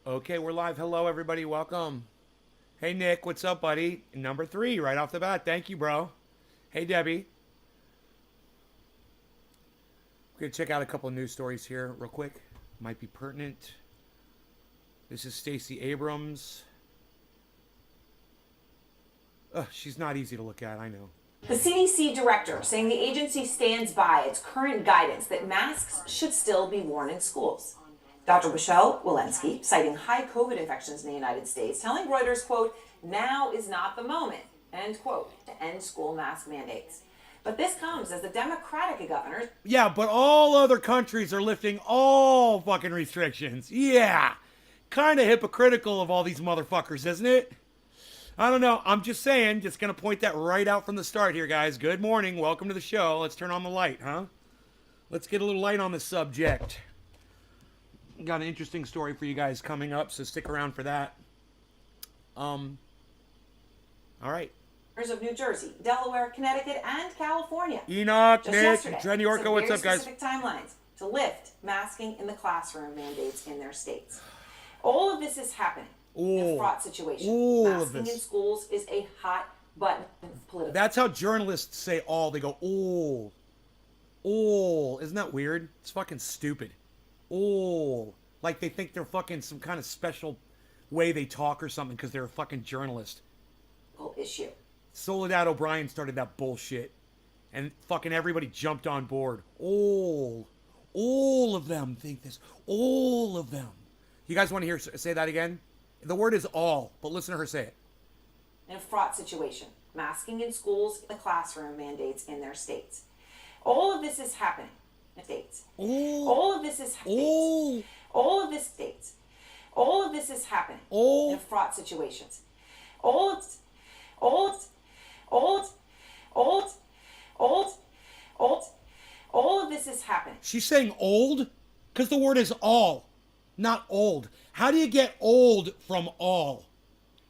Okay, we're live. Hello, everybody. Welcome. Hey, Nick. What's up, buddy? Number 3, right off the bat. Thank you, bro. Hey, Debbie. We're going to check out a couple of news stories here real quick. Might be pertinent. This is Stacey Abrams. Ugh, she's not easy to look at, I know. The CDC director saying the agency stands by its current guidance that masks should still be worn in schools. Dr. Michelle Walensky, citing high COVID infections in the United States, telling Reuters, quote, now is not the moment, end quote, to end school mask mandates. But this comes as the Democratic governors... Yeah, but all other countries are lifting all fucking restrictions. Yeah. Kind of hypocritical of all these motherfuckers, isn't it? I don't know. I'm just saying, just going to point that right out from the start here, guys. Good morning. Welcome to the show. Let's turn on the light, huh? Let's get a little light on the subject. Got an interesting story for you guys coming up, so stick around for that. All right. Of New Jersey, Delaware, Connecticut, and California. Enoch, Just Nick, yesterday, Trendy Orca, what's up, guys? Specific timelines to lift masking in the classroom mandates in their states. All of this is happening in a fraught situation. Masking in schools is a hot button political. That's how journalists say all. They go, all. All. Isn't that weird? It's fucking stupid. All. Like they think they're fucking some kind of special way they talk or something because they're a fucking journalist. Issue. Soledad O'Brien started that bullshit. And fucking everybody jumped on board. All of them think this. All of them. You guys want to hear say that again? The word is all, but listen to her say it. In a fraught situation, masking in schools, the classroom mandates in their states. All of this is happening in states. All of this is happening. All of this states. All of this is happening in a fraught situations. All of this is happening. She's saying old because the word is all, not old. How do you get old from all?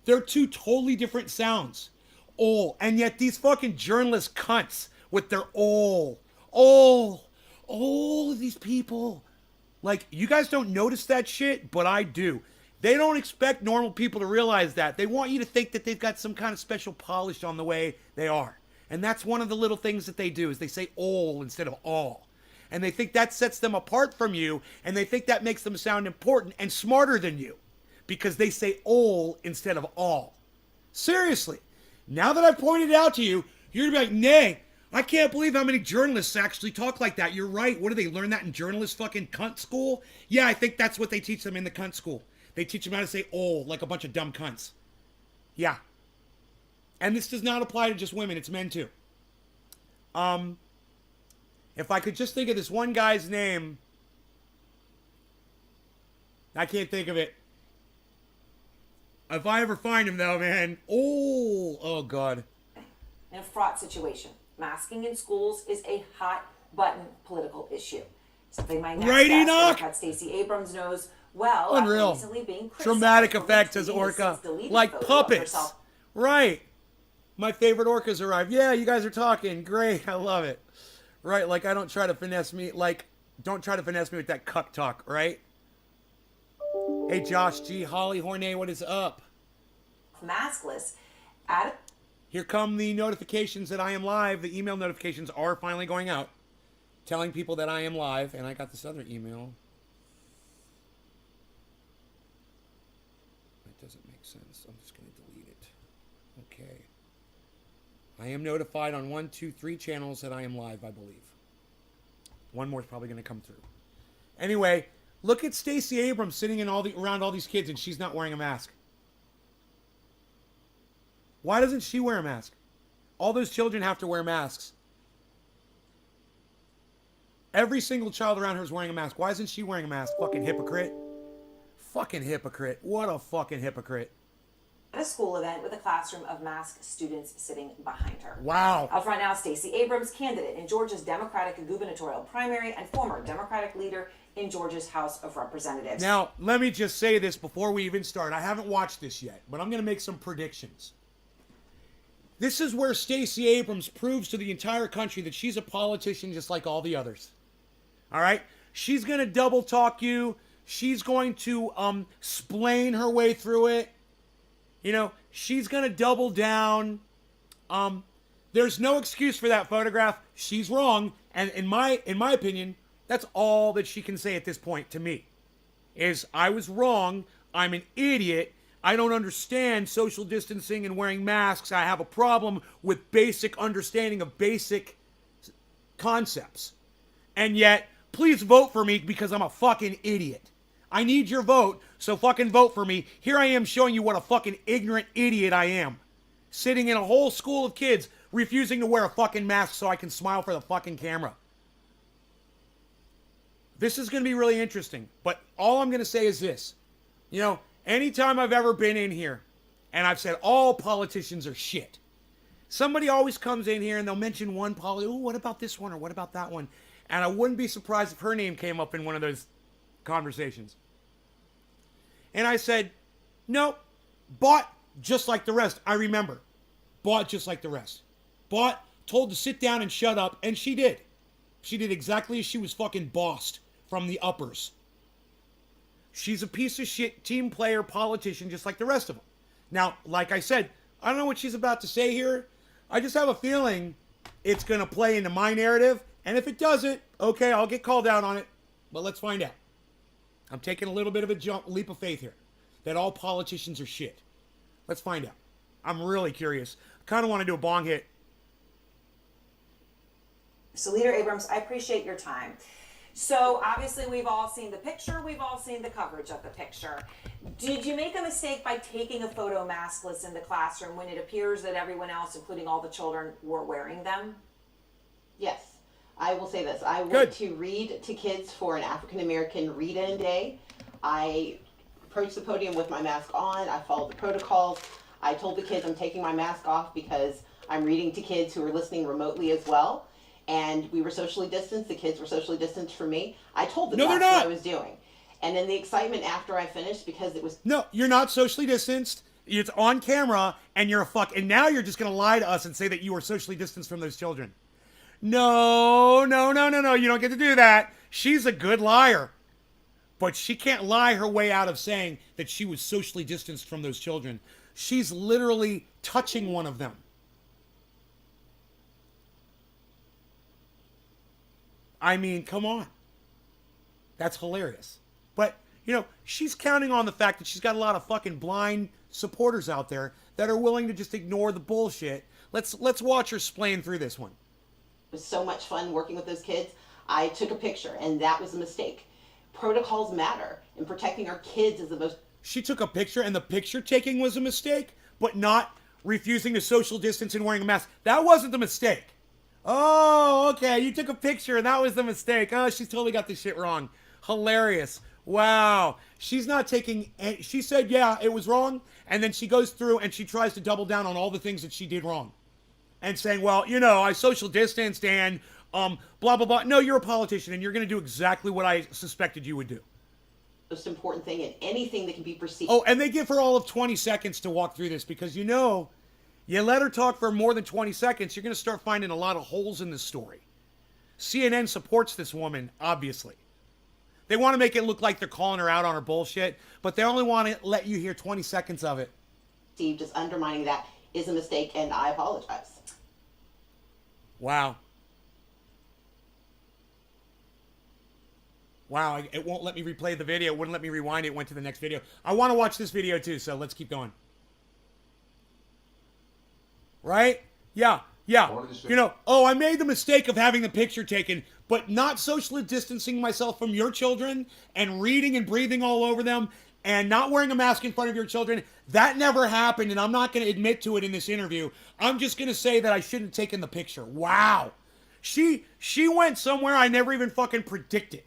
They're two totally different sounds. All. And yet these fucking journalist cunts with their all of these people. Like, you guys don't notice that shit, but I do. They don't expect normal people to realize that. They want you to think that they've got some kind of special polish on the way they are. And that's one of the little things that they do is they say all instead of all. And they think that sets them apart from you, and they think that makes them sound important and smarter than you because they say all instead of all. Seriously. Now that I've pointed it out to you, you're going to be like, nay, I can't believe how many journalists actually talk like that. You're right. What do they learn that in journalist fucking cunt school? Yeah, I think that's what they teach them in the cunt school. They teach them how to say all like a bunch of dumb cunts. Yeah. And this does not apply to just women. It's men too. If I could just think of this one guy's name. I can't think of it. If I ever find him though, man. Oh God. In a fraught situation, masking in schools is a hot button political issue. Something my next right, guest, Enoch? Stacey Abrams knows well. Unreal. Recently being dramatic effect as Orca. Like puppets. Right. My favorite orcas arrived. Yeah, you guys are talking. Great. I love it. Right. Like, I don't try to finesse me. Like, don't try to finesse me with that cuck talk, right? Hey, Josh G. Holly Hornay, what is up? Maskless. Here come the notifications that I am live. The email notifications are finally going out. Telling people that I am live. And I got this other email. That doesn't make sense. I'm just going to delete it. Okay. I am notified on 1, 2, 3 channels that I am live, I believe. One more is probably going to come through. Anyway, look at Stacey Abrams sitting in around all these kids and she's not wearing a mask. Why doesn't she wear a mask? All those children have to wear masks. Every single child around her is wearing a mask. Why isn't she wearing a mask? Fucking hypocrite. Fucking hypocrite. What a fucking hypocrite. At a school event with a classroom of masked students sitting behind her. Wow. Up front now, Stacey Abrams, candidate in Georgia's Democratic gubernatorial primary and former Democratic leader in Georgia's House of Representatives. Now, let me just say this before we even start. I haven't watched this yet, but I'm going to make some predictions. This is where Stacey Abrams proves to the entire country that she's a politician just like all the others. All right? She's going to double talk you. She's going to splain her way through it. You know, she's going to double down. There's no excuse for that photograph. She's wrong, and in my opinion, that's all that she can say at this point to me. Is I was wrong. I'm an idiot. I don't understand social distancing and wearing masks. I have a problem with basic understanding of basic concepts. And yet, please vote for me because I'm a fucking idiot. I need your vote, so fucking vote for me. Here I am showing you what a fucking ignorant idiot I am. Sitting in a whole school of kids refusing to wear a fucking mask so I can smile for the fucking camera. This is going to be really interesting, but all I'm going to say is this. You know, anytime I've ever been in here and I've said all politicians are shit, somebody always comes in here and they'll mention one politician. Oh, what about this one or what about that one? And I wouldn't be surprised if her name came up in one of those conversations. And I said, nope, bought just like the rest. I remember. Bought just like the rest. Bought, told to sit down and shut up, and she did. She did exactly as she was fucking bossed from the uppers. She's a piece of shit team player politician just like the rest of them. Now, like I said, I don't know what she's about to say here. I just have a feeling it's going to play into my narrative. And if it doesn't, okay, I'll get called out on it. But let's find out. I'm taking a little bit of a leap of faith here. That all politicians are shit. Let's find out. I'm really curious. I kind of want to do a bong hit. So, Leader Abrams, I appreciate your time. So, obviously, we've all seen the picture. We've all seen the coverage of the picture. Did you make a mistake by taking a photo maskless in the classroom when it appears that everyone else, including all the children, were wearing them? Yes. I will say this. I Good. went to read to kids for an African American read-in day. I approached the podium with my mask on. I followed the protocols. I told the kids I'm taking my mask off because I'm reading to kids who are listening remotely as well. And we were socially distanced. The kids were socially distanced from me. I told them No, they're that's what not. I was doing. And then the excitement after I finished, because it was No, you're not socially distanced. It's on camera, and you're a fuck. And now you're just going to lie to us and say that you were socially distanced from those children. No. You don't get to do that. She's a good liar. But she can't lie her way out of saying that she was socially distanced from those children. She's literally touching one of them. I mean, come on. That's hilarious. But, you know, she's counting on the fact that she's got a lot of fucking blind supporters out there that are willing to just ignore the bullshit. Let's watch her explain through this one. It was so much fun working with those kids. I took a picture, and that was a mistake. Protocols matter, and protecting our kids is the most. She took a picture, and the picture taking was a mistake, but not refusing to social distance and wearing a mask. That wasn't the mistake. Oh, okay. You took a picture, and that was the mistake. Oh, she's totally got this shit wrong. Hilarious. Wow. She's not taking. She said, yeah, it was wrong, and then she goes through and she tries to double down on all the things that she did wrong. And saying, well, you know, I social distanced and blah, blah, blah. No, you're a politician and you're going to do exactly what I suspected you would do. Most important thing in anything that can be perceived. Oh, and they give her all of 20 seconds to walk through this because, you know, you let her talk for more than 20 seconds, you're going to start finding a lot of holes in this story. CNN supports this woman, obviously. They want to make it look like they're calling her out on her bullshit, but they only want to let you hear 20 seconds of it. Just undermining that is a mistake, and I apologize. Wow. Wow, it won't let me replay the video. It wouldn't let me rewind it. It went to the next video. I want to watch this video too, so let's keep going. Right? Yeah. You know, oh, I made the mistake of having the picture taken, but not socially distancing myself from your children and reading and breathing all over them and not wearing a mask in front of your children. That never happened, and I'm not going to admit to it in this interview. I'm just going to say that I shouldn't have taken the picture. Wow. She went somewhere I never even fucking predicted.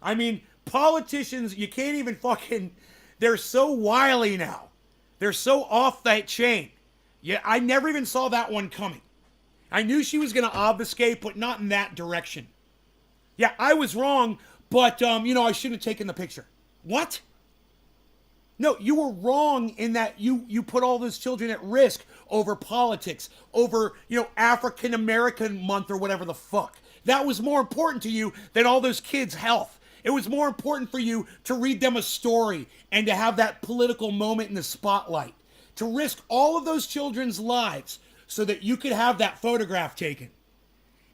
I mean, politicians, you can't even fucking... They're so wily now. They're so off that chain. Yeah, I never even saw that one coming. I knew she was going to obfuscate, but not in that direction. Yeah, I was wrong, but, you know, I shouldn't have taken the picture. What? No, you were wrong in that you put all those children at risk over politics, over, you know, African American month or whatever the fuck. That was more important to you than all those kids' health. It was more important for you to read them a story and to have that political moment in the spotlight, to risk all of those children's lives so that you could have that photograph taken.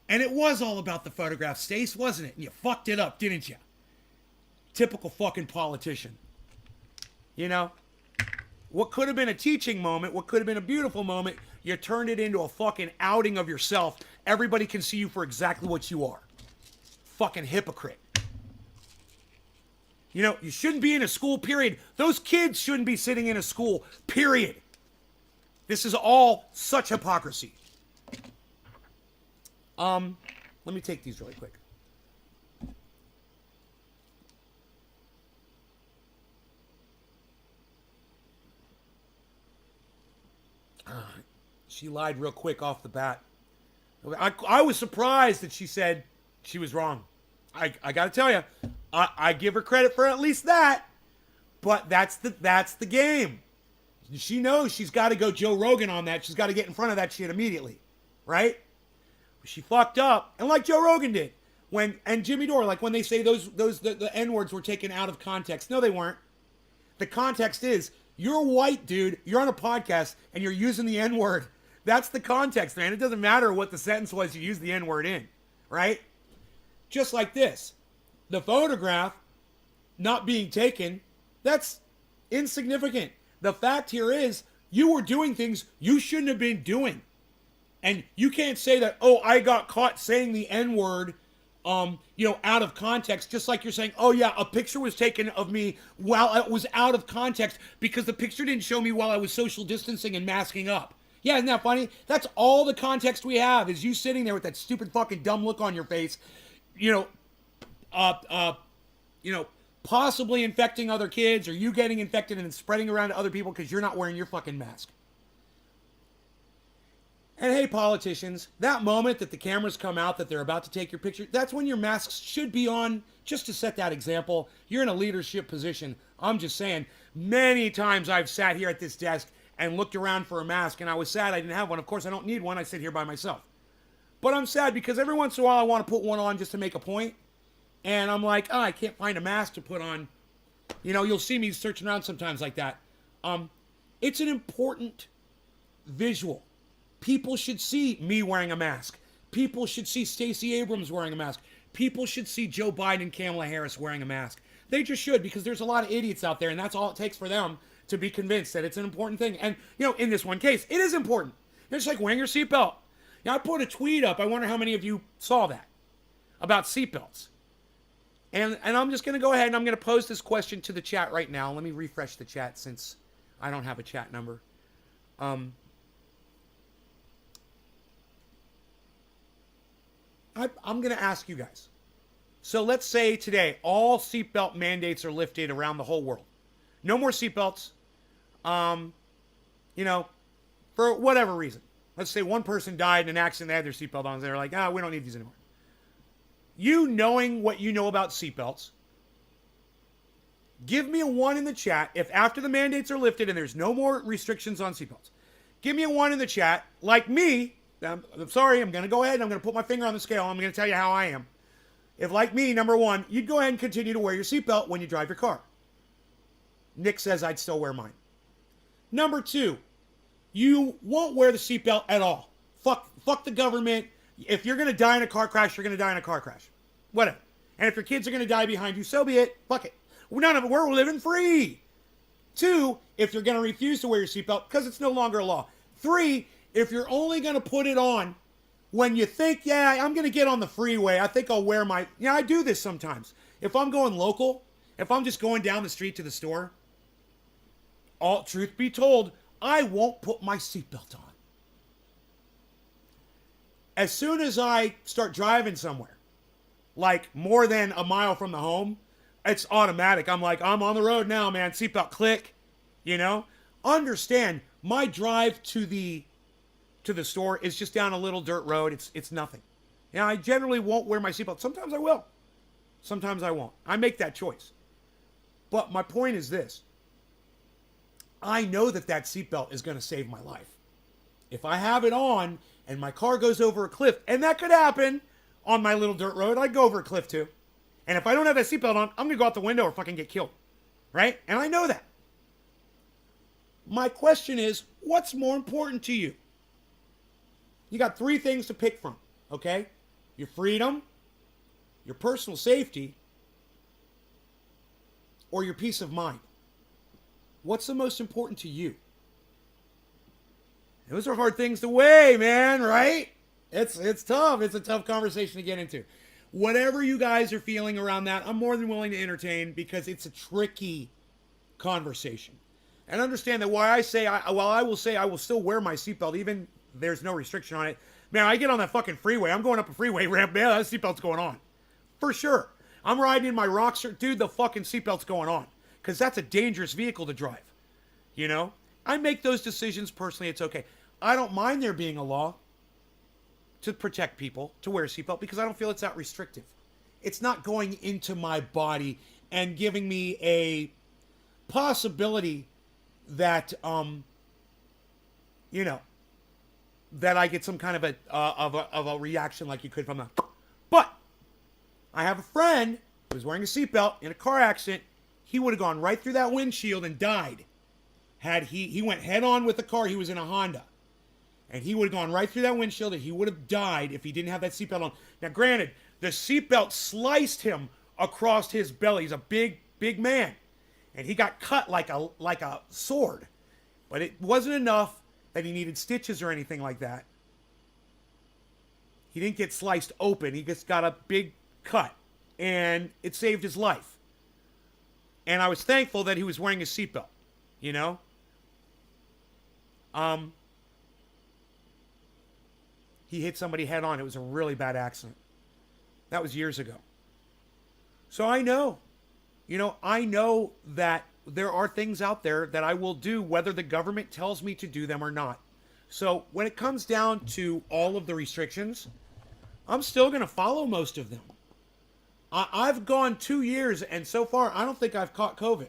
And it was all about the photograph, Stace, wasn't it? And you fucked it up, didn't you? Typical fucking politician. You know? What could have been a teaching moment, what could have been a beautiful moment, you turned it into a fucking outing of yourself. Everybody can see you for exactly what you are. Fucking hypocrite. You know, you shouldn't be in a school, period. Those kids shouldn't be sitting in a school, period. This is all such hypocrisy. Let me take these really quick. She lied real quick off the bat. I was surprised that she said she was wrong. I got to tell you, I give her credit for at least that. But that's the game. She knows she's got to go Joe Rogan on that. She's got to get in front of that shit immediately, right? She fucked up, and like Joe Rogan did, and Jimmy Dore, like when they say the N words were taken out of context. No, they weren't. The context is you're a white dude, you're on a podcast, and you're using the N word. That's the context, man. It doesn't matter what the sentence was you used the N word in, right? Just like this, the photograph not being taken, that's insignificant. The fact here is you were doing things you shouldn't have been doing. And you can't say that, oh, I got caught saying the N-word, out of context, just like you're saying, oh, yeah, a picture was taken of me while it was out of context because the picture didn't show me while I was social distancing and masking up. Yeah, isn't that funny? That's all the context we have is you sitting there with that stupid fucking dumb look on your face, possibly infecting other kids or you getting infected and spreading around to other people because you're not wearing your fucking mask. And hey, politicians, that moment that the cameras come out that they're about to take your picture, that's when your masks should be on, just to set that example. You're in a leadership position. I'm just saying, many times I've sat here at this desk and looked around for a mask, and I was sad I didn't have one. Of course, I don't need one. I sit here by myself. But I'm sad because every once in a while I want to put one on just to make a point. And I'm like, oh, I can't find a mask to put on. You'll see me searching around sometimes like that. It's an important visual. People should see me wearing a mask. People should see Stacey Abrams wearing a mask. People should see Joe Biden and Kamala Harris wearing a mask. They just should, because there's a lot of idiots out there, and that's all it takes for them to be convinced that it's an important thing. And, in this one case, it is important. It's like wearing your seatbelt. I put a tweet up. I wonder how many of you saw that about seatbelts. And I'm just going to go ahead and I'm going to pose this question to the chat right now. Let me refresh the chat since I don't have a chat number. I'm going to ask you guys. So let's say today all seatbelt mandates are lifted around the whole world. No more seatbelts. For whatever reason. Let's say one person died in an accident, they had their seatbelt on, and they're like, we don't need these anymore. You knowing what you know about seatbelts, give me a 1 in the chat if after the mandates are lifted and there's no more restrictions on seatbelts. Give me a 1 in the chat, like me. I'm sorry, I'm going to go ahead and I'm going to put my finger on the scale. I'm going to tell you how I am. If, like me, number 1, you'd go ahead and continue to wear your seatbelt when you drive your car. Nick says I'd still wear mine. Number 2, you won't wear the seatbelt at all. Fuck the government. If you're going to die in a car crash, you're going to die in a car crash. Whatever. And if your kids are going to die behind you, so be it. Fuck it. We're living free. 2, if you're going to refuse to wear your seatbelt because it's no longer a law. 3, if you're only going to put it on when you think, I'm going to get on the freeway, I think I'll wear my... I do this sometimes. If I'm going local, if I'm just going down the street to the store, truth be told, I won't put my seatbelt on. As soon as I start driving somewhere, like more than a mile from the home, it's automatic. I'm like, I'm on the road now, man. Seatbelt, click. Understand, my drive to the store is just down a little dirt road. It's nothing. I generally won't wear my seatbelt. Sometimes I will. Sometimes I won't. I make that choice. But my point is this. I know that seatbelt is going to save my life. If I have it on and my car goes over a cliff, and that could happen on my little dirt road, I'd go over a cliff too. And if I don't have that seatbelt on, I'm going to go out the window or fucking get killed. Right? And I know that. My question is, what's more important to you? You got 3 things to pick from, okay? Your freedom, your personal safety, or your peace of mind. What's the most important to you? Those are hard things to weigh, man, right? It's tough. It's a tough conversation to get into. Whatever you guys are feeling around that, I'm more than willing to entertain because it's a tricky conversation. And understand that while I will say I will still wear my seatbelt, even there's no restriction on it. Man, I get on that fucking freeway. I'm going up a freeway ramp. Man, that seatbelt's going on. For sure. I'm riding in my Rockster. Dude, the fucking seatbelt's going on. Because that's a dangerous vehicle to drive. You know? I make those decisions personally. It's okay. I don't mind there being a law to protect people to wear a seatbelt because I don't feel it's that restrictive. It's not going into my body and giving me a possibility that, you know, that I get some kind of a reaction like you could from the. But I have a friend who was wearing a seatbelt in a car accident. He would have gone right through that windshield and died. Had he went head on with the car. He was in a Honda. And he would have gone right through that windshield and he would have died if he didn't have that seatbelt on. Now, granted, the seatbelt sliced him across his belly. He's a big, big man. And he got cut like a sword. But it wasn't enough that he needed stitches or anything like that. He didn't get sliced open. He just got a big cut. And it saved his life. And I was thankful that he was wearing a seatbelt. You know? He hit somebody head on. It was a really bad accident. That was years ago. So I know. You know, I know that there are things out there that I will do whether the government tells me to do them or not. So when it comes down to all of the restrictions, I'm still going to follow most of them. I've gone 2 years and so far I don't think I've caught COVID.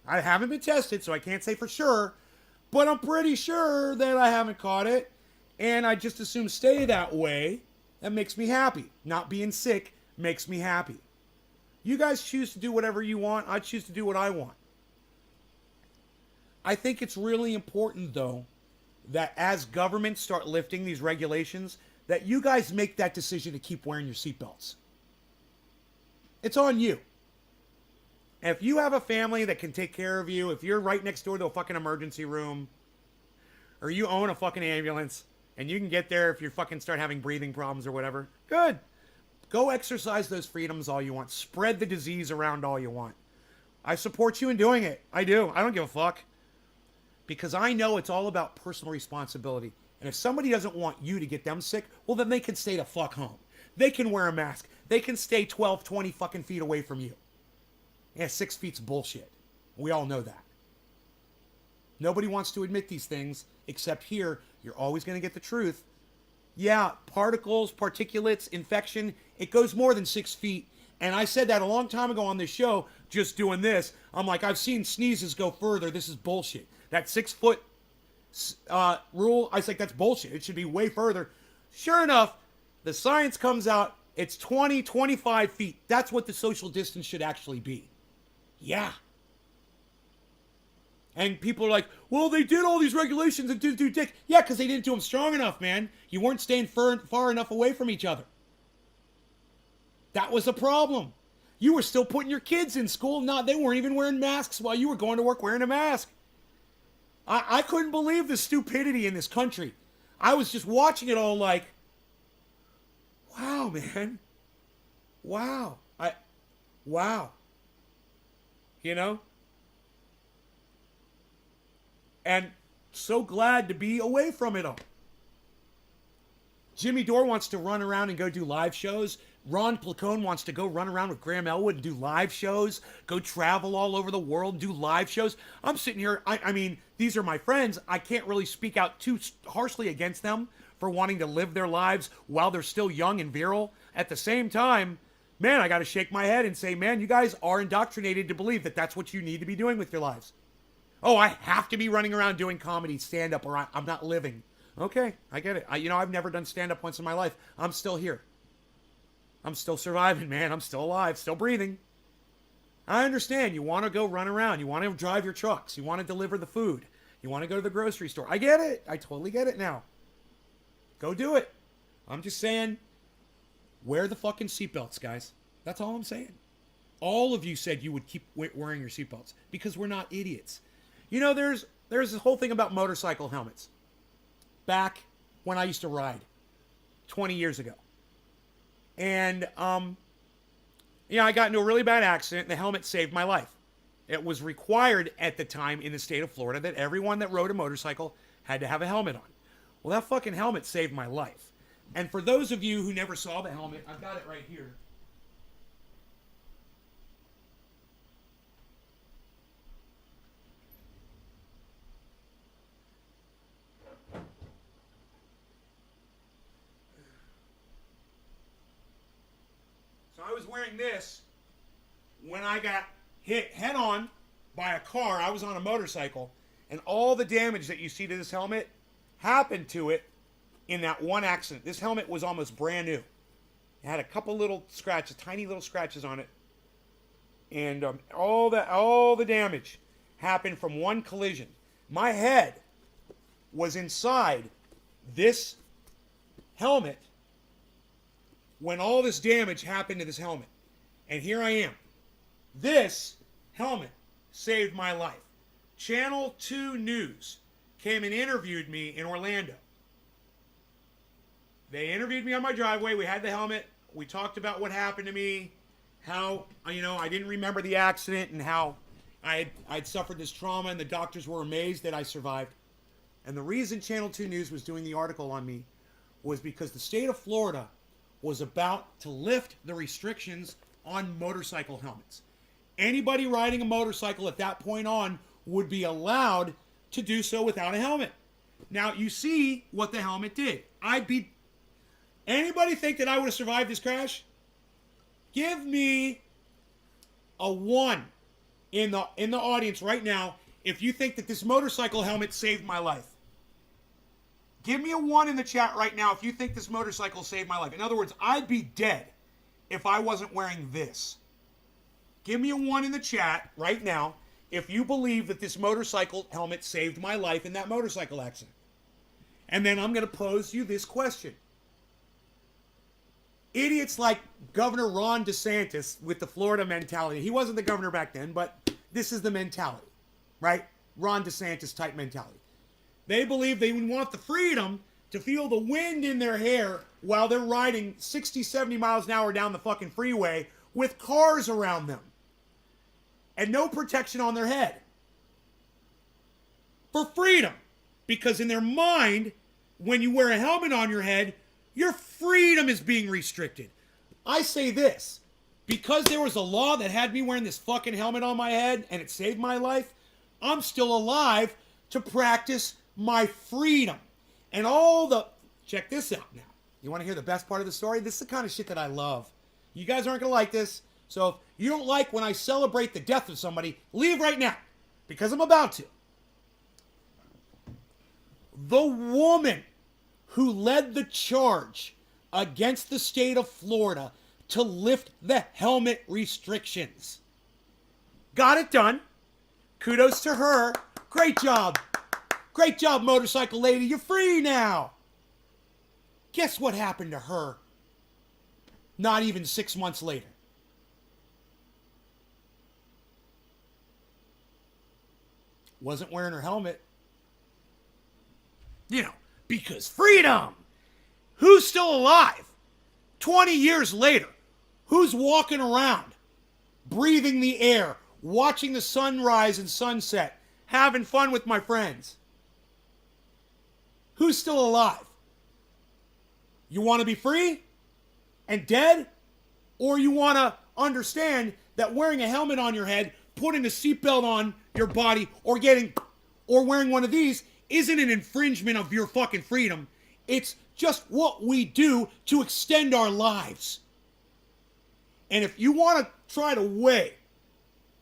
I haven't been tested, so I can't say for sure, but I'm pretty sure that I haven't caught it. And I just assume stay that way. That makes me happy. Not being sick makes me happy. You guys choose to do whatever you want. I choose to do what I want. I think it's really important, though, that as governments start lifting these regulations, that you guys make that decision to keep wearing your seatbelts. It's on you. And if you have a family that can take care of you, if you're right next door to a fucking emergency room, or you own a fucking ambulance, and you can get there if you fucking start having breathing problems or whatever, good. Go exercise those freedoms all you want. Spread the disease around all you want. I support you in doing it. I do. I don't give a fuck. Because I know it's all about personal responsibility. And if somebody doesn't want you to get them sick, well, then they can stay the fuck home. They can wear a mask. They can stay 12, 20 fucking feet away from you. Yeah, 6 feet's bullshit. We all know that. Nobody wants to admit these things, except here, you're always going to get the truth. Yeah, particles, particulates, infection, it goes more than 6 feet. And I said that a long time ago on this show, just doing this. I'm like, I've seen sneezes go further. This is bullshit. That 6 foot rule, I was like, that's bullshit. It should be way further. Sure enough, the science comes out, it's 20, 25 feet. That's what the social distance should actually be. Yeah. And people are like, well, they did all these regulations and didn't do dick. Yeah, because they didn't do them strong enough, man. You weren't staying far enough away from each other. That was a problem. You were still putting your kids in school. They weren't even wearing masks while you were going to work wearing a mask. I couldn't believe the stupidity in this country. I was just watching it all like, wow, man. Wow. Wow. You know? And so glad to be away from it all. Jimmy Dore wants to run around and go do live shows. Ron Placone wants to go run around with Graham Elwood and do live shows. Go travel all over the world and do live shows. I'm sitting here, I mean, these are my friends. I can't really speak out too harshly against them for wanting to live their lives while they're still young and virile. At the same time, man, I got to shake my head and say, man, you guys are indoctrinated to believe that that's what you need to be doing with your lives. Oh, I have to be running around doing comedy, stand-up, or I'm not living. Okay, I get it. I've never done stand-up once in my life. I'm still here. I'm still surviving, man. I'm still alive, still breathing. I understand. You want to go run around. You want to drive your trucks. You want to deliver the food. You want to go to the grocery store. I get it. I totally get it now. Go do it. I'm just saying, wear the fucking seatbelts, guys. That's all I'm saying. All of you said you would keep wearing your seatbelts because we're not idiots. You know, there's this whole thing about motorcycle helmets. Back when I used to ride 20 years ago. And, I got into a really bad accident. The helmet saved my life. It was required at the time in the state of Florida that everyone that rode a motorcycle had to have a helmet on. Well, that fucking helmet saved my life. And for those of you who never saw the helmet, I've got it right here. So I was wearing this when I got hit head on by a car. I was on a motorcycle, and all the damage that you see to this helmet happened to it in that one accident. This helmet was almost brand new. It had a couple little scratches, tiny little scratches on it, and all the damage happened from one collision. My head was inside this helmet when all this damage happened to this helmet. And here I am. This helmet saved my life. Channel 2 News came and interviewed me in Orlando. They interviewed me on my driveway. We had the helmet. We talked about what happened to me, how, I didn't remember the accident, and how I'd suffered this trauma, and the doctors were amazed that I survived. And the reason Channel 2 News was doing the article on me was because the state of Florida was about to lift the restrictions on motorcycle helmets. Anybody riding a motorcycle at that point on would be allowed to do so without a helmet. Now, you see what the helmet did. Anybody think that I would have survived this crash? Give me a 1 in the audience right now if you think that this motorcycle helmet saved my life. Give me a 1 in the chat right now if you think this motorcycle saved my life. In other words, I'd be dead if I wasn't wearing this. Give me a 1 in the chat right now if you believe that this motorcycle helmet saved my life in that motorcycle accident. And then I'm going to pose you this question. Idiots like Governor Ron DeSantis with the Florida mentality. He wasn't the governor back then, but this is the mentality, right? Ron DeSantis type mentality. They believe they want the freedom to feel the wind in their hair while they're riding 60, 70 miles an hour down the fucking freeway with cars around them and no protection on their head. For freedom. Because in their mind, when you wear a helmet on your head, your freedom is being restricted. I say this, because there was a law that had me wearing this fucking helmet on my head and it saved my life, I'm still alive to practice my freedom. And check this out now. You want to hear the best part of the story? This is the kind of shit that I love. You guys aren't going to like this. So if you don't like when I celebrate the death of somebody, leave right now. Because I'm about to. The woman who led the charge against the state of Florida to lift the helmet restrictions got it done. Kudos to her. Great job. Great job, motorcycle lady. You're free now. Guess what happened to her? Not even 6 months later. Wasn't wearing her helmet. Because freedom. Who's still alive? 20 years later. Who's walking around, breathing the air, watching the sunrise and sunset, having fun with my friends? Who's still alive? You want to be free and dead? Or you want to understand that wearing a helmet on your head, putting a seatbelt on your body, or wearing one of these isn't an infringement of your fucking freedom. It's just what we do to extend our lives. And if you want to try to weigh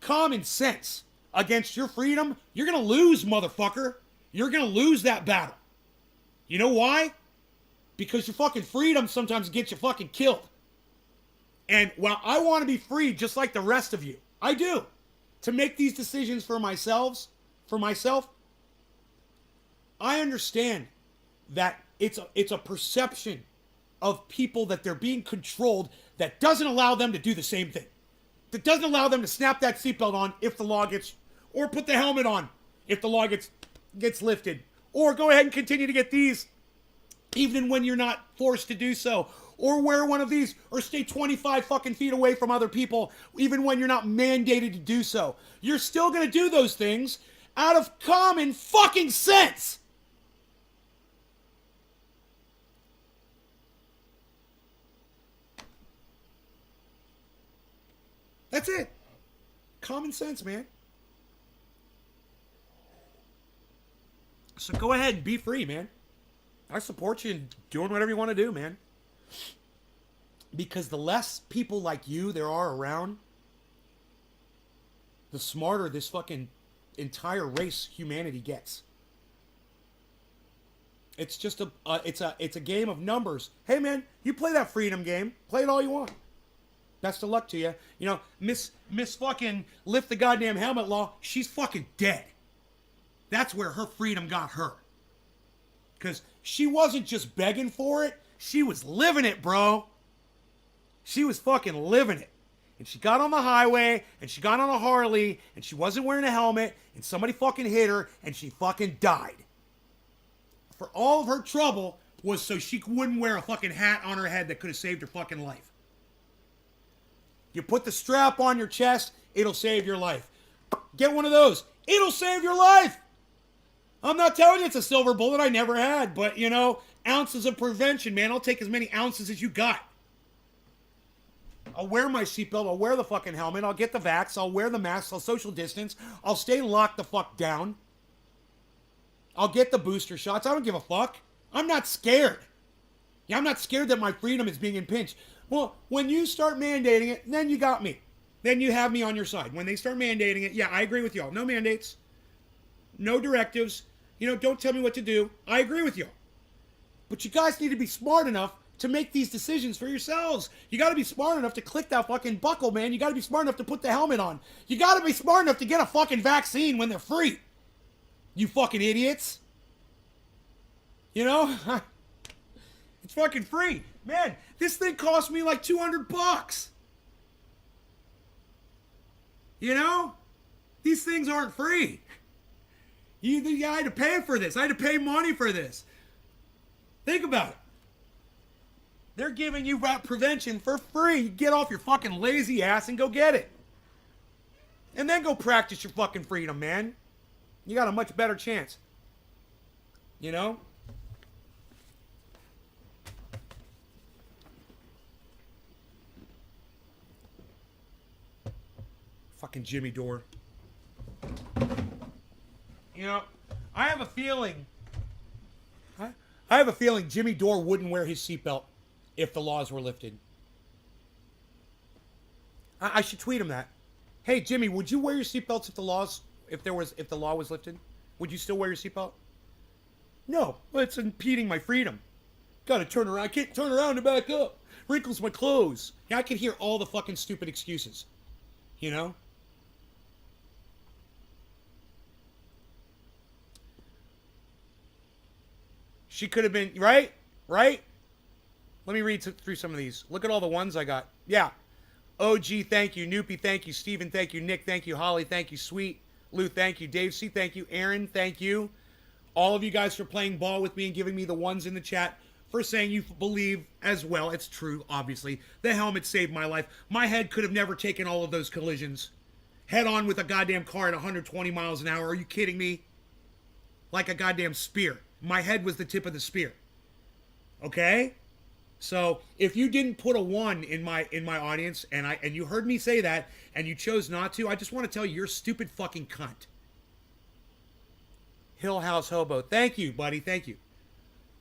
common sense against your freedom, you're going to lose, motherfucker. You're going to lose that battle. You know why? Because your fucking freedom sometimes gets you fucking killed. And while I want to be free just like the rest of you, I do, to make these decisions for myself, I understand that it's a perception of people that they're being controlled that doesn't allow them to do the same thing. That doesn't allow them to snap that seatbelt on if the law gets, or put the helmet on if the law gets lifted, or go ahead and continue to get these even when you're not forced to do so, or wear one of these, or stay 25 fucking feet away from other people even when you're not mandated to do so. You're still gonna do those things out of common fucking sense. That's it. Common sense, man. So go ahead and be free, man. I support you in doing whatever you want to do, man. Because the less people like you there are around, the smarter this fucking entire race humanity gets. It's just it's a game of numbers. Hey, man, you play that freedom game. Play it all you want. Best of luck to you. You know, Miss fucking lift the goddamn helmet law, she's fucking dead. That's where her freedom got her. Because she wasn't just begging for it, she was living it, bro. She was fucking living it. And she got on the highway, and she got on a Harley, and she wasn't wearing a helmet, and somebody fucking hit her, and she fucking died. For all of her trouble was so she wouldn't wear a fucking hat on her head that could have saved her fucking life. You put the strap on your chest, it'll save your life. Get one of those. It'll save your life. I'm not telling you it's a silver bullet. I never had. But, you know, ounces of prevention, man. I'll take as many ounces as you got. I'll wear my seatbelt. I'll wear the fucking helmet. I'll get the vax. I'll wear the mask. I'll social distance. I'll stay locked the fuck down. I'll get the booster shots. I don't give a fuck. I'm not scared. Yeah, I'm not scared that my freedom is being impinged. Well, when you start mandating it, then you got me. Then you have me on your side. When they start mandating it, yeah, I agree with y'all. No mandates. No directives. You know, don't tell me what to do. I agree with y'all. But you guys need to be smart enough to make these decisions for yourselves. You got to be smart enough to click that fucking buckle, man. You got to be smart enough to put the helmet on. You got to be smart enough to get a fucking vaccine when they're free. You fucking idiots. You know? It's fucking free. Man, this thing cost me like $200. You know? These things aren't free. I had to pay for this. I had to pay money for this. Think about it. They're giving you prevention for free. Get off your fucking lazy ass and go get it. And then go practice your fucking freedom, man. You got a much better chance. You know? Fucking Jimmy Dore. You know, I have a feeling Jimmy Dore wouldn't wear his seatbelt if the laws were lifted. I should tweet him that. Hey Jimmy, would you wear your seatbelts if the law was lifted? Would you still wear your seatbelt? No, well, it's impeding my freedom. Gotta turn around. I can't turn around to back up. Wrinkles my clothes. Yeah, I could hear all the fucking stupid excuses. You know? She could have been, right? Right? Let me read through some of these. Look at all the ones I got. Yeah. OG, thank you. Noopy, thank you. Steven, thank you. Nick, thank you. Holly, thank you. Sweet. Lou, thank you. Dave C, thank you. Aaron, thank you. All of you guys for playing ball with me and giving me the ones in the chat, for saying you believe as well. It's true, obviously. The helmet saved my life. My head could have never taken all of those collisions. Head on with a goddamn car at 120 miles an hour. Are you kidding me? Like a goddamn spear. My head was the tip of the spear. Okay? So if you didn't put a 1 in my audience and you heard me say that and you chose not to, I just want to tell you you're a stupid fucking cunt. Hill House Hobo. Thank you, buddy. Thank you.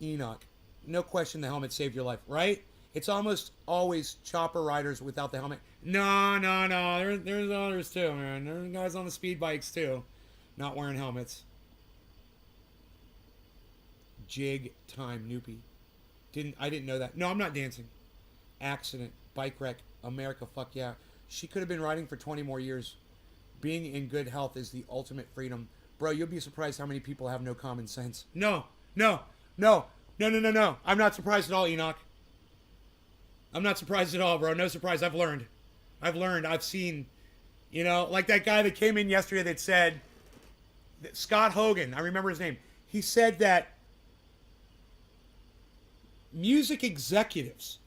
Enoch. No question the helmet saved your life, right? It's almost always chopper riders without the helmet. No. There's others too, man. There's guys on the speed bikes too, not wearing helmets. Jig time, Noopy. I didn't know that. No, I'm not dancing. Accident, bike wreck. America, fuck yeah. She could have been writing for 20 more years. Being in good health is the ultimate freedom. Bro, you'll be surprised how many people have no common sense. No. I'm not surprised at all, Enoch. I'm not surprised at all, bro. No surprise. I've learned. I've seen, you know, like that guy that came in yesterday that said, that Scott Hogan, I remember his name. He said that music executives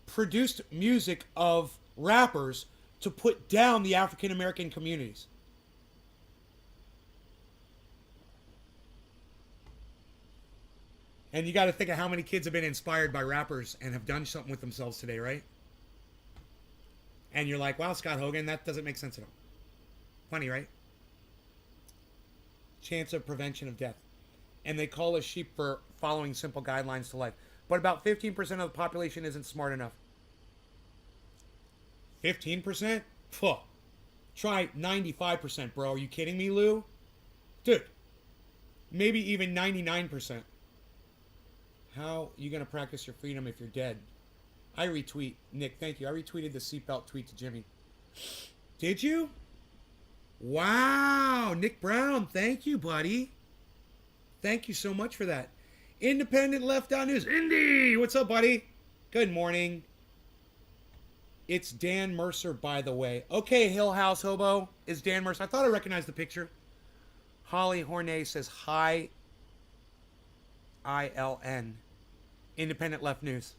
produced music of rappers to put down the African American communities. And you got to think of how many kids have been inspired by rappers and have done something with themselves today, right? And you're like, wow, Scott Hogan, that doesn't make sense at all. Funny, right? Chance of prevention of death. And they call us sheep for following simple guidelines to life. But about 15% of the population isn't smart enough. 15%? Phew. Try 95%, bro. Are you kidding me, Lou? Dude. Maybe even 99%. How you going to practice your freedom if you're dead? I retweet. Nick, thank you. I retweeted the seatbelt tweet to Jimmy. Did you? Wow. Nick Brown, thank you, buddy. Thank you so much for that. Independent Left Eye News. Indy, what's up, buddy? Good morning. It's Dan Mercer, by the way. Okay, Hill House Hobo is Dan Mercer. I thought I recognized the picture. Holly Hornay says, hi, ILN. Independent Left News.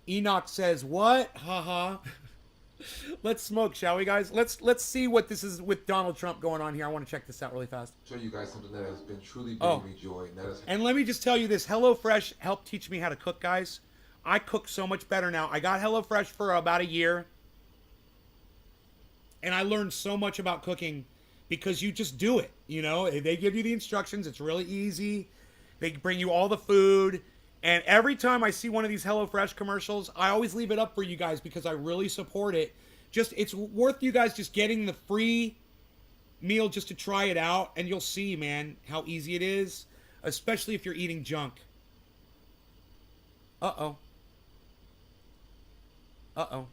Enoch says, what? Haha. Let's smoke, shall we, guys? Let's see what this is with Donald Trump going on here. I want to check this out really fast. Show you guys something that has been truly bringing me joy. And let me just tell you this. HelloFresh helped teach me how to cook, guys. I cook so much better now. I got HelloFresh for about a year. And I learned so much about cooking because you just do it. You know, they give you the instructions. It's really easy. They bring you all the food. And every time I see one of these HelloFresh commercials, I always leave it up for you guys because I really support it. It's worth you guys just getting the free meal just to try it out. And you'll see, man, how easy it is. Especially if you're eating junk. Uh-oh. Uh-oh.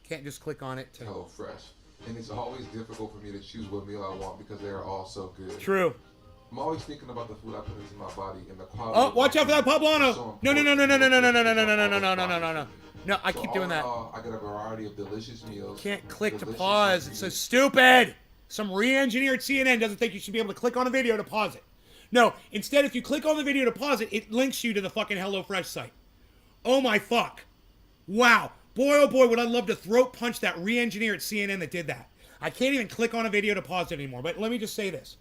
Can't just click on it. HelloFresh. And it's always difficult for me to choose what meal I want because they are all so good. True. I'm always thinking about the food I put into my body and the quality. Oh, watch out for that Poblano! No. No, I keep doing that. I get a variety of delicious meals. Can't click to pause. It's so stupid. Some re-engineered CNN doesn't think you should be able to click on a video to pause it. No, instead, if you click on the video to pause it, it links you to the fucking HelloFresh site. Oh my fuck. Wow. Boy, oh boy, would I love to throat punch that re-engineered CNN that did that. I can't even click on a video to pause it anymore. But let me just say this.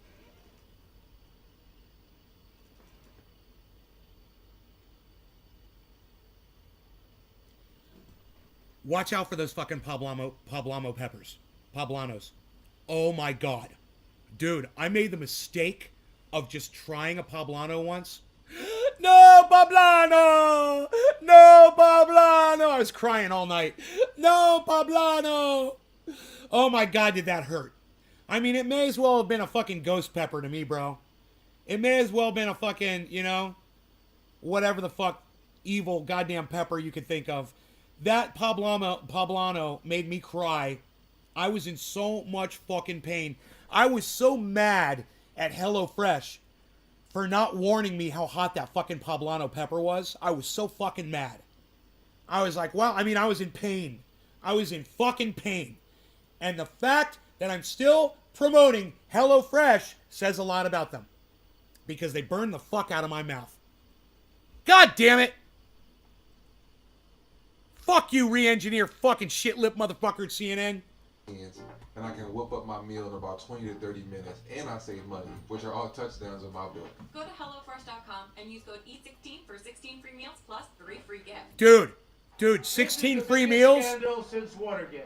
Watch out for those fucking Poblano peppers. Poblanos. Oh my god. Dude, I made the mistake of just trying a Poblano once. No Poblano! No Poblano! I was crying all night. No Poblano! Oh my god, did that hurt. I mean, it may as well have been a fucking ghost pepper to me, bro. It may as well have been a fucking, you know, whatever the fuck evil goddamn pepper you could think of. That Poblano made me cry. I was in so much fucking pain. I was so mad at HelloFresh for not warning me how hot that fucking Poblano pepper was. I was so fucking mad. I was like, well, I mean, I was in pain. I was in fucking pain. And the fact that I'm still promoting HelloFresh says a lot about them. Because they burned the fuck out of my mouth. God damn it! Fuck you, re-engineer fucking shit-lip motherfucker at CNN. And I can whip up my meal in about 20 to 30 minutes, and I save money, which are all touchdowns in my book. Go to HelloFresh.com and use code E16 for 16 free meals plus 3 free gifts. Dude, 16 free meals? Scandal since Watergate.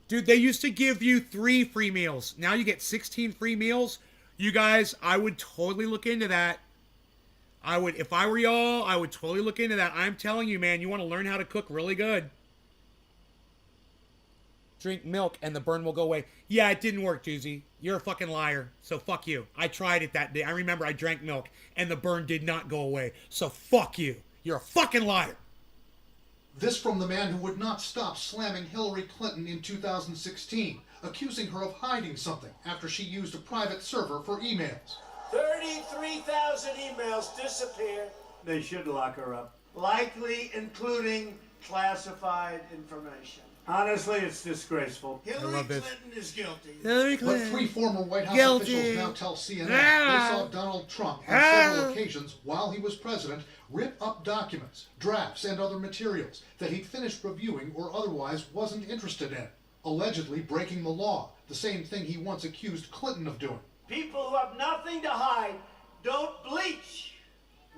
Dude, they used to give you 3 free meals. Now you get 16 free meals. You guys, I would totally look into that. If I were y'all, I would totally look into that. I'm telling you, man, you want to learn how to cook really good. Drink milk and the burn will go away. Yeah, it didn't work, Doozy. You're a fucking liar. So fuck you. I tried it that day. I remember I drank milk and the burn did not go away. So fuck you. You're a fucking liar. This from the man who would not stop slamming Hillary Clinton in 2016, accusing her of hiding something after she used a private server for emails. 33,000 emails disappeared. They should lock her up. Likely including classified information. Honestly, it's disgraceful. Hillary love this. Clinton is guilty. Hillary But Clinton. 3 former White House Guilty. officials now tell CNN Ah. they saw Donald Trump on Ah. several occasions while he was president rip up documents, drafts, and other materials that he'd finished reviewing or otherwise wasn't interested in, allegedly breaking the law, the same thing he once accused Clinton of doing. People who have nothing to hide don't bleach.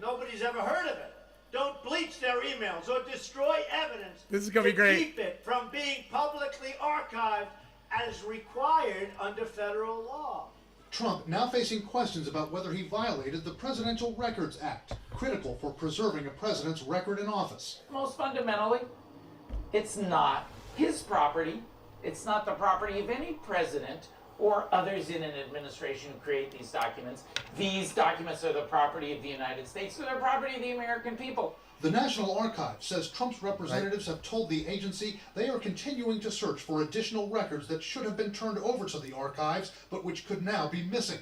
Nobody's ever heard of it. Don't bleach their emails or destroy evidence. This is gonna be to great. Keep it from being publicly archived as required under federal law. Trump now facing questions about whether he violated the Presidential Records Act, critical for preserving a president's record in office. Most fundamentally, it's not his property. It's not the property of any president or others in an administration who create these documents. These documents are the property of the United States. They're the property of the American people. The National Archives says Trump's representatives have told the agency they are continuing to search for additional records that should have been turned over to the archives, but which could now be missing.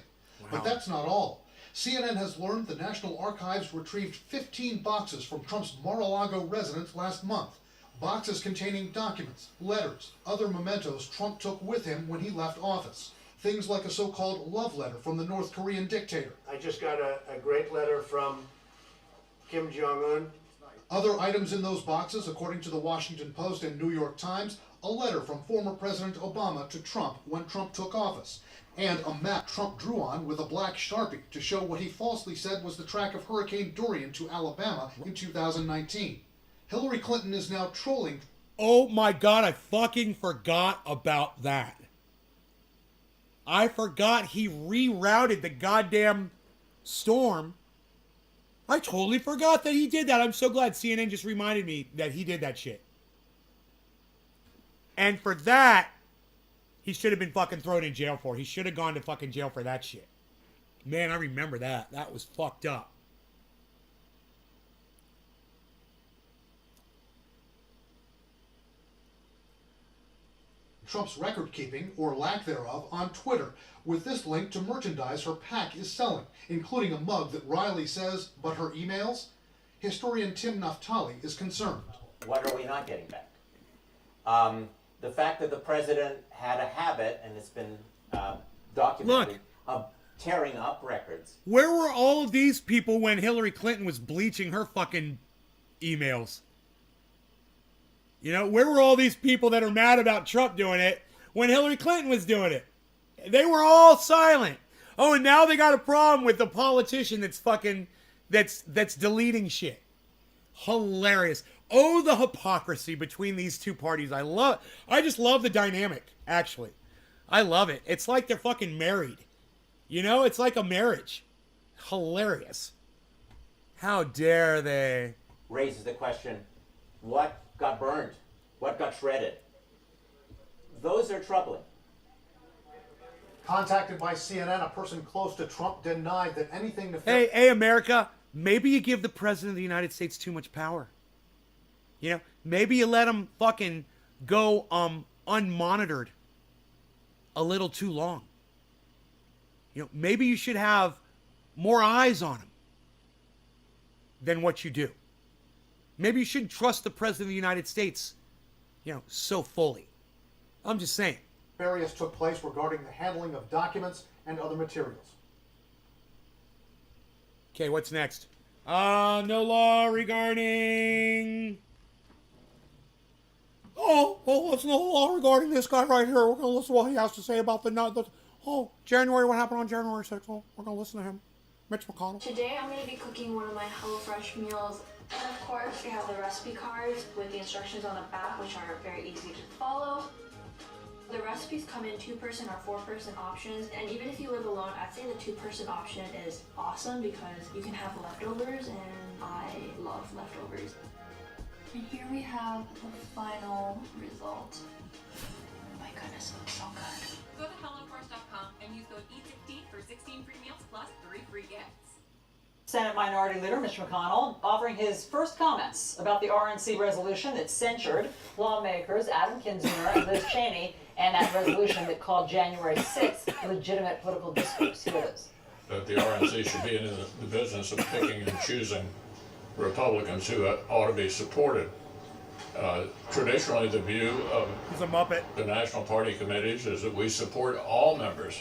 But that's not all. CNN has learned the National Archives retrieved 15 boxes from Trump's Mar-a-Lago residence last month. Boxes containing documents, letters, other mementos Trump took with him when he left office. Things like a so-called love letter from the North Korean dictator. I just got a great letter from Kim Jong-un. Other items in those boxes, according to the Washington Post and New York Times, a letter from former President Obama to Trump when Trump took office, and a map Trump drew on with a black Sharpie to show what he falsely said was the track of Hurricane Dorian to Alabama in 2019. Hillary Clinton is now trolling. Oh my God, I fucking forgot about that. I forgot he rerouted the goddamn storm. I totally forgot that he did that. I'm so glad CNN just reminded me that he did that shit. And for that, he should have been fucking thrown in jail for. He should have gone to fucking jail for that shit. Man, I remember that. That was fucked up. Trump's record keeping, or lack thereof, on Twitter, with this link to merchandise her PAC is selling, including a mug that Riley says, but her emails? Historian Tim Naftali is concerned. What are we not getting back? The fact that the president had a habit, and it's been documented, of tearing up records. Where were all of these people when Hillary Clinton was bleaching her fucking emails? You know, where were all these people that are mad about Trump doing it when Hillary Clinton was doing it? They were all silent. Oh, and now they got a problem with the politician that's fucking, that's deleting shit. Hilarious. Oh, the hypocrisy between these two parties. I just love the dynamic, actually. I love it. It's like they're fucking married. You know, it's like a marriage. Hilarious. How dare they? Raises the question, what got burned? What got shredded? Those are troubling. Contacted by CNN, a person close to Trump denied that anything to... Hey, America, maybe you give the President of the United States too much power. You know, maybe you let him fucking go unmonitored a little too long. You know, maybe you should have more eyes on him than what you do. Maybe you shouldn't trust the President of the United States, you know, so fully. I'm just saying. Various took place regarding the handling of documents and other materials. Okay, what's next? No law regarding... there's no law regarding this guy right here. We're going to listen to what he has to say about January, what happened on January 6th. Oh, we're going to listen to him. Mitch McConnell. Today I'm going to be cooking one of my HelloFresh meals. And of course, we have the recipe cards with the instructions on the back, which are very easy to follow. The recipes come in 2-person or 4-person options, and even if you live alone, I'd say the 2-person option is awesome because you can have leftovers, and I love leftovers. And here we have the final result. Oh my goodness, it looks so good. Go to HelloFresh.com and use code E16 for 16 free meals plus 3 free gifts. Senate Minority Leader Mitch McConnell offering his first comments about the RNC resolution that censured lawmakers Adam Kinzinger and Liz Cheney, and that resolution that called January 6th legitimate political discourse. Here it is. That the RNC should be in the business of picking and choosing Republicans who ought to be supported. Traditionally, the view of the National Party committees is that we support all members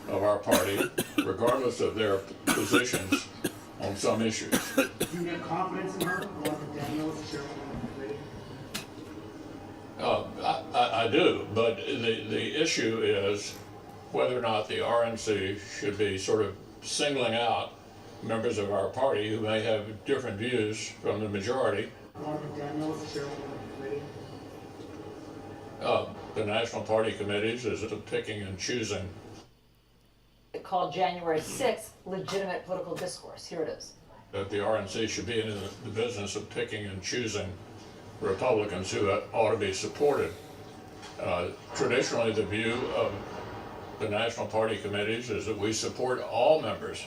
of our party, regardless of their positions on some issues. Do you have confidence in her, along with Daniels, chairman of the committee? I do, but the issue is whether or not the RNC should be sort of singling out members of our party who may have different views from the majority. Along with Daniels, chairman of the committee? The National Party committees is the picking and choosing. It called January 6th legitimate political discourse. Here it is. That the RNC should be in the business of picking and choosing Republicans who ought to be supported. Traditionally, the view of the National Party committees is that we support all members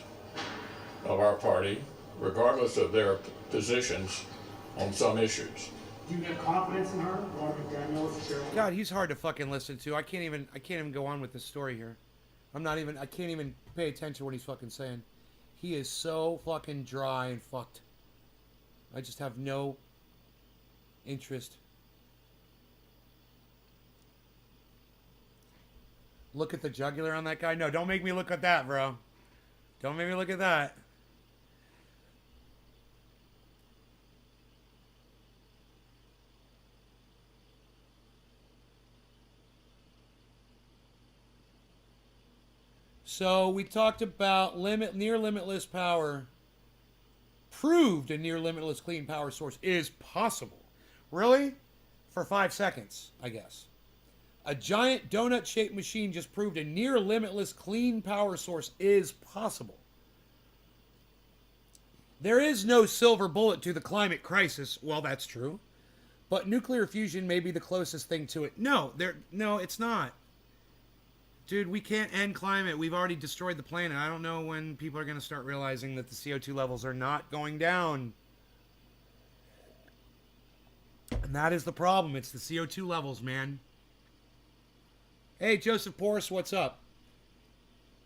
of our party, regardless of their positions on some issues. Do you have confidence in her, along with Daniels, chairman? God, he's hard to fucking listen to. I can't even go on with this story here. I can't even pay attention to what he's fucking saying. He is so fucking dry and fucked. I just have no interest. Look at the jugular on that guy. No, don't make me look at that, bro. Don't make me look at that. So we talked about near limitless power. Proved a near limitless clean power source is possible. Really? For 5 seconds, I guess. A giant donut-shaped machine just proved a near limitless clean power source is possible. There is no silver bullet to the climate crisis. Well, that's true. But nuclear fusion may be the closest thing to it. No, it's not. Dude, we can't end climate. We've already destroyed the planet. I don't know when people are going to start realizing that the CO2 levels are not going down. And that is the problem. It's the CO2 levels, man. Hey, Joseph Porras, what's up?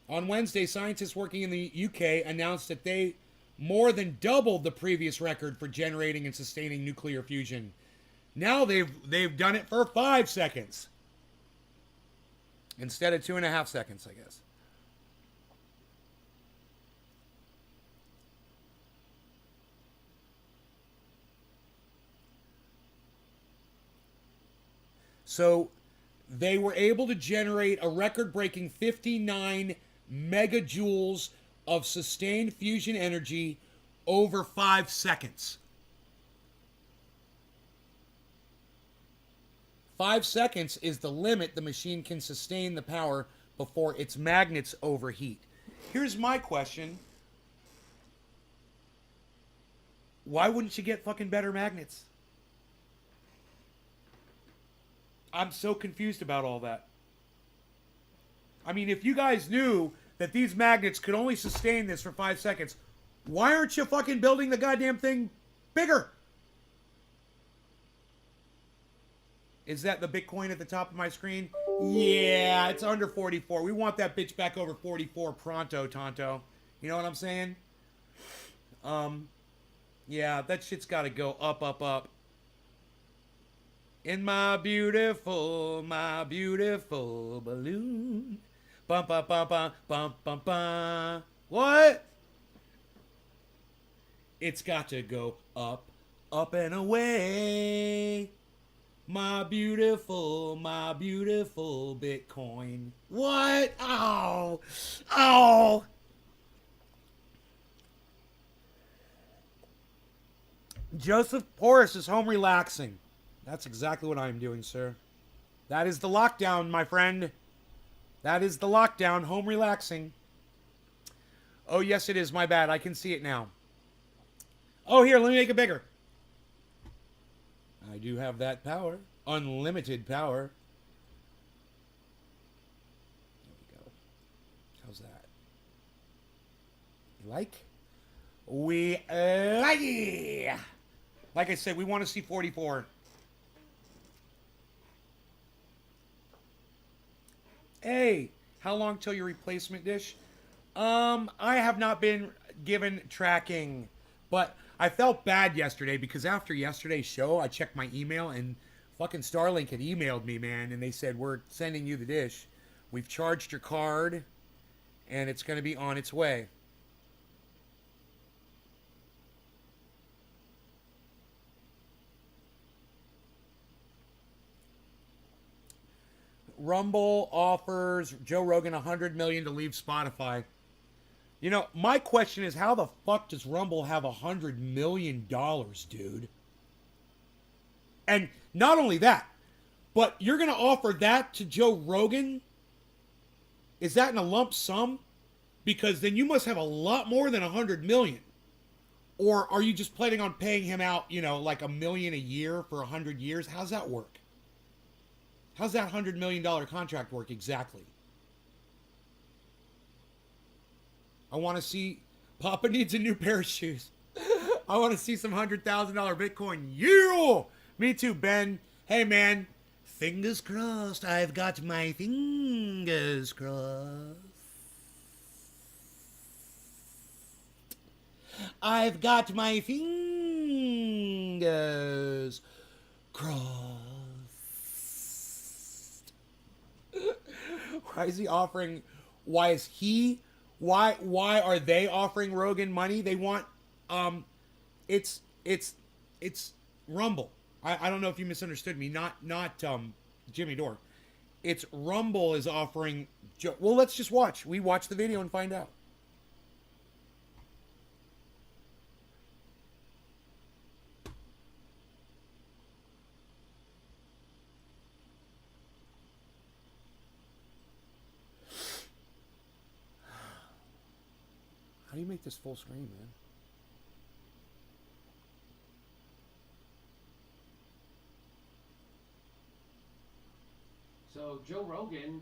On Wednesday, scientists working in the UK announced that they more than doubled the previous record for generating and sustaining nuclear fusion. Now they've done it for 5 seconds. Instead of 2.5 seconds, I guess. So they were able to generate a record-breaking 59 megajoules of sustained fusion energy over 5 seconds. 5 seconds is the limit the machine can sustain the power before its magnets overheat. Here's my question. Why wouldn't you get fucking better magnets? I'm so confused about all that. I mean, if you guys knew that these magnets could only sustain this for 5 seconds, why aren't you fucking building the goddamn thing bigger? Is that the Bitcoin at the top of my screen? Yeah, it's under 44. We want that bitch back over 44 pronto, Tonto. You know what I'm saying? Yeah, that shit's got to go up, up, up. In my beautiful balloon. Bum, bum, bum, bum, bum, bum, bum. What? It's got to go up, up and away. My beautiful Bitcoin. What? Ow. Ow. Joseph Porras is home relaxing. That's exactly what I'm doing, sir. That is the lockdown, my friend. That is the lockdown, home relaxing. Oh, yes, it is. My bad. I can see it now. Oh, here, let me make it bigger. I do have that power. Unlimited power. There we go. How's that? You like? We like it. Like I said, we want to see 44. Hey, how long till your replacement dish? I have not been given tracking, but I felt bad yesterday because after yesterday's show, I checked my email and fucking Starlink had emailed me, man, and they said, we're sending you the dish. We've charged your card, and it's going to be on its way. Rumble offers Joe Rogan $100 million to leave Spotify. You know, my question is, how the fuck does Rumble have $100 million, dude? And not only that, but you're going to offer that to Joe Rogan? Is that in a lump sum? Because then you must have a lot more than $100 million. Or are you just planning on paying him out, you know, like $1 million a year for 100 years? How's that work? How's that $100 million contract work exactly? I want to see... Papa needs a new pair of shoes. I want to see some $100,000 Bitcoin. Yeah! Me too, Ben. Hey, man. Fingers crossed. I've got my fingers crossed. I've got my fingers crossed. Why is he offering? Why is he? Why are they offering Rogan money? They want, it's Rumble. I don't know if you misunderstood me. Not Jimmy Dore. It's Rumble is offering. Well, let's just watch. We watch the video and find out. How do you make this full screen, man? So Joe Rogan,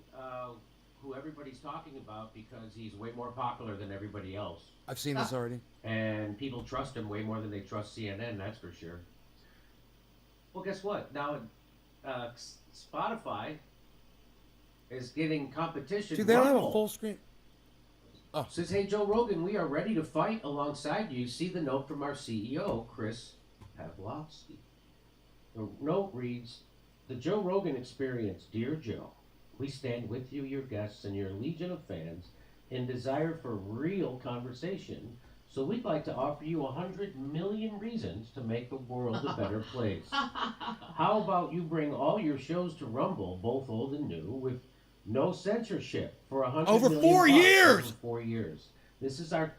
who everybody's talking about because he's way more popular than everybody else. I've seen this already. And people trust him way more than they trust CNN, that's for sure. Well, guess what? Now, Spotify is getting competition. Dude, they don't have a Rumble full screen. Oh. says, hey, Joe Rogan, we are ready to fight alongside you. See the note from our CEO, Chris Pavlovski. The note reads, the Joe Rogan Experience, Dear Joe, we stand with you, your guests, and your legion of fans in desire for real conversation. So we'd like to offer you 100 million reasons to make the world a better place. How about you bring all your shows to Rumble, both old and new, with no censorship for 100 Over million 4 bucks years. Over 4 years. This is our...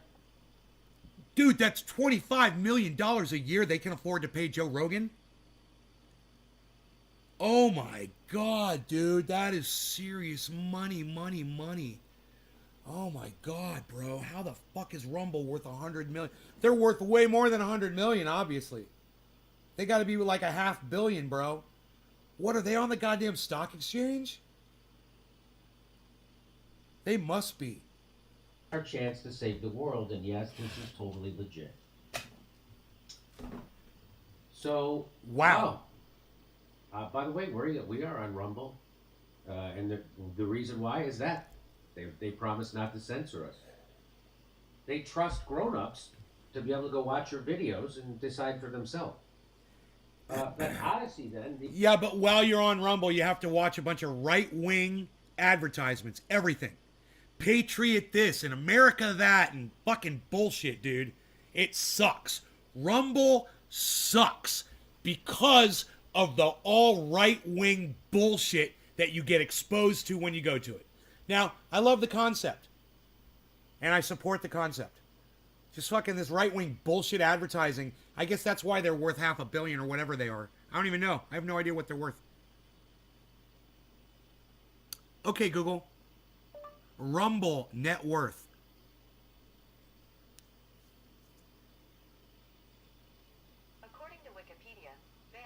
Dude, that's $25 million a year they can afford to pay Joe Rogan? Oh my God, dude. That is serious money, money, money. Oh my God, bro. How the fuck is Rumble worth 100 million? They're worth way more than 100 million, obviously. They got to be like a $500 million, bro. What, are they on the goddamn stock exchange? They must be. Our chance to save the world, and yes, this is totally legit. So, wow. By the way, we are on Rumble, and the reason why is that they promise not to censor us. They trust grown-ups to be able to go watch your videos and decide for themselves. But Odyssey then... Yeah, but while you're on Rumble, you have to watch a bunch of right-wing advertisements. Everything. Patriot this and America that and fucking bullshit, dude. It sucks. Rumble sucks because of the all right-wing bullshit that you get exposed to when you go to it. Now, I love the concept. And I support the concept. Just fucking this right-wing bullshit advertising. I guess that's why they're worth $500 million or whatever they are. I don't even know. I have no idea what they're worth. Okay, Google. Rumble net worth. According to Wikipedia, Vance,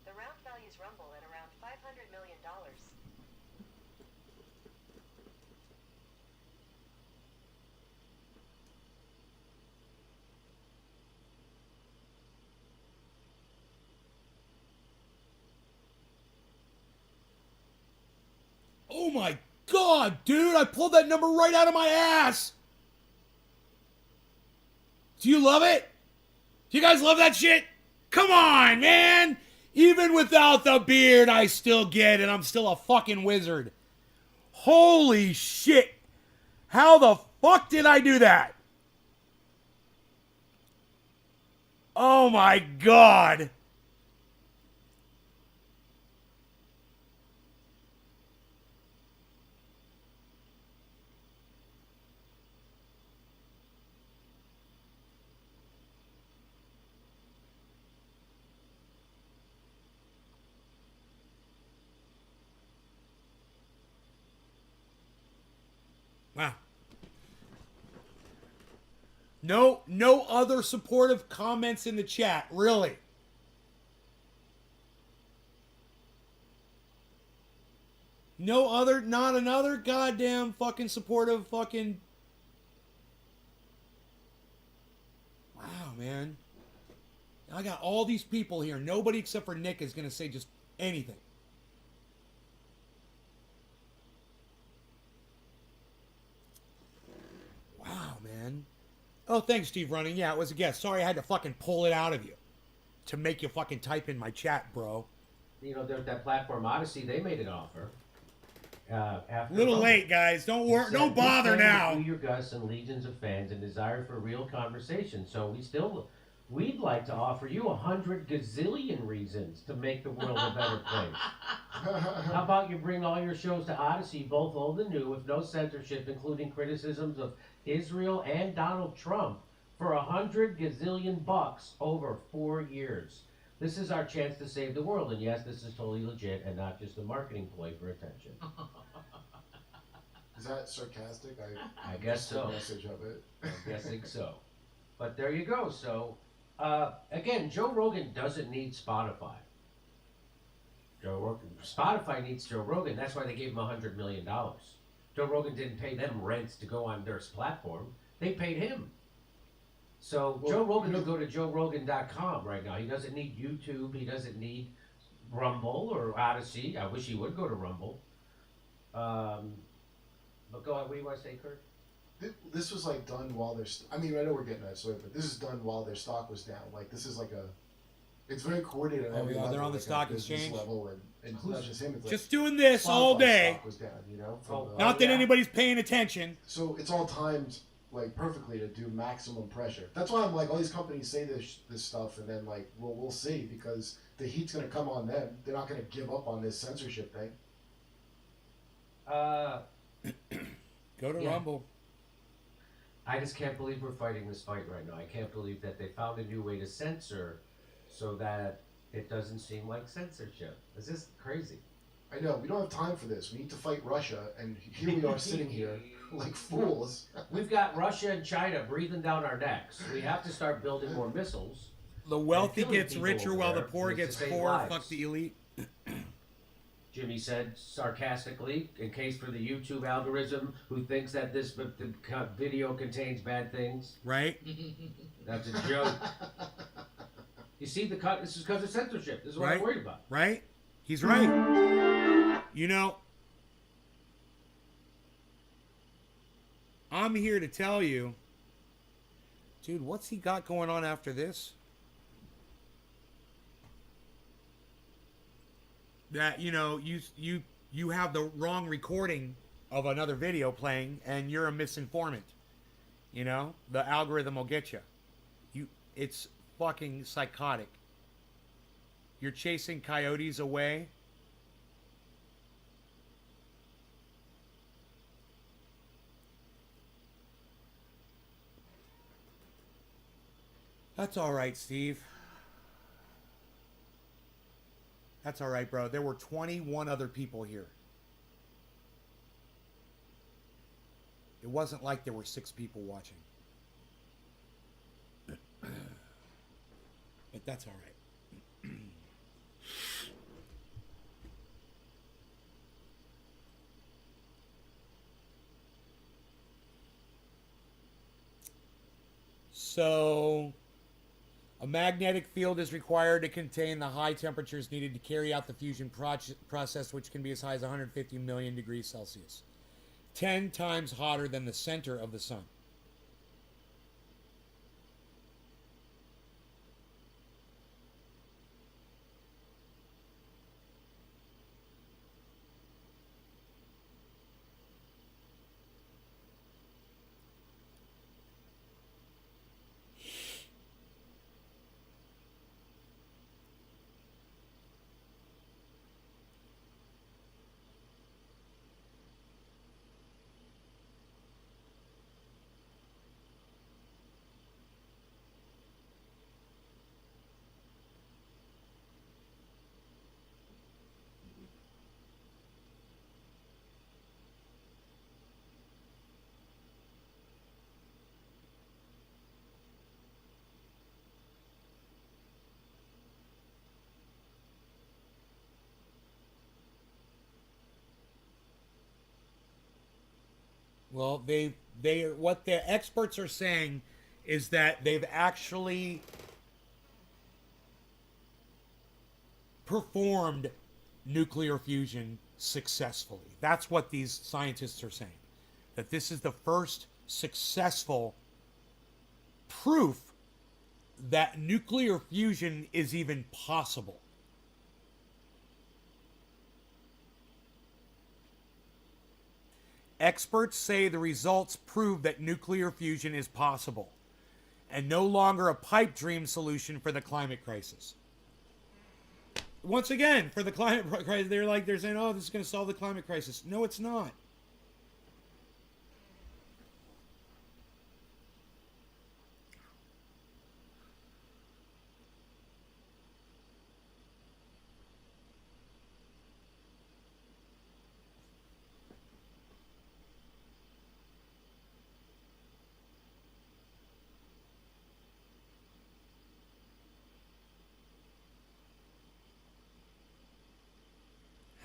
the round values Rumble at around $500 million. Oh my God, dude, I pulled that number right out of my ass. Do you love it? Do you guys love that shit? Come on, man. Even without the beard, I still get it. I'm still a fucking wizard. Holy shit. How the fuck did I do that? Oh my God. Wow. No other supportive comments in the chat, really. Not another goddamn fucking supportive fucking. Wow, man. I got all these people here. Nobody except for Nick is going to say just anything. Wow, man. Oh, thanks, Steve Running. Yeah, it was a guess. Sorry I had to fucking pull it out of you to make you fucking type in my chat, bro. You know, that platform Odyssey, they made an offer. After Little late, guys. Don't worry. Don't bother now. Your Gus and legions of fans and desire for real conversation. So we'd like to offer you 100 gazillion reasons to make the world a better place. How about you bring all your shows to Odyssey, both old and new, with no censorship, including criticisms of Israel and Donald Trump, for 100 gazillion bucks over 4 years. This is our chance to save the world, and yes, this is totally legit and not just a marketing ploy for attention. Is that sarcastic? I guess so. The message of it. I'm guessing so. But there you go. So, again, Joe Rogan doesn't need Spotify. Spotify needs Joe Rogan. That's why they gave him $100 million. Joe Rogan didn't pay them rents to go on their platform. They paid him. So Joe Rogan will go to joerogan.com right now. He doesn't need YouTube. He doesn't need Rumble or Odyssey. I wish he would go to Rumble. But go ahead. What do you want to say, Kurt? This was like done while their. I mean, I know we're getting that story, but this is done while their stock was down. Like this is like a. It's very coordinated. Oh yeah, they're on the stock exchange. Level and it's not just him. It's just like doing this all day. Stock was down, you know. Not that anybody's paying attention. So it's all timed like perfectly to do maximum pressure. That's why I'm like, all these companies say this stuff, and then like, well, we'll see, because the heat's gonna come on them. They're not gonna give up on this censorship thing. Go to Rumble. I just can't believe we're fighting this fight right now. I can't believe that they found a new way to censor so that it doesn't seem like censorship. It's just crazy. I know, we don't have time for this. We need to fight Russia, and here we are sitting here like fools. We've got Russia and China breathing down our necks. We have to start building more missiles. The wealthy gets richer while the poor gets poor. Lives. Fuck the elite. Jimmy said sarcastically, in case for the YouTube algorithm who thinks that this video contains bad things. Right? That's a joke. You see, this is because of censorship. This is what I'm worried about. Right? He's right. You know, I'm here to tell you, dude, what's he got going on after this? That, you know, you have the wrong recording of another video playing and you're a misinformant. You know, the algorithm will get you. It's fucking psychotic. You're chasing coyotes away. That's all right, Steve. That's all right, bro. There were 21 other people here. It wasn't like there were 6 people watching. But that's all right. So, A magnetic field is required to contain the high temperatures needed to carry out the fusion process, which can be as high as 150 million degrees Celsius, 10 times hotter than the center of the sun. Well, what the experts are saying is that they've actually performed nuclear fusion successfully. That's what these scientists are saying. That this is the first successful proof that nuclear fusion is even possible. Experts say the results prove that nuclear fusion is possible and no longer a pipe dream solution for the climate crisis. Once again, for the climate crisis, they're saying, oh, this is going to solve the climate crisis. No, it's not.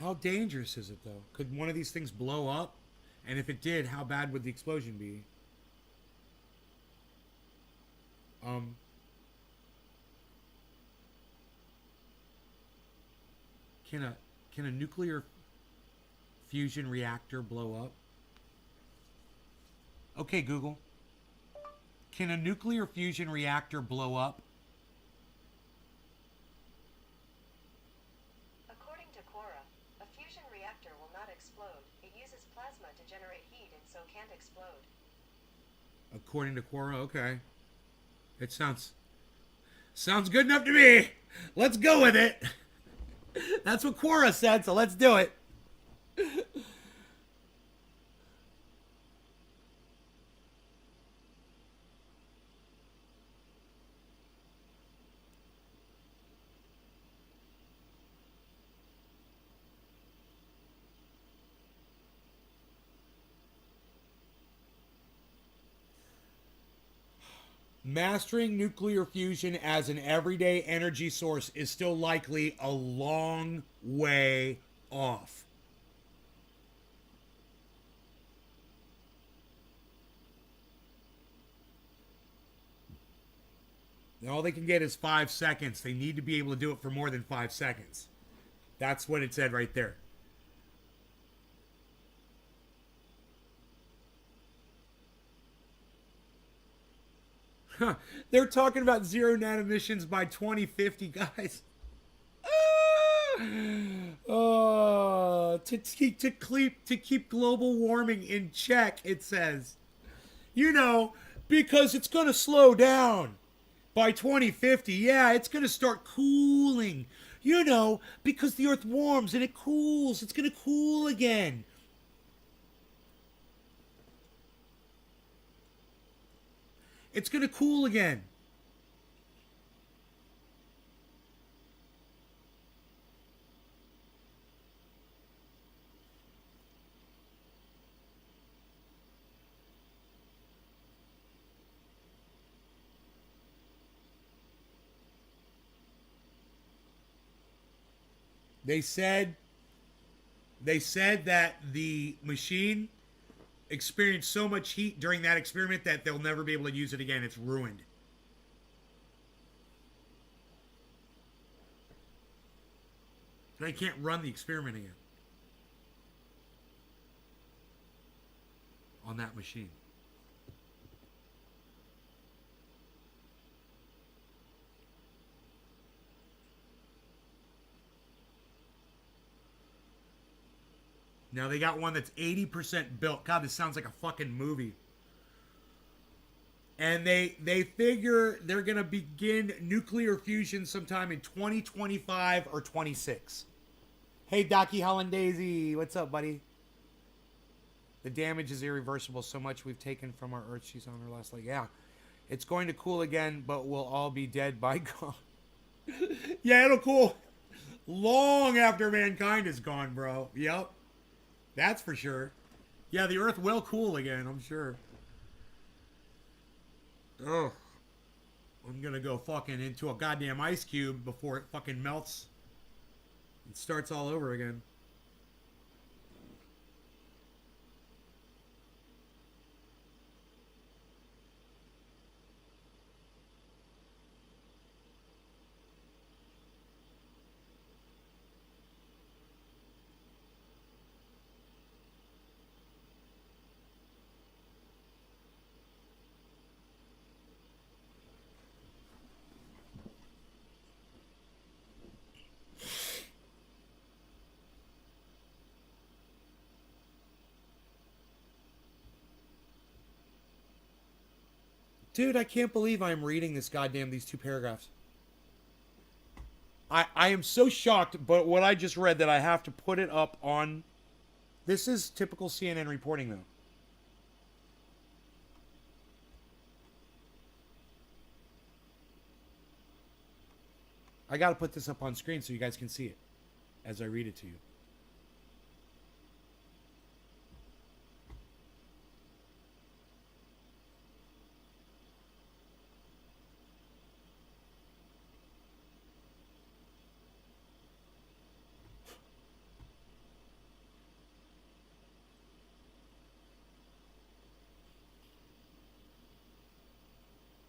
How dangerous is it, though? Could one of these things blow up? And if it did, how bad would the explosion be? Can a nuclear fusion reactor blow up? Okay, Google. Can a nuclear fusion reactor blow up? According to Quora, a fusion reactor will not explode. It uses plasma to generate heat and so can't explode. According to Quora, okay. It sounds good enough to me. Let's go with it. That's what Quora said, so let's do it. Mastering nuclear fusion as an everyday energy source is still likely a long way off. All they can get is 5 seconds. They need to be able to do it for more than 5 seconds. That's what it said right there. Huh. They're talking about zero net emissions by 2050, guys. To keep global warming in check, it says. You know, because it's going to slow down by 2050. Yeah, it's going to start cooling. You know, because the earth warms and it cools. It's going to cool again. It's going to cool again. They said that the machine experienced so much heat during that experiment that they'll never be able to use it again. It's ruined. They can't run the experiment again on that machine. Now they got one that's 80% built. God, this sounds like a fucking movie. And they figure they're going to begin nuclear fusion sometime in 2025 or 26. Hey, Docky Hollandaise, what's up, buddy? The damage is irreversible. So much we've taken from our Earth. She's on her last leg. Yeah. It's going to cool again, but we'll all be dead by God. Yeah, it'll cool long after mankind is gone, bro. Yep. That's for sure. Yeah, the Earth will cool again, I'm sure. Oh, I'm gonna go fucking into a goddamn ice cube before it fucking melts and starts all over again. Dude, I can't believe I'm reading these two paragraphs. I am so shocked, but what I just read that I have to put it up on... This is typical CNN reporting, though. I gotta put this up on screen so you guys can see it as I read it to you.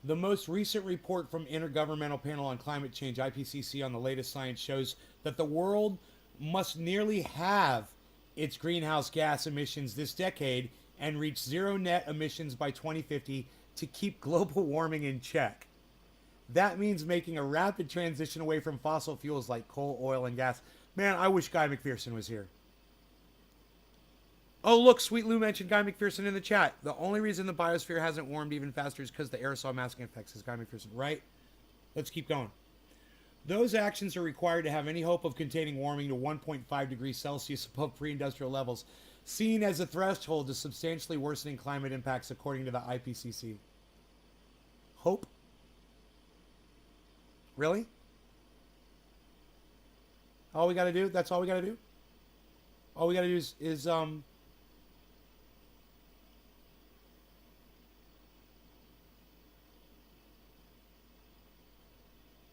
The most recent report from Intergovernmental Panel on Climate Change, IPCC, on the latest science shows that the world must nearly halve its greenhouse gas emissions this decade and reach zero net emissions by 2050 to keep global warming in check. That means making a rapid transition away from fossil fuels like coal, oil, and gas. Man, I wish Guy McPherson was here. Oh, look, Sweet Lou mentioned Guy McPherson in the chat. The only reason the biosphere hasn't warmed even faster is because the aerosol masking effects, says Guy McPherson. Right? Let's keep going. Those actions are required to have any hope of containing warming to 1.5 degrees Celsius above pre-industrial levels, seen as a threshold to substantially worsening climate impacts according to the IPCC. Hope? Really? All we gotta do? That's all we gotta do? All we gotta do is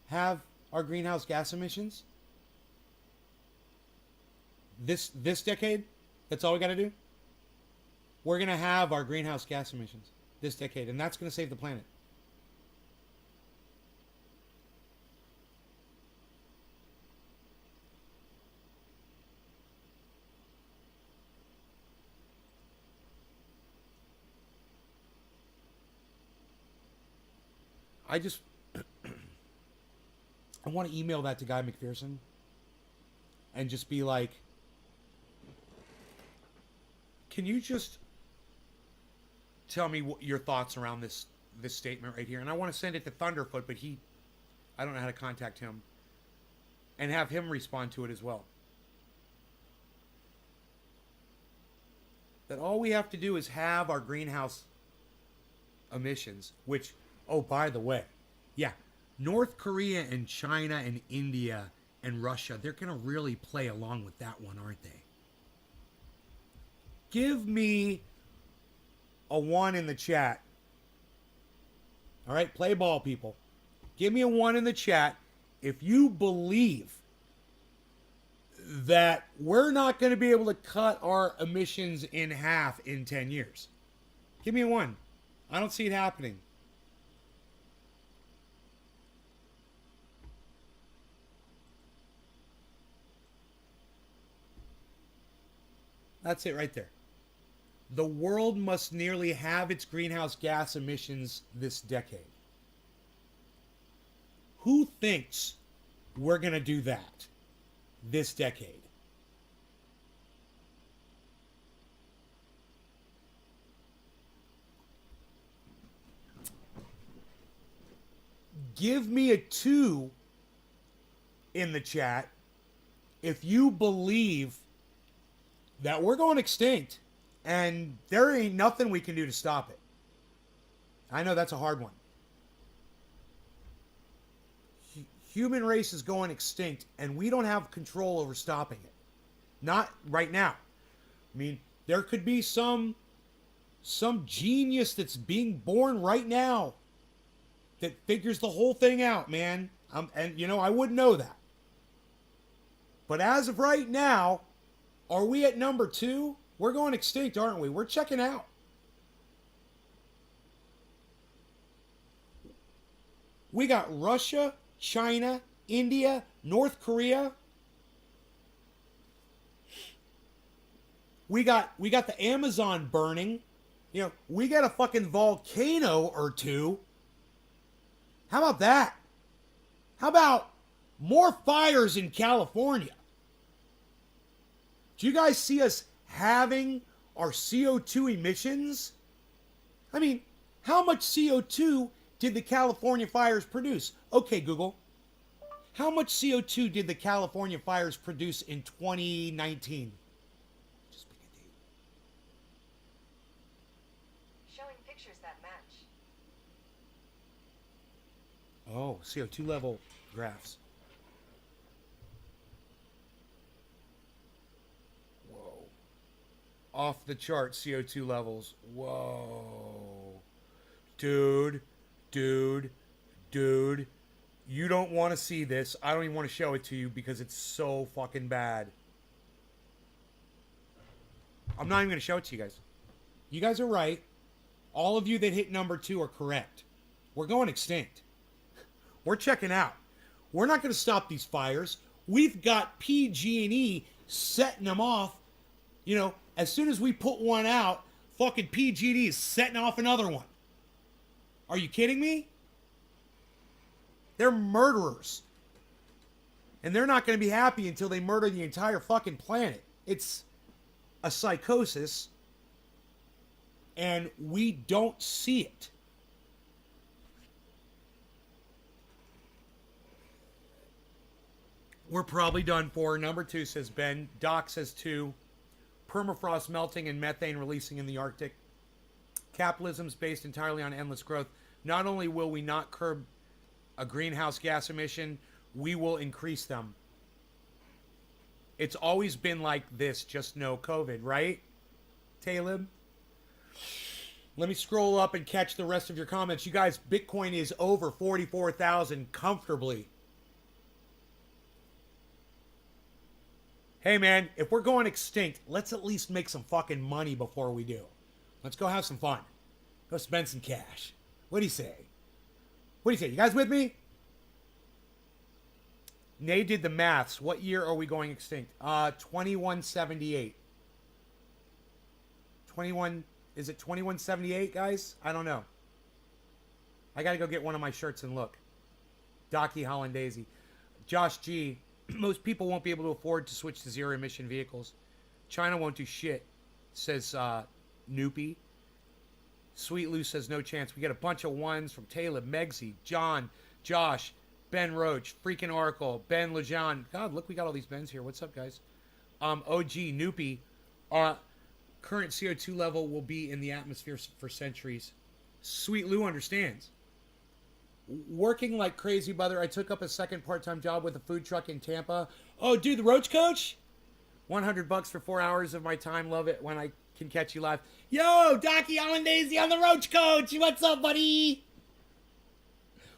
have our greenhouse gas emissions this decade. That's all we got to do. We're going to have our greenhouse gas emissions this decade, and that's going to save the planet. I want to email that to Guy McPherson and just be like, can you just tell me what your thoughts around this statement right here? And I want to send it to Thunderfoot, but I don't know how to contact him, and have him respond to it as well. That all we have to do is have our greenhouse emissions, which, oh, by the way, yeah, North Korea and China and India and Russia, they're going to really play along with that one, aren't they? Give me a 1 in the chat. All right, play ball, people. Give me a 1 in the chat if you believe that we're not going to be able to cut our emissions in half in 10 years. Give me a 1. I don't see it happening. That's it right there. The world must nearly halve its greenhouse gas emissions this decade. Who thinks we're going to do that this decade? Give me a 2 in the chat if you believe that we're going extinct and there ain't nothing we can do to stop it. I know that's a hard one. Human race is going extinct and we don't have control over stopping it. Not right now. I mean, there could be some genius that's being born right now that figures the whole thing out, man. And you know, I wouldn't know that. But as of right now, are we at number 2? We're going extinct, aren't we? We're checking out. We got Russia, China, India, North Korea. We got the Amazon burning. You know, we got a fucking volcano or 2. How about that? How about more fires in California? Do you guys see us having our CO2 emissions? I mean, how much CO2 did the California fires produce? Okay, Google. How much CO2 did the California fires produce in 2019? Just pick a date. Showing pictures that match. Oh, CO2 level graphs. Whoa. Off the chart CO2 levels. Whoa. Dude. You don't want to see this. I don't even want to show it to you because it's so fucking bad. I'm not even going to show it to you guys. You guys are right. All of you that hit number 2 are correct. We're going extinct. We're checking out. We're not going to stop these fires. We've got PG&E setting them off. You know, as soon as we put one out, fucking PG&E is setting off another one. Are you kidding me? They're murderers. And they're not going to be happy until they murder the entire fucking planet. It's a psychosis. And we don't see it. We're probably done for. Number 2, says Ben. Doc says 2. Permafrost melting and methane releasing in the Arctic. Capitalism's based entirely on endless growth. Not only will we not curb a greenhouse gas emission, we will increase them. It's always been like this, just no COVID, right, Talib? Let me scroll up and catch the rest of your comments. You guys, Bitcoin is over 44,000 comfortably. Hey, man, if we're going extinct, let's at least make some fucking money before we do. Let's go have some fun. Go spend some cash. What do you say? What do you say? You guys with me? Nay did the maths. What year are we going extinct? 2178. 21... Is it 2178, guys? I don't know. I gotta go get one of my shirts and look. Docky Hollandaise. Josh G. Most people won't be able to afford to switch to zero-emission vehicles. China won't do shit, says Noopy. Sweet Lou says no chance. We get a bunch of ones from Taylor, Megsy, John, Josh, Ben Roach, freaking Oracle, Ben Lejean. God, look, we got all these Bens here. What's up, guys? OG, Noopy. Current CO2 level will be in the atmosphere for centuries. Sweet Lou understands. Working like crazy, brother. I took up a second part-time job with a food truck in Tampa. Oh, dude, the Roach Coach? $100 for 4 hours of my time. Love it when I can catch you live. Yo, Docky Hollandaise on the Roach Coach. What's up, buddy?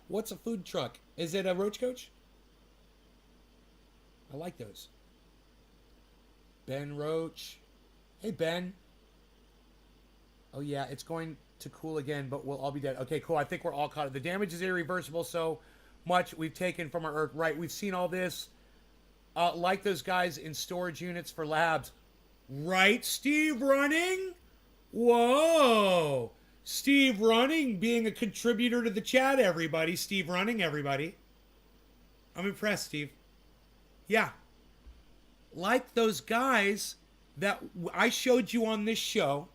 What's a food truck? Is it a Roach Coach? I like those. Ben Roach. Hey, Ben. Oh, yeah, it's going to cool again, but we'll all be dead. Okay, cool. I think we're all caught up. The damage is irreversible, so much we've taken from our Earth. Right, we've seen all this. Like those guys in storage units for labs. Right, Steve Running? Whoa. Steve Running being a contributor to the chat, everybody. Steve Running, everybody. I'm impressed, Steve. Yeah. Like those guys that I showed you on this show,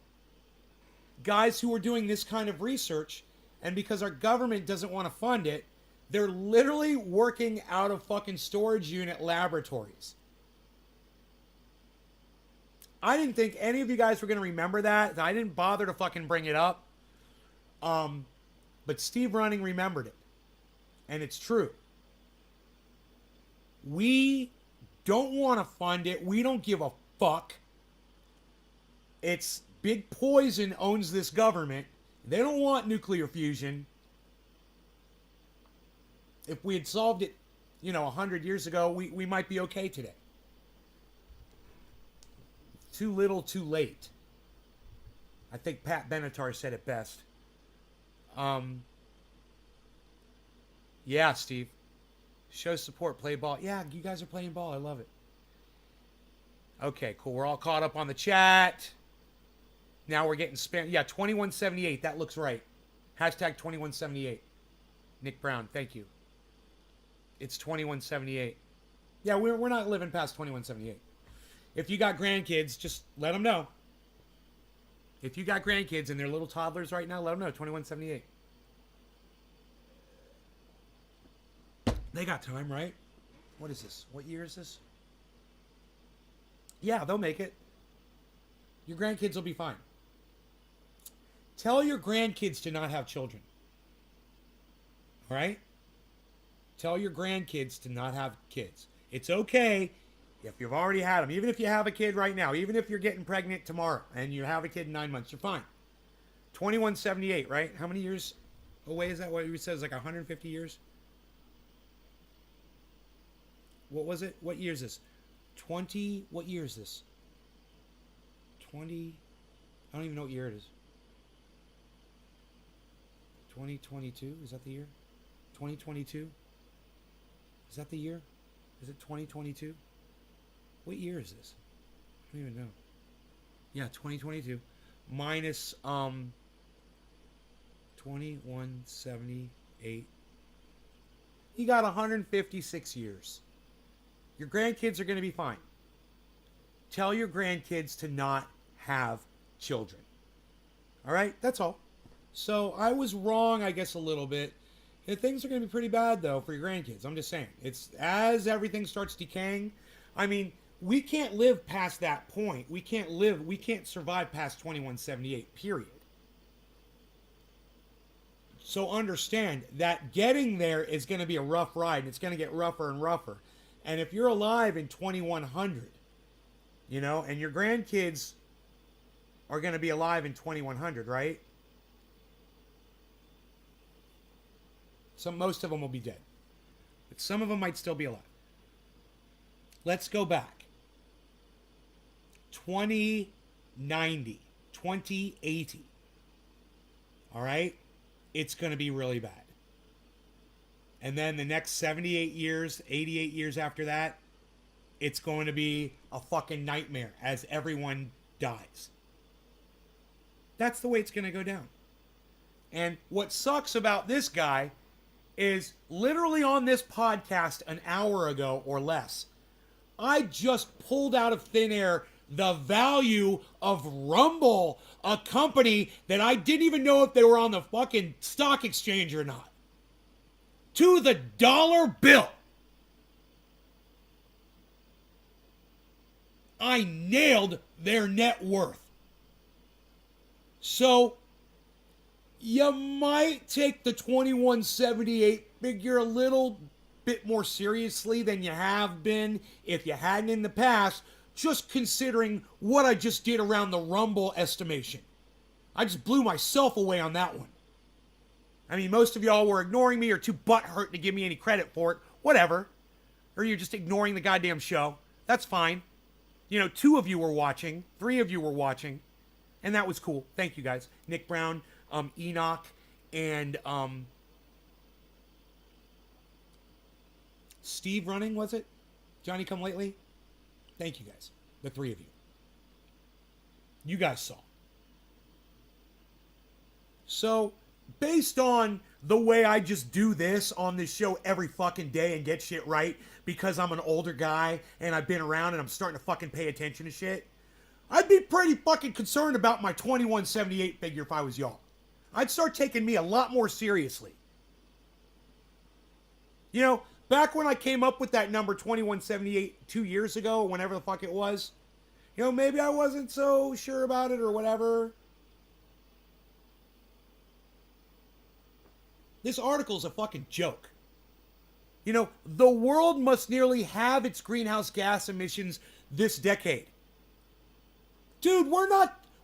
guys who are doing this kind of research, and because our government doesn't want to fund it, they're literally working out of fucking storage unit laboratories. I didn't think any of you guys were going to remember that. I didn't bother to fucking bring it up. But Steve Running remembered it. And it's true. We don't want to fund it. We don't give a fuck. It's Big Poison owns this government. They don't want nuclear fusion. If we had solved it, 100 years ago, we might be okay today. Too little, too late. I think Pat Benatar said it best. Yeah, Steve. Show support, play ball. Yeah, you guys are playing ball. I love it. Okay, cool. We're all caught up on the chat. Now we're getting spam. Yeah, 2178. That looks right. Hashtag 2178. Nick Brown, thank you. It's 2178. Yeah, we're not living past 2178. If you got grandkids, just let them know. If you got grandkids and they're little toddlers right now, let them know. 2178. They got time, right? What is this? What year is this? Yeah, they'll make it. Your grandkids will be fine. Tell your grandkids to not have children. All right? Tell your grandkids to not have kids. It's okay if you've already had them. Even if you have a kid right now. Even if you're getting pregnant tomorrow and you have a kid in 9 months, you're fine. 2178, right? How many years away is that? What he says, like 150 years? What was it? What year is this? 20. What year is this? 20. I don't even know what year it is. 2022? Is that the year? 2022? Is that the year? Is it 2022? What year is this? I don't even know. Yeah, 2022. Minus 2178. You got 156 years. Your grandkids are going to be fine. Tell your grandkids to not have children. All right? That's all. So I was wrong, I guess, a little bit. And things are going to be pretty bad, though, for your grandkids. I'm just saying. It's as everything starts decaying. I mean, we can't live past that point. We can't survive past 2178, period. So understand that getting there is going to be a rough ride. And it's going to get rougher and rougher. And if you're alive in 2100, and your grandkids are going to be alive in 2100, right? Most of them will be dead. But some of them might still be alive. Let's go back. 2090, 2080. All right? It's going to be really bad. And then the next 78 years, 88 years after that, it's going to be a fucking nightmare as everyone dies. That's the way it's going to go down. And what sucks about this guy is literally on this podcast an hour ago or less, I just pulled out of thin air the value of Rumble, a company that I didn't even know if they were on the fucking stock exchange or not. To the dollar bill. I nailed their net worth. So, you might take the 2178 figure a little bit more seriously than you have been if you hadn't in the past, just considering what I just did around the Rumble estimation. I just blew myself away on that one. I mean, most of y'all were ignoring me or too butthurt to give me any credit for it. Whatever. Or you're just ignoring the goddamn show. That's fine. 2 of you were watching. 3 of you were watching. And that was cool. Thank you guys. Nick Brown, Enoch, and Steve Running, was it? Johnny Come Lately? Thank you guys. The 3 of you. You guys saw. So, based on the way I just do this on this show every fucking day and get shit right because I'm an older guy and I've been around and I'm starting to fucking pay attention to shit, I'd be pretty fucking concerned about my 2178 figure if I was y'all. I'd start taking me a lot more seriously. You know, back when I came up with that number 2178 2 years ago, or whenever the fuck it was, you know, maybe I wasn't so sure about it or whatever. This article's a fucking joke. You know, the world must nearly halve its greenhouse gas emissions this decade. Dude,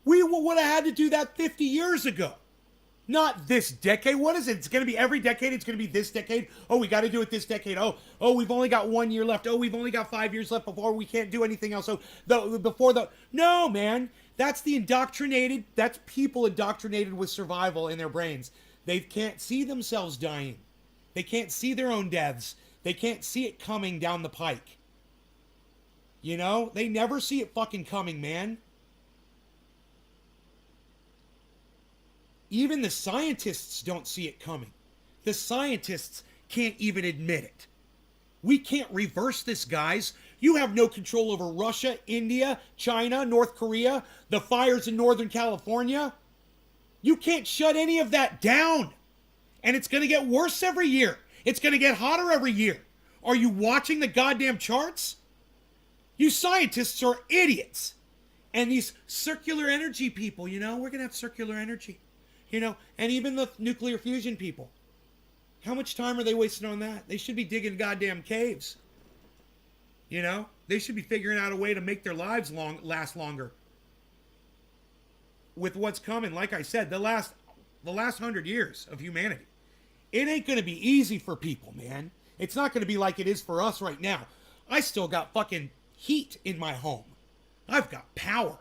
we would have had to do that 50 years ago. Not this decade. What is it? It's going to be every decade. It's going to be this decade. Oh, we got to do it this decade. Oh, we've only got 1 year left. Oh, we've only got 5 years left before we can't do anything else. No, man. That's the indoctrinated. That's people indoctrinated with survival in their brains. They can't see themselves dying. They can't see their own deaths. They can't see it coming down the pike. You know? They never see it fucking coming, man. Even the scientists don't see it coming. The scientists can't even admit it. We can't reverse this, guys. You have no control over Russia, India, China, North Korea, the fires in Northern California. You can't shut any of that down. And it's going to get worse every year. It's going to get hotter every year. Are you watching the goddamn charts? You scientists are idiots. And these circular energy people, you know, we're going to have circular energy. You know, and even the nuclear fusion people. How much time are they wasting on that? They should be digging goddamn caves. You know, they should be figuring out a way to make their lives last longer. With what's coming, like I said, the last 100 years of humanity. It ain't going to be easy for people, man. It's not going to be like it is for us right now. I still got fucking heat in my home. I've got power.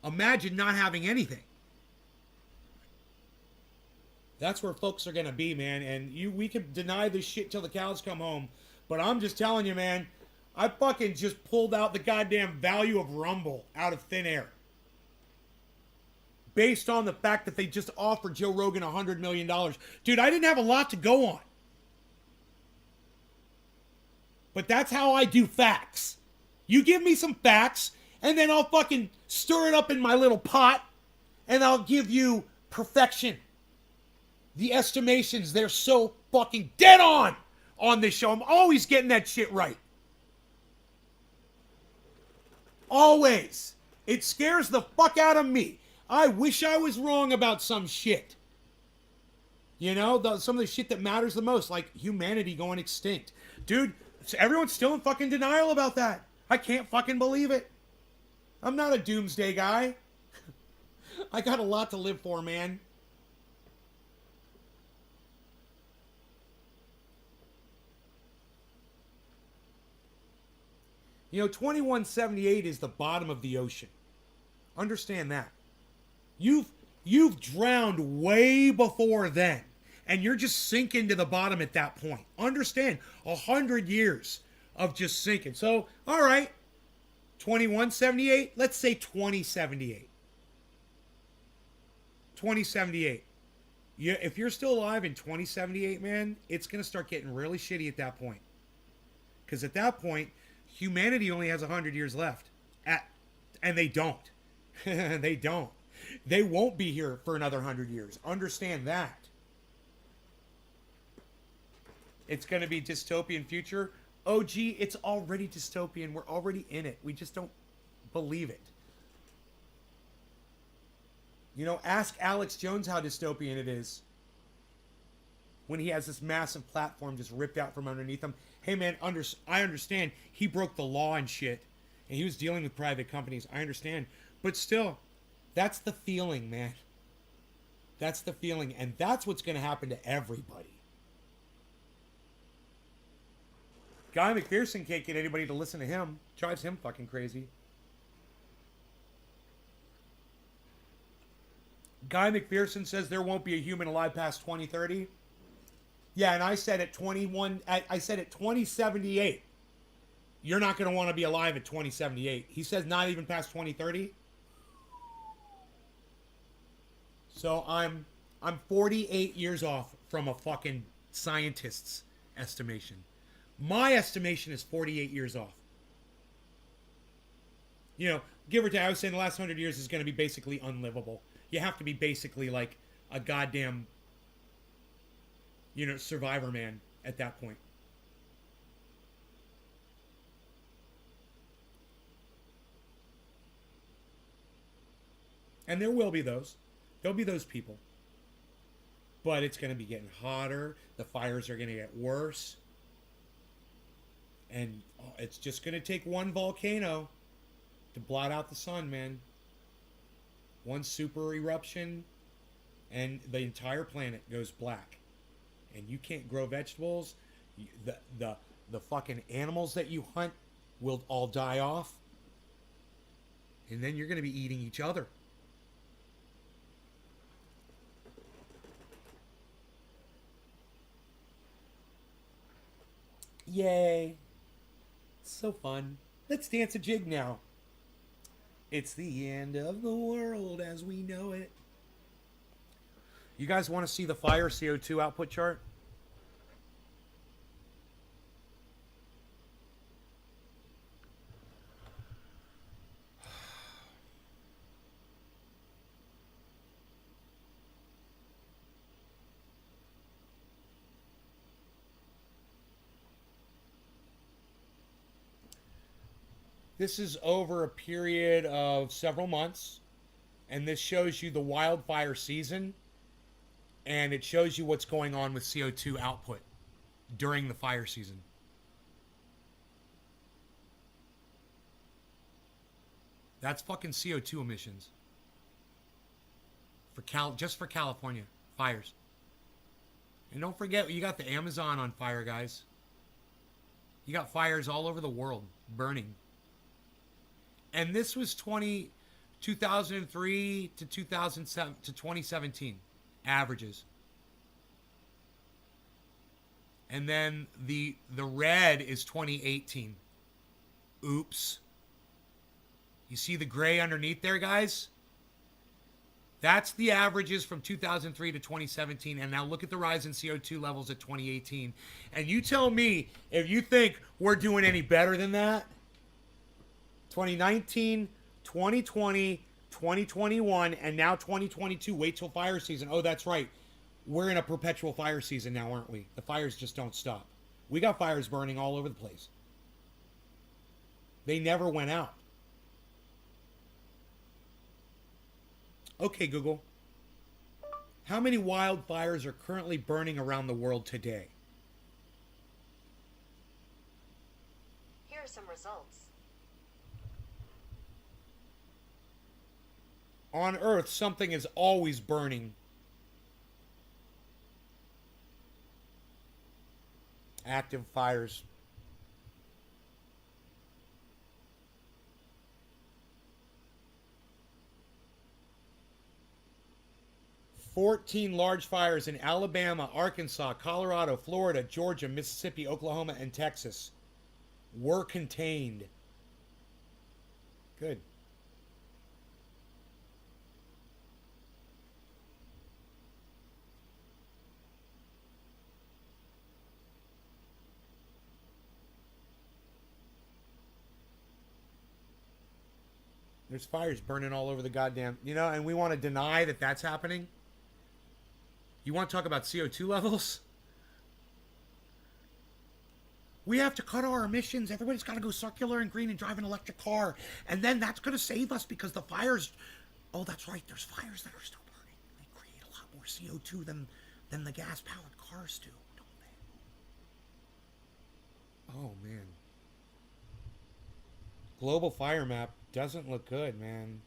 Imagine not having anything. That's where folks are going to be, man. And we can deny this shit till the cows come home. But I'm just telling you, man, I fucking just pulled out the goddamn value of Rumble out of thin air. Based on the fact that they just offered Joe Rogan $100 million. Dude, I didn't have a lot to go on. But that's how I do facts. You give me some facts, and then I'll fucking stir it up in my little pot, and I'll give you perfection. The estimations, they're so fucking dead on this show. I'm always getting that shit right. Always. It scares the fuck out of me. I wish I was wrong about some shit. You know, some of the shit that matters the most, like humanity going extinct. Dude, everyone's still in fucking denial about that. I can't fucking believe it. I'm not a doomsday guy. I got a lot to live for, man. You know, 2178 is the bottom of the ocean. Understand that. You've drowned way before then. And you're just sinking to the bottom at that point. Understand, 100 years of just sinking. So, all right, 2178, let's say 2078. 2078. If you're still alive in 2078, man, it's going to start getting really shitty at that point. Because at that point, humanity only has 100 years left. And they don't. They don't. They won't be here for another 100 years. Understand that. It's going to be dystopian future. Oh, gee, it's already dystopian. We're already in it. We just don't believe it. You know, ask Alex Jones how dystopian it is. When he has this massive platform just ripped out from underneath him. Hey, man, I understand he broke the law and shit. And he was dealing with private companies. I understand. But still, that's the feeling, man. That's the feeling. And that's what's going to happen to everybody. Guy McPherson can't get anybody to listen to him. Drives him fucking crazy. Guy McPherson says there won't be a human alive past 2030. Yeah, and I said at 2078, you're not going to want to be alive at 2078. He says not even past 2030. So I'm 48 years off from a fucking scientist's estimation. My estimation is 48 years off. You know, give or take, I was saying the last 100 years is going to be basically unlivable. You have to be basically like a goddamn, you know, survivor man at that point. And there will be those. There'll be those people. But it's going to be getting hotter. The fires are going to get worse. And it's just going to take one volcano to blot out the sun, man. One super eruption, and the entire planet goes black. And you can't grow vegetables. The fucking animals that you hunt will all die off. And then you're going to be eating each other. Yay. So fun. Let's dance a jig now. It's the end of the world as we know it. You guys want to see the fire CO2 output chart? This is over a period of several months, and this shows you the wildfire season, and it shows you what's going on with CO2 output during the fire season. That's fucking CO2 emissions for just for California fires. And don't forget, you got the Amazon on fire, guys. You got fires all over the world burning. And this was 2003 to 2007 to 2017 averages. And then the red is 2018. Oops. You see the gray underneath there, guys? That's the averages from 2003 to 2017. And now look at the rise in CO2 levels at 2018. And you tell me if you think we're doing any better than that. 2019, 2020, 2021, and now 2022. Wait till fire season. Oh, that's right. We're in a perpetual fire season now, aren't we? The fires just don't stop. We got fires burning all over the place. They never went out. Okay, Google. How many wildfires are currently burning around the world today? Here are some results. On Earth, something is always burning. Active fires. "14 large fires in Alabama, Arkansas, Colorado, Florida, Georgia, Mississippi, Oklahoma, and Texas were contained." Good. There's fires burning all over the goddamn, you know, and we want to deny that that's happening. You want to talk about CO2 levels? We have to cut our emissions. Everybody's got to go circular and green and drive an electric car. And then that's going to save us because the fires... Oh, that's right. There's fires that are still burning. They create a lot more CO2 than the gas-powered cars do, don't they? Oh, man. Global fire map doesn't look good, man.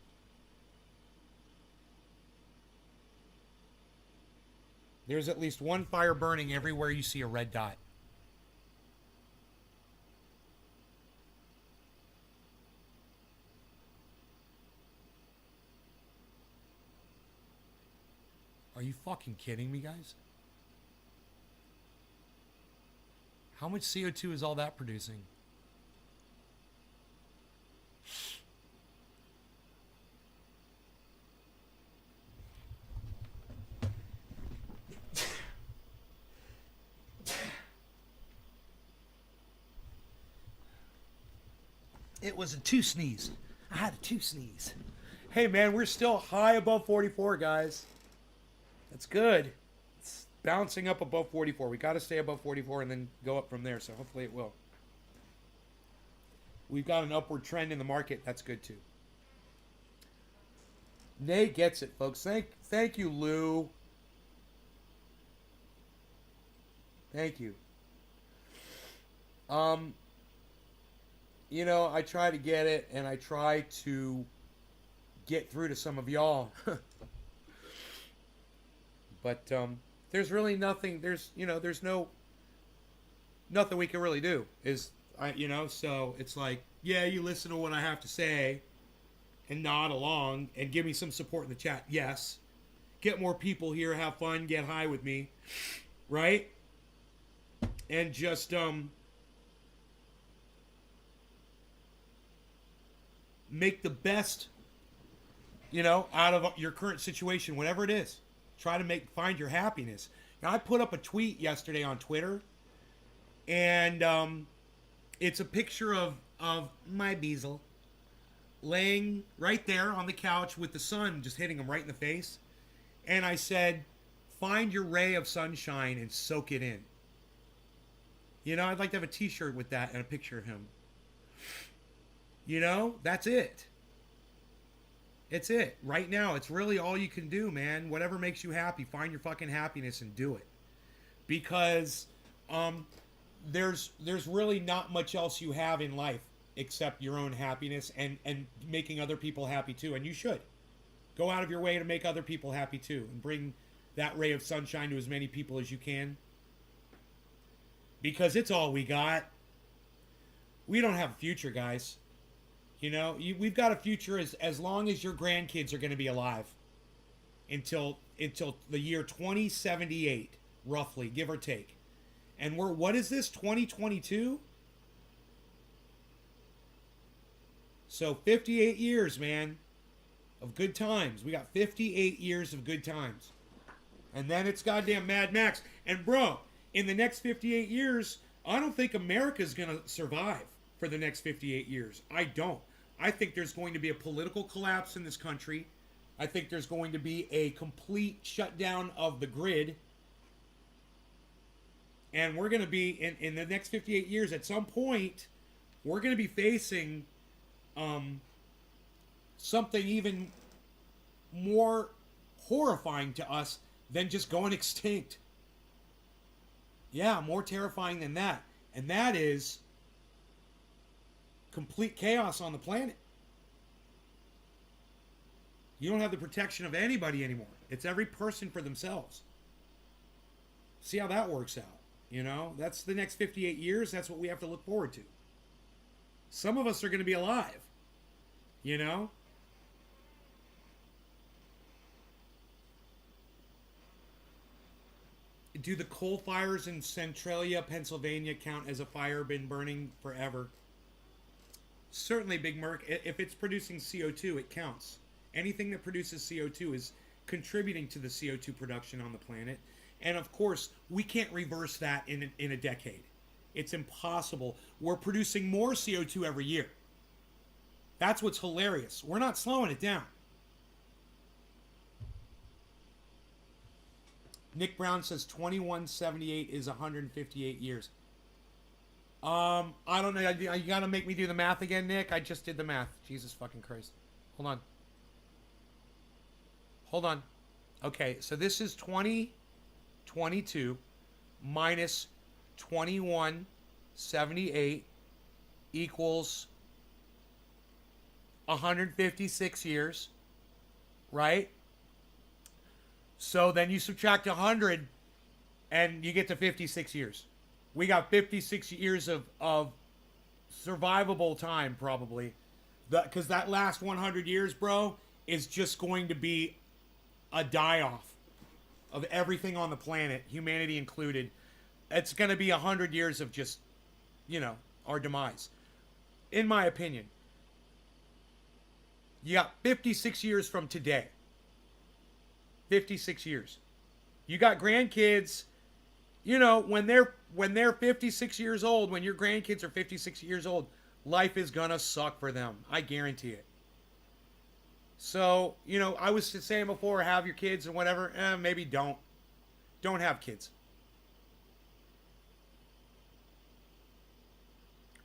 There's at least one fire burning everywhere you see a red dot. Are you fucking kidding me, guys? How much CO2 is all that producing? It was a 2 sneeze. I had a 2 sneeze. Hey, man, we're still high above 44, guys. That's good. It's bouncing up above 44. We got to stay above 44 and then go up from there, so hopefully it will. We've got an upward trend in the market. That's good, too. Nate gets it, folks. Thank you, Lou. Thank you. You know, I try to get it, and I try to get through to some of y'all. But there's really nothing. There's nothing we can really do. So it's like, yeah, you listen to what I have to say, and nod along, and give me some support in the chat. Yes, get more people here, have fun, get high with me, right? And just make the best, out of your current situation, whatever it is. Try to find your happiness. Now, I put up a tweet yesterday on Twitter, and it's a picture of my Beazle laying right there on the couch with the sun just hitting him right in the face. And I said, find your ray of sunshine and soak it in. I'd like to have a t-shirt with that and a picture of him. That's it. It's it. Right now, it's really all you can do, man. Whatever makes you happy, find your fucking happiness and do it. Because there's really not much else you have in life except your own happiness and making other people happy too. And you should. Go out of your way to make other people happy too. And bring that ray of sunshine to as many people as you can. Because it's all we got. We don't have a future, guys. We've got a future as long as your grandkids are going to be alive. Until the year 2078, roughly, give or take. And what is this, 2022? So 58 years, man, of good times. We got 58 years of good times. And then it's goddamn Mad Max. And bro, in the next 58 years, I don't think America's going to survive for the next 58 years. I don't. I think there's going to be a political collapse in this country. I think there's going to be a complete shutdown of the grid. And we're going to be, in the next 58 years, at some point, we're going to be facing something even more horrifying to us than just going extinct. Yeah, more terrifying than that. And that is complete chaos on the planet. You don't have the protection of anybody anymore. It's every person for themselves. See how that works out. That's the next 58 years. That's what we have to look forward to. Some of us are going to be alive. Do the coal fires in Centralia, Pennsylvania count as a fire been burning forever? Certainly, Big Merc. If it's producing CO2, it counts. Anything that produces CO2 is contributing to the CO2 production on the planet. And of course, we can't reverse that in a decade. It's impossible. We're producing more CO2 every year. That's what's hilarious. We're not slowing it down. Nick Brown says 2178 is 158 years. I don't know. You gotta make me do the math again, Nick. I just did the math. Jesus fucking Christ. Hold on. Okay, so this is 2022 minus 2178 equals 156 years, right? So then you subtract 100 and you get to 56 years. We got 56 years of survivable time, probably. Because that last 100 years, bro, is just going to be a die-off of everything on the planet, humanity included. It's going to be 100 years of just, our demise. In my opinion. You got 56 years from today. 56 years. You got grandkids, when they're 56 years old, when your grandkids are 56 years old, life is gonna suck for them. I guarantee it. So, you know, I was saying before, have your kids and whatever. Maybe don't. Don't have kids.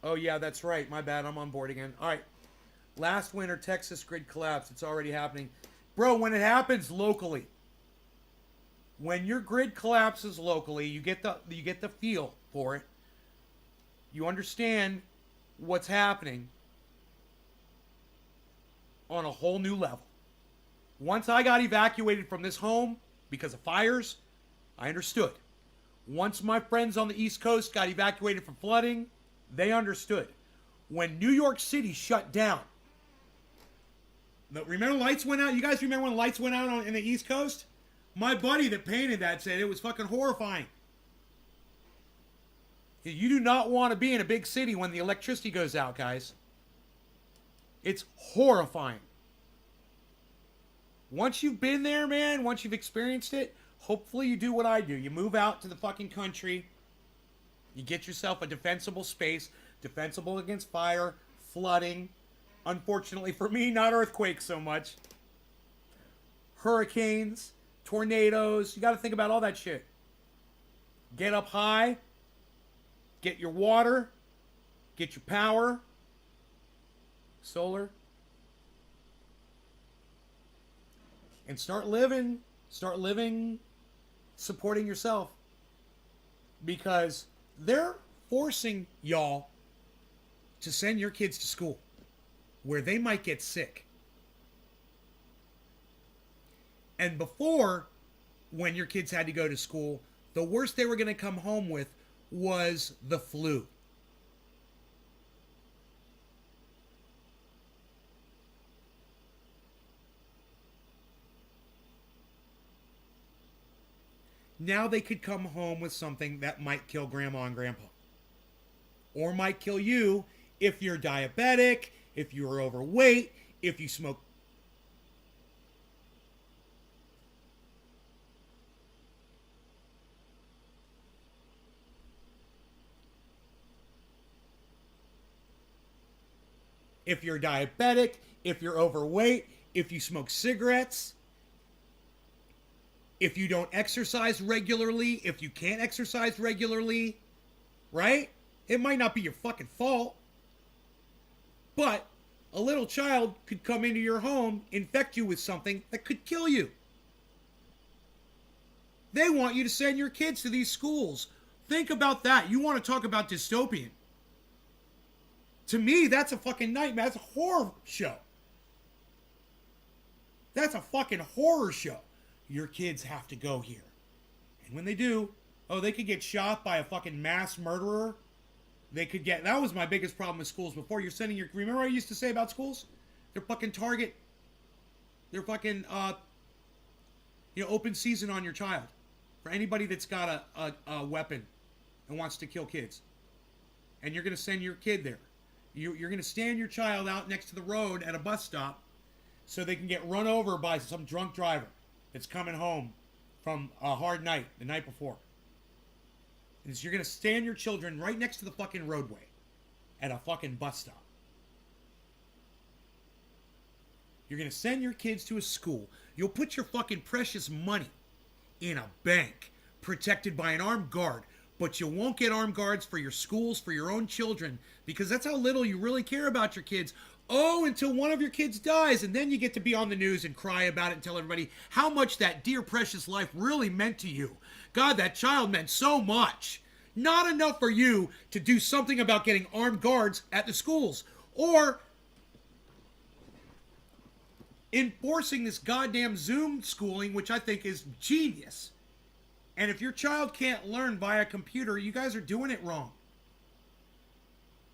Oh, yeah, that's right. My bad. I'm on board again. All right. Last winter, Texas grid collapse. It's already happening. Bro, when it happens locally, when your grid collapses locally, you get the feel for it. You understand what's happening on a whole new level. Once I got evacuated from this home because of fires, I understood. Once my friends on the East Coast got evacuated from flooding, they understood. When New York City shut down, remember lights went out? You guys remember when lights went out in the East Coast? My buddy that painted that said it was fucking horrifying. You do not want to be in a big city when the electricity goes out, guys. It's horrifying. Once you've been there, man, once you've experienced it, hopefully you do what I do. You move out to the fucking country. You get yourself a defensible space, defensible against fire, flooding. Unfortunately for me, not earthquakes so much. Hurricanes, tornadoes. You got to think about all that shit. Get up high. Get your water. Get your power. Solar. And start living. Supporting yourself. Because they're forcing y'all to send your kids to school where they might get sick. And before, when your kids had to go to school, the worst they were going to come home with was the flu. Now they could come home with something that might kill grandma and grandpa. Or might kill you if you're diabetic, if you're overweight, if you smoke. If you're diabetic, if you're overweight, if you smoke cigarettes, if you don't exercise regularly, if you can't exercise regularly, right? It might not be your fucking fault. But a little child could come into your home, infect you with something that could kill you. They want you to send your kids to these schools. Think about that. You want to talk about dystopian. To me, that's a fucking nightmare. That's a horror show. That's a fucking horror show. Your kids have to go here. And when they do, they could get shot by a fucking mass murderer. They could get... That was my biggest problem with schools before. You're sending your... Remember what I used to say about schools? They're fucking target. They're fucking, open season on your child. For anybody that's got a weapon and wants to kill kids. And you're going to send your kid there. You're going to stand your child out next to the road at a bus stop so they can get run over by some drunk driver that's coming home from a hard night the night before. And so you're going to stand your children right next to the fucking roadway at a fucking bus stop. You're going to send your kids to a school. You'll put your fucking precious money in a bank protected by an armed guard, but you won't get armed guards for your schools, for your own children, because that's how little you really care about your kids. Oh, until one of your kids dies, and then you get to be on the news and cry about it and tell everybody how much that dear precious life really meant to you. God, that child meant so much. Not enough for you to do something about getting armed guards at the schools. Or enforcing this goddamn Zoom schooling, which I think is genius. And if your child can't learn via computer, you guys are doing it wrong.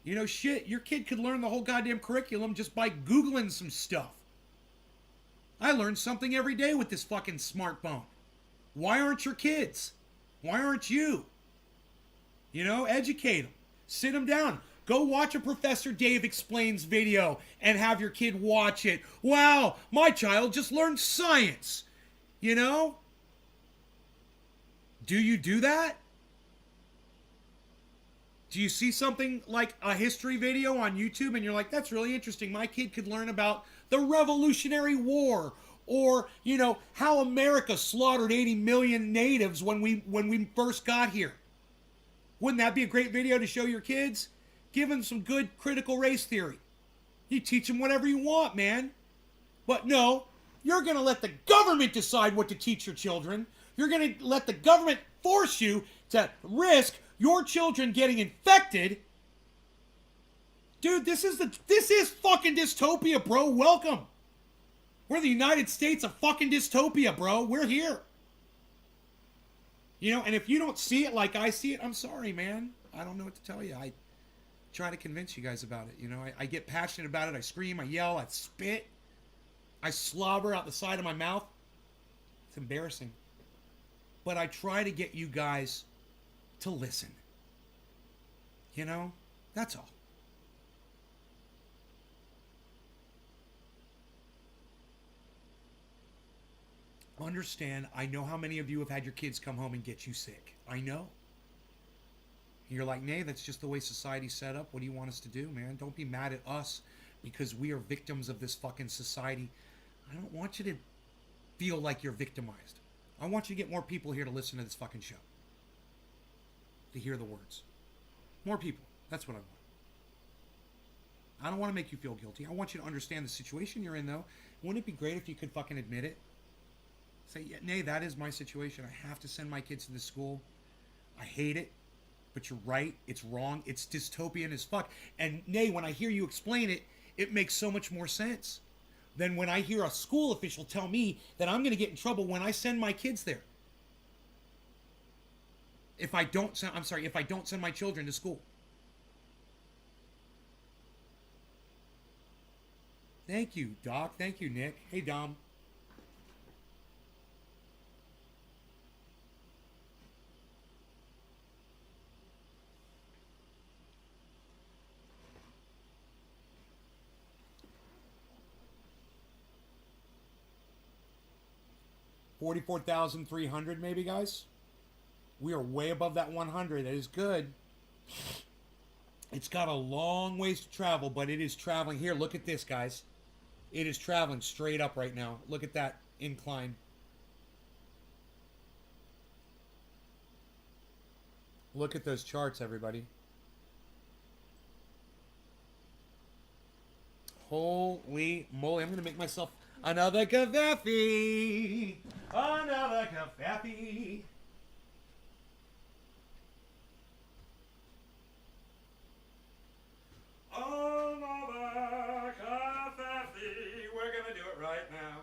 You know, shit, your kid could learn the whole goddamn curriculum just by Googling some stuff. I learn something every day with this fucking smartphone. Why aren't your kids? Why aren't you? You know, educate them. Sit them down. Go watch a Professor Dave Explains video and have your kid watch it. Wow, my child just learned science. You know? Do you do that? Do you see something like a history video on YouTube and you're like, that's really interesting. My kid could learn about the Revolutionary War, or, you know, how America slaughtered 80 million natives when we first got here. Wouldn't that be a great video to show your kids? Give them some good critical race theory. You teach them whatever you want, man. But no, you're going to let the government decide what to teach your children. You're going to let the government force you to risk your children getting infected. Dude, this is fucking dystopia, bro. Welcome. We're the United States of fucking dystopia, bro. We're here. You know, and if you don't see it like I see it, I'm sorry, man. I don't know what to tell you. I try to convince you guys about it. You know, I get passionate about it. I scream, I yell, I spit, I slobber out the side of my mouth. It's embarrassing. But I try to get you guys to listen. You know, that's all. Understand, I know how many of you have had your kids come home and get you sick. I know. You're like, nay, that's just the way society's set up. What do you want us to do, man? Don't be mad at us because we are victims of this fucking society. I don't want you to feel like you're victimized. I want you to get more people here to listen to this fucking show. To hear the words. More people. That's what I want. I don't want to make you feel guilty. I want you to understand the situation you're in, though. Wouldn't it be great if you could fucking admit it? Say, yeah, nay, that is my situation. I have to send my kids to this school. I hate it. But you're right. It's wrong. It's dystopian as fuck. And nay, when I hear you explain it, it makes so much more sense than when I hear a school official tell me that I'm going to get in trouble when I send my kids there. If I don't send my children to school. Thank you, Doc. Thank you, Nick. Hey, Dom. $44,300 maybe, guys. We are way above that 100. That is good. It's got a long ways to travel, but it is traveling. Here, look at this, guys. It is traveling straight up right now. Look at that incline. Look at those charts, everybody. Holy moly. I'm going to make myself another cavappi. Another cavappi. Another cavappi. We're going to do it right now.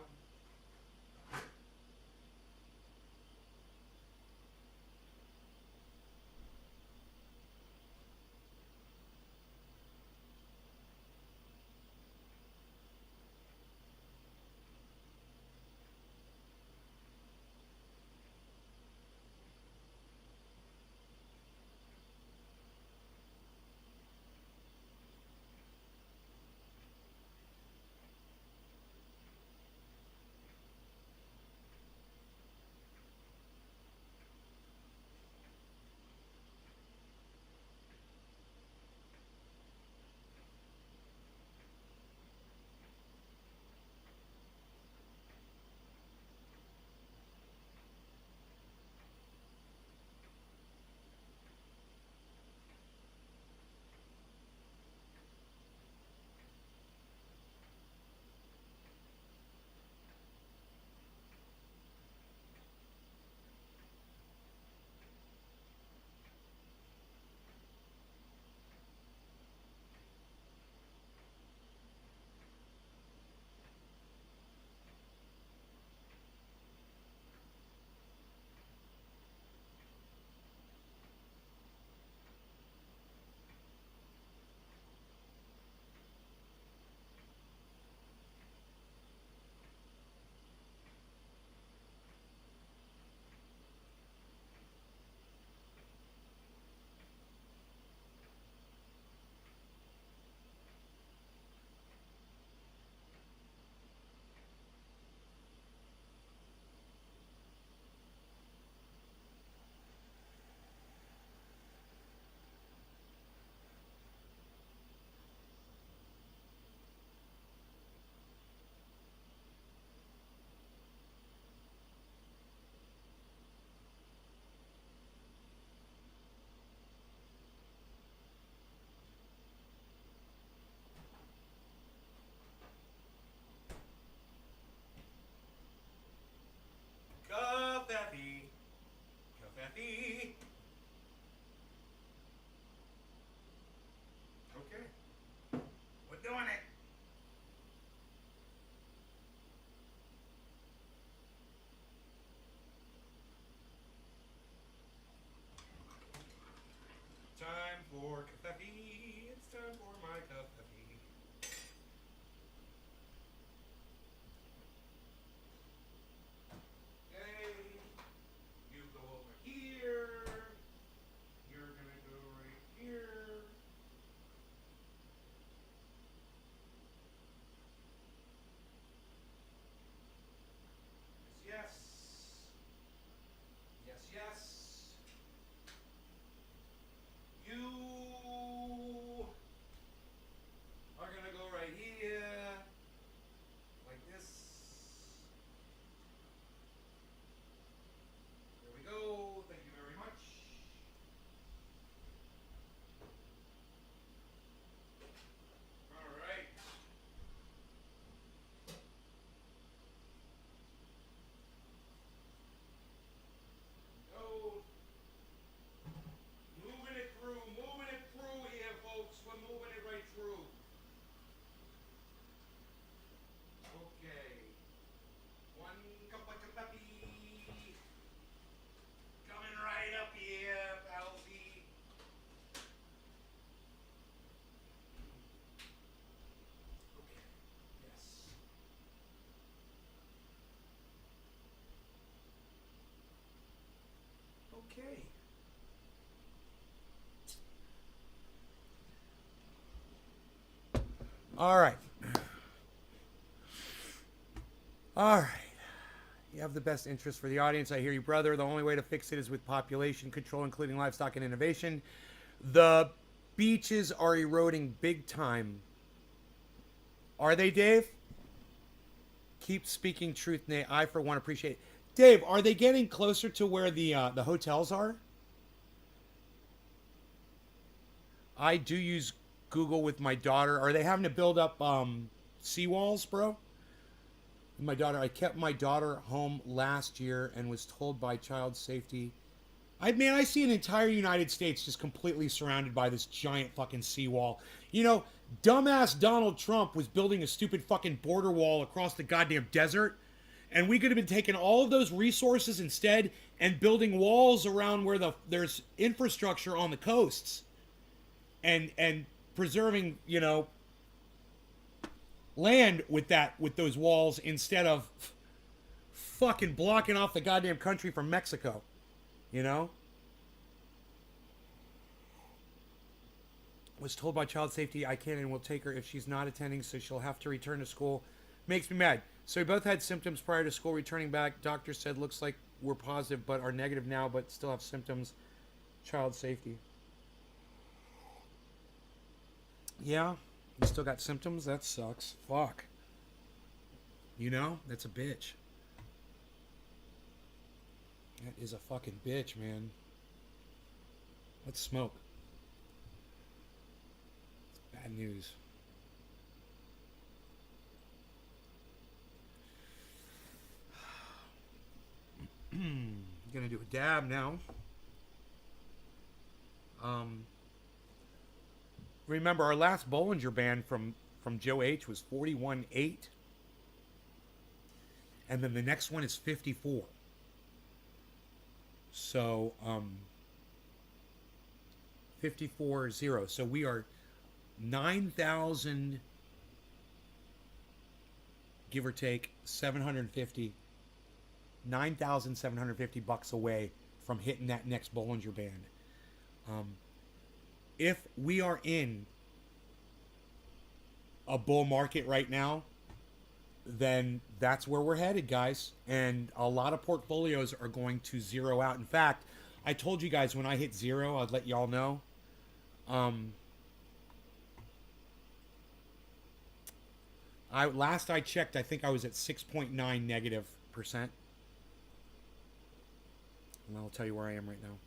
Okay. All right. All right. You have the best interest for the audience. I hear you, brother. The only way to fix it is with population control, including livestock and innovation. The beaches are eroding big time. Are they, Dave? Keep speaking truth, Nate. I, for one, appreciate it. Dave, are they getting closer to where the hotels are? I do use Google with my daughter. Are they having to build up seawalls, bro? My daughter, I kept my daughter home last year and was told by child safety. I see an entire United States just completely surrounded by this giant fucking seawall. You know, dumbass Donald Trump was building a stupid fucking border wall across the goddamn desert. And we could have been taking all of those resources instead and building walls around where there's infrastructure on the coasts. And preserving, you know, land with those walls instead of fucking blocking off the goddamn country from Mexico, you know? Was told by child safety I can and will take her if she's not attending, so she'll have to return to school. Makes me mad. So we both had symptoms prior to school returning back. Doctor said looks like we're positive but are negative now but still have symptoms. Child safety. Yeah, you still got symptoms? That sucks. Fuck. You know? That's a bitch. That is a fucking bitch, man. Let's smoke. It's bad news. Gonna do a dab now. Remember, our last Bollinger Band from Joe H was 41.8. And then the next one is 54. So, 54.0. So we are 9,000, give or take, 9,750 bucks away from hitting that next Bollinger Band. If we are in a bull market right now, then that's where we're headed, guys. And a lot of portfolios are going to zero out. In fact, I told you guys when I hit zero, I'd let y'all know. Last I checked, I think I was at 6.9 negative percent. And I'll tell you where I am right now.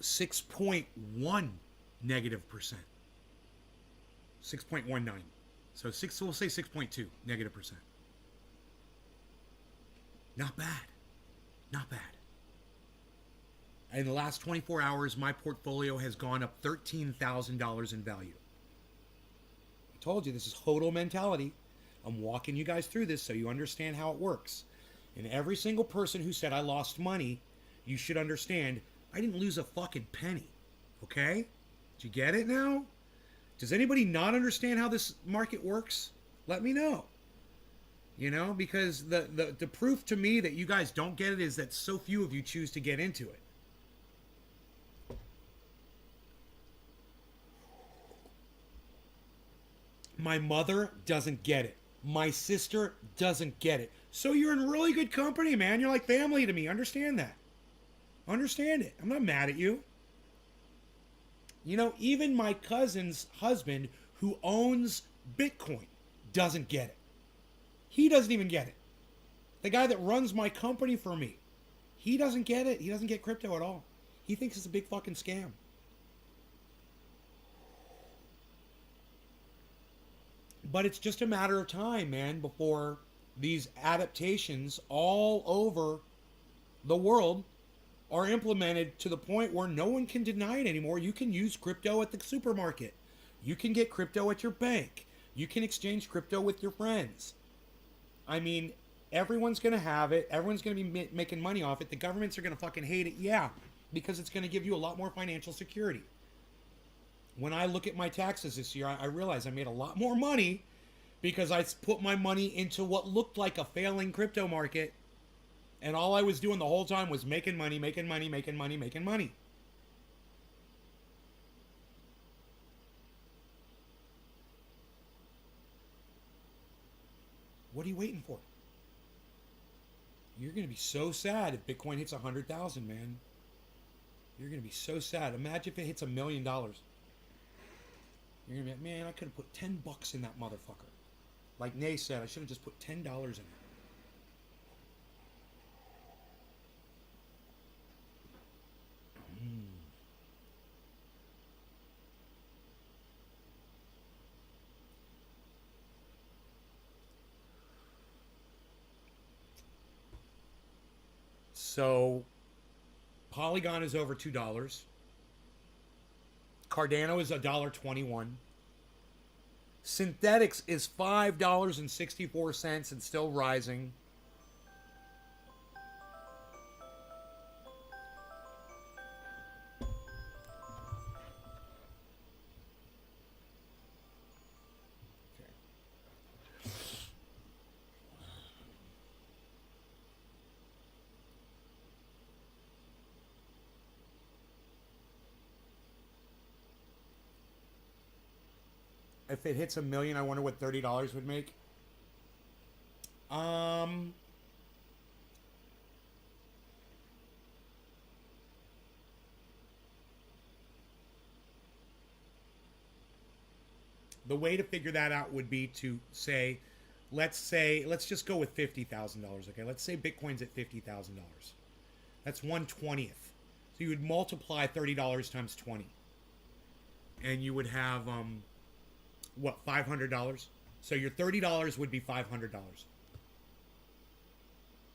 .1 negative percent. 6.19. So we'll say 6.2 negative percent. Not bad. Not bad. In the last 24 hours, my portfolio has gone up $13,000 in value. I told you, this is HODL mentality. I'm walking you guys through this so you understand how it works. And every single person who said I lost money, you should understand, I didn't lose a fucking penny. Okay? Did you get it now? Does anybody not understand how this market works? Let me know. You know, because the proof to me that you guys don't get it is that so few of you choose to get into it. My mother doesn't get it. My sister doesn't get it. So you're in really good company, man. You're like family to me. Understand that. Understand it. I'm not mad at you. You know, even my cousin's husband who owns Bitcoin doesn't get it. He doesn't even get it. The guy that runs my company for me, he doesn't get it. He doesn't get crypto at all. He thinks it's a big fucking scam. But it's just a matter of time, man, before these adaptations all over the world are implemented to the point where no one can deny it anymore. You can use crypto at the supermarket. You can get crypto at your bank. You can exchange crypto with your friends. I mean, everyone's going to have it. Everyone's going to be making money off it. The governments are going to fucking hate it. Yeah. because it's going to give you a lot more financial security. When I look at my taxes this year, I realize I made a lot more money because I put my money into what looked like a failing crypto market. And all I was doing the whole time was making money, making money, making money, making money. What are you waiting for? You're going to be so sad if Bitcoin hits 100,000, man. You're going to be so sad. Imagine if it hits $1 million. You're going to be like, man, I could have put $10 in that motherfucker. Like Nay said, I should have just put $10 in it. So, Polygon is over $2. Cardano is $1.21. Synthetics is $5.64 and still rising. If it hits $1 million, I wonder what $30 would make. The way to figure that out would be to say, let's just go with $50,000. Okay, let's say Bitcoin's at $50,000. That's 1/20th. So you would multiply $30 times 20, and you would have what, $500? So your $30 would be $500.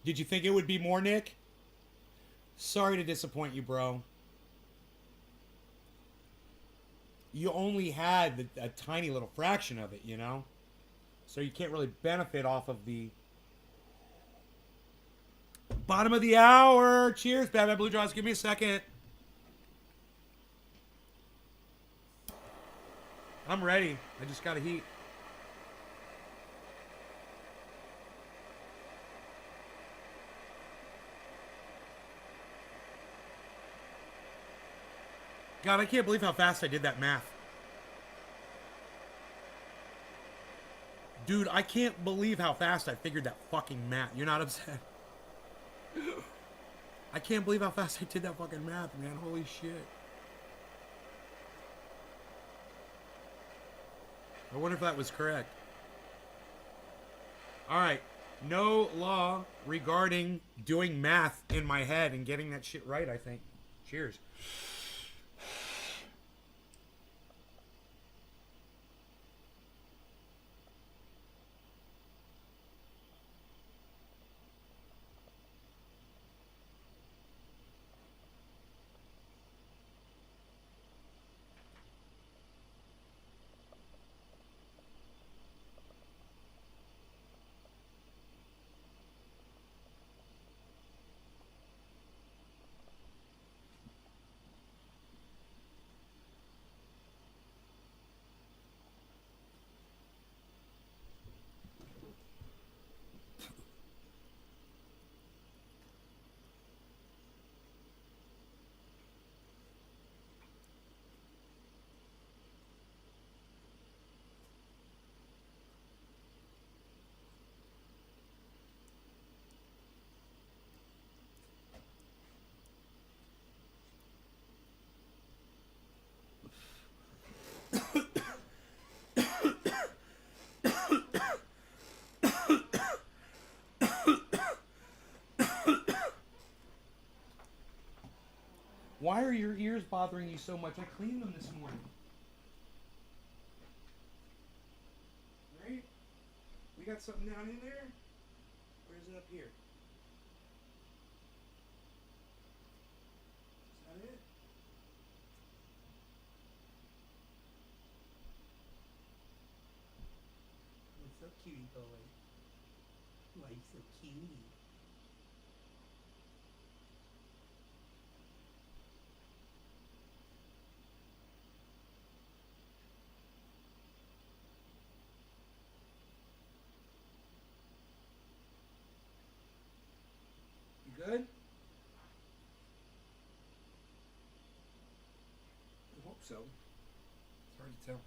Did you think it would be more, Nick? Sorry to disappoint you, bro. You only had a tiny little fraction of it, you know? So you can't really benefit off of the bottom of the hour. Cheers, Batman Blue Jaws. Give me a second. I'm ready. I just got to heat. God, I can't believe how fast I did that math. Dude, I can't believe how fast I figured that fucking math. You're not upset? I can't believe how fast I did that fucking math, man. Holy shit. I wonder if that was correct. Alright. No law regarding doing math in my head and getting that shit right, I think. Cheers. Why are your ears bothering you so much? I cleaned them this morning. Right? We got something down in there? Or is it up here? Is that it? What's up, cutie boy? Why are you so cutie? You good? I hope so. It's hard to tell.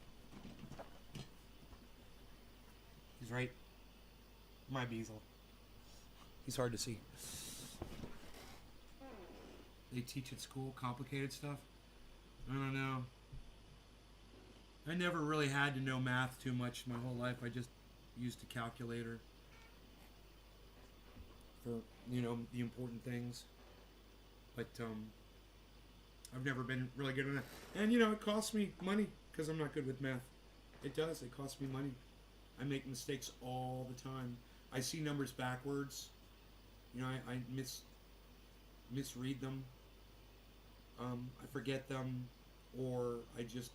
He's right. My Beazle. He's hard to see. They teach at school complicated stuff. I don't know. I never really had to know math too much my whole life. I just used a calculator for, you know, the important things. But I've never been really good at that. And, you know, it costs me money because I'm not good with math. It does. It costs me money. I make mistakes all the time. I see numbers backwards. You know, I misread them. I forget them, or I just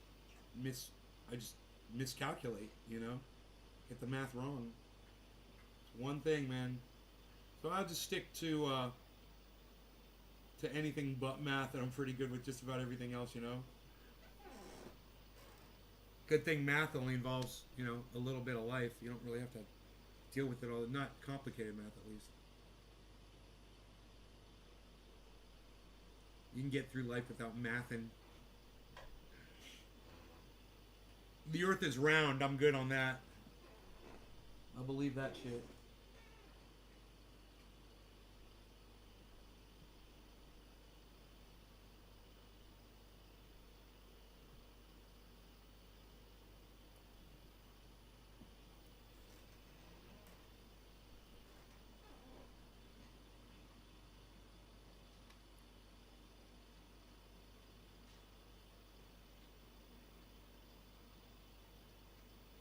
miscalculate, you know? Get the math wrong. It's one thing, man. So I'll just stick to anything but math, and I'm pretty good with just about everything else, you know? Good thing math only involves, you know, a little bit of life. You don't really have to deal with it all. Not complicated math, at least. You can get through life without mathing. The earth is round. I'm good on that. I believe that shit.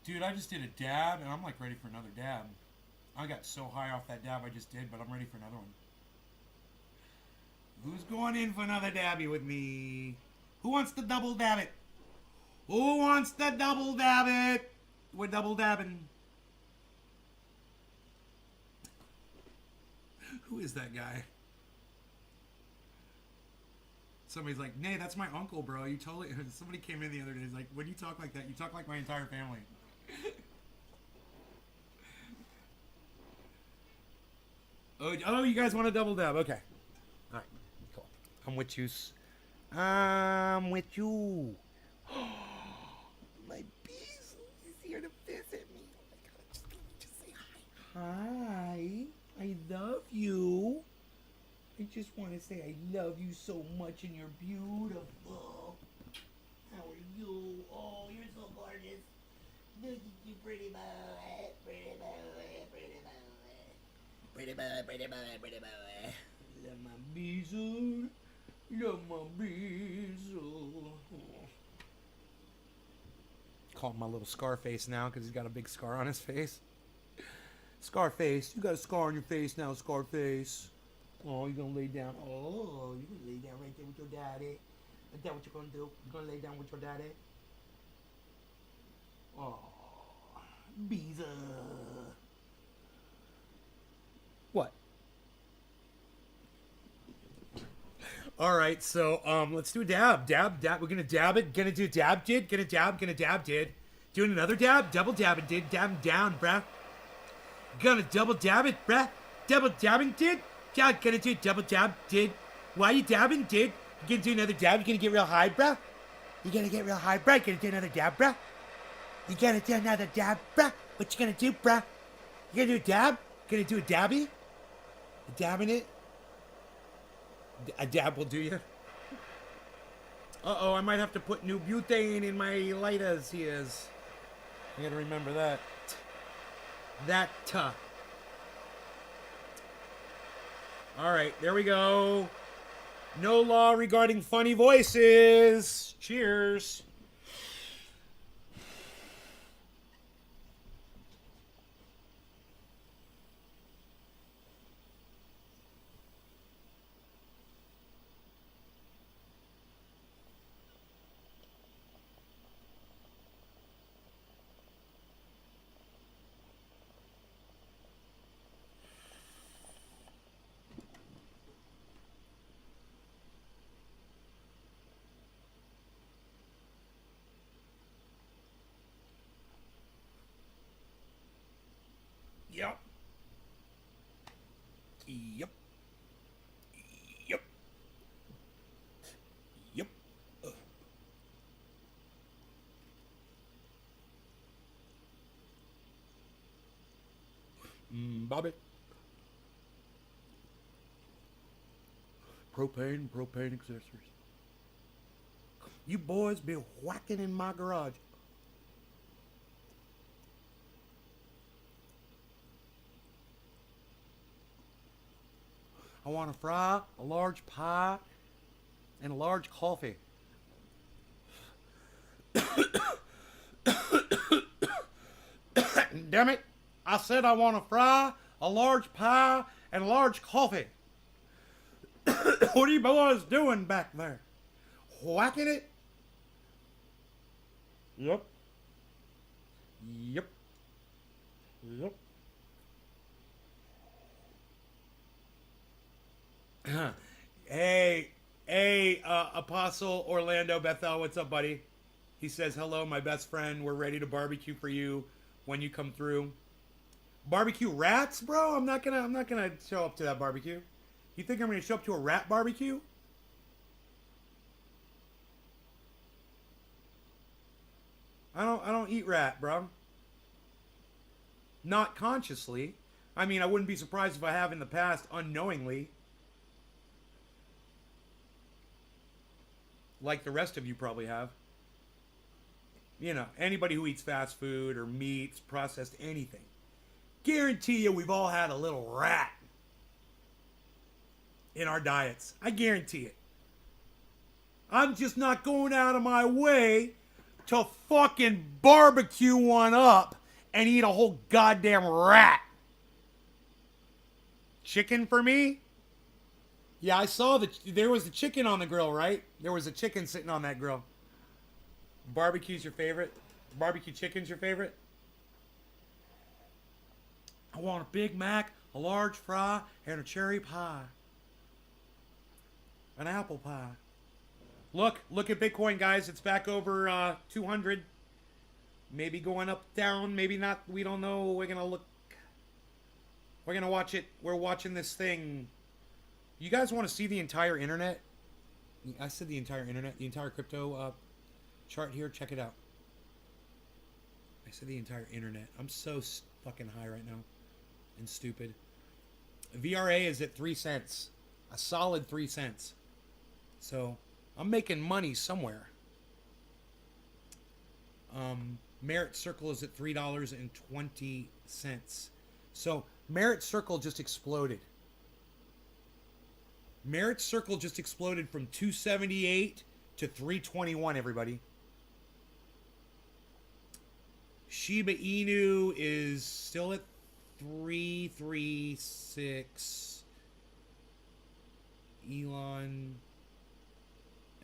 Dude, I just did a dab, and I'm like ready for another dab. I got so high off that dab I just did, but I'm ready for another one. Who's going in for another dabby with me? Who wants to double dab it? Who wants to double dab it? We're double dabbing. Who is that guy? Somebody's like, "Nay, that's my uncle, bro. You totally..." Somebody came in the other day. He's like, "When you talk like that, you talk like my entire family." Oh, you guys want to double dab? Okay. All right. Cool. I'm with you. I'm with you. My bees is here to visit me. Oh my God. Just say hi. Hi. I love you. I just want to say I love you so much and you're beautiful. How are you? Oh, you're so gorgeous. Look at you, pretty boy. Pretty boy. Pretty boy. Pretty boy. Pretty boy. Pretty boy. Love my beezle. Love my beezle. Call him my little Scarface now because he's got a big scar on his face. Scarface, you got a scar on your face now, Scarface. Oh, you gonna lay down? Oh, you gonna lay down right there with your daddy? Is that what you're gonna do? You gonna lay down with your daddy? Oh, Beezer. What? All right, so let's do a dab. Dab. We're gonna dab it. Gonna do dab. Did. Gonna dab. Gonna dab. Did. Doing another dab. Double dabbing. Did. Dabbing down, bruh. Gonna double dab it, bruh. Double dabbing. Did. Yeah, gonna do double dab. Did. Why you dabbing? Did. You gonna do another dab? You gonna get real high, bruh? You gonna get real high, bruh? You gonna do another dab, bruh? You gonna do another dab, bruh? What you gonna do, bruh? You gonna do a dab? Gonna do a dabby? You dabbing it? A dab will do you. Uh-oh, I might have to put new butane in my lighters here. I gotta remember that. Alright, there we go. No law regarding funny voices. Cheers. Bobby. Propane accessories. You boys be whacking in my garage. I want a fry, a large pie, and a large coffee. Damn it. I said I want a fry, a large pie, and a large coffee. What are you boys doing back there? Whacking it? Yep. Yep. Yep. Hey, Apostle Orlando Bethel, what's up, buddy? He says, hello, my best friend. We're ready to barbecue for you when you come through. Barbecue rats, bro? I'm not gonna show up to that barbecue. You think I'm gonna show up to a rat barbecue? I don't eat rat, bro. Not consciously. I mean, I wouldn't be surprised if I have in the past unknowingly. Like the rest of you probably have. You know, anybody who eats fast food or meats, processed anything. Guarantee you we've all had a little rat in our diets. I guarantee it. I'm just not going out of my way to fucking barbecue one up and eat a whole goddamn rat. Chicken for me? Yeah, I saw there was the chicken on the grill, right? There was a chicken sitting on that grill. Barbecue's your favorite? Barbecue chicken's your favorite? I want a Big Mac, a large fry, and a cherry pie. An apple pie. Look at Bitcoin, guys. It's back over 200. Maybe going up, down, maybe not. We don't know. We're gonna look. We're gonna watch it. We're watching this thing. You guys want to see the entire internet? I said the entire internet, the entire crypto chart here. Check it out. I said the entire internet. I'm so fucking high right now and stupid. VRA is at 3 cents, a solid 3 cents. So I'm making money somewhere. Merit Circle is at $3.20. So Merit Circle just exploded. Merit Circle just exploded from 278 to 321, everybody. Shiba Inu is still at 336. Elon.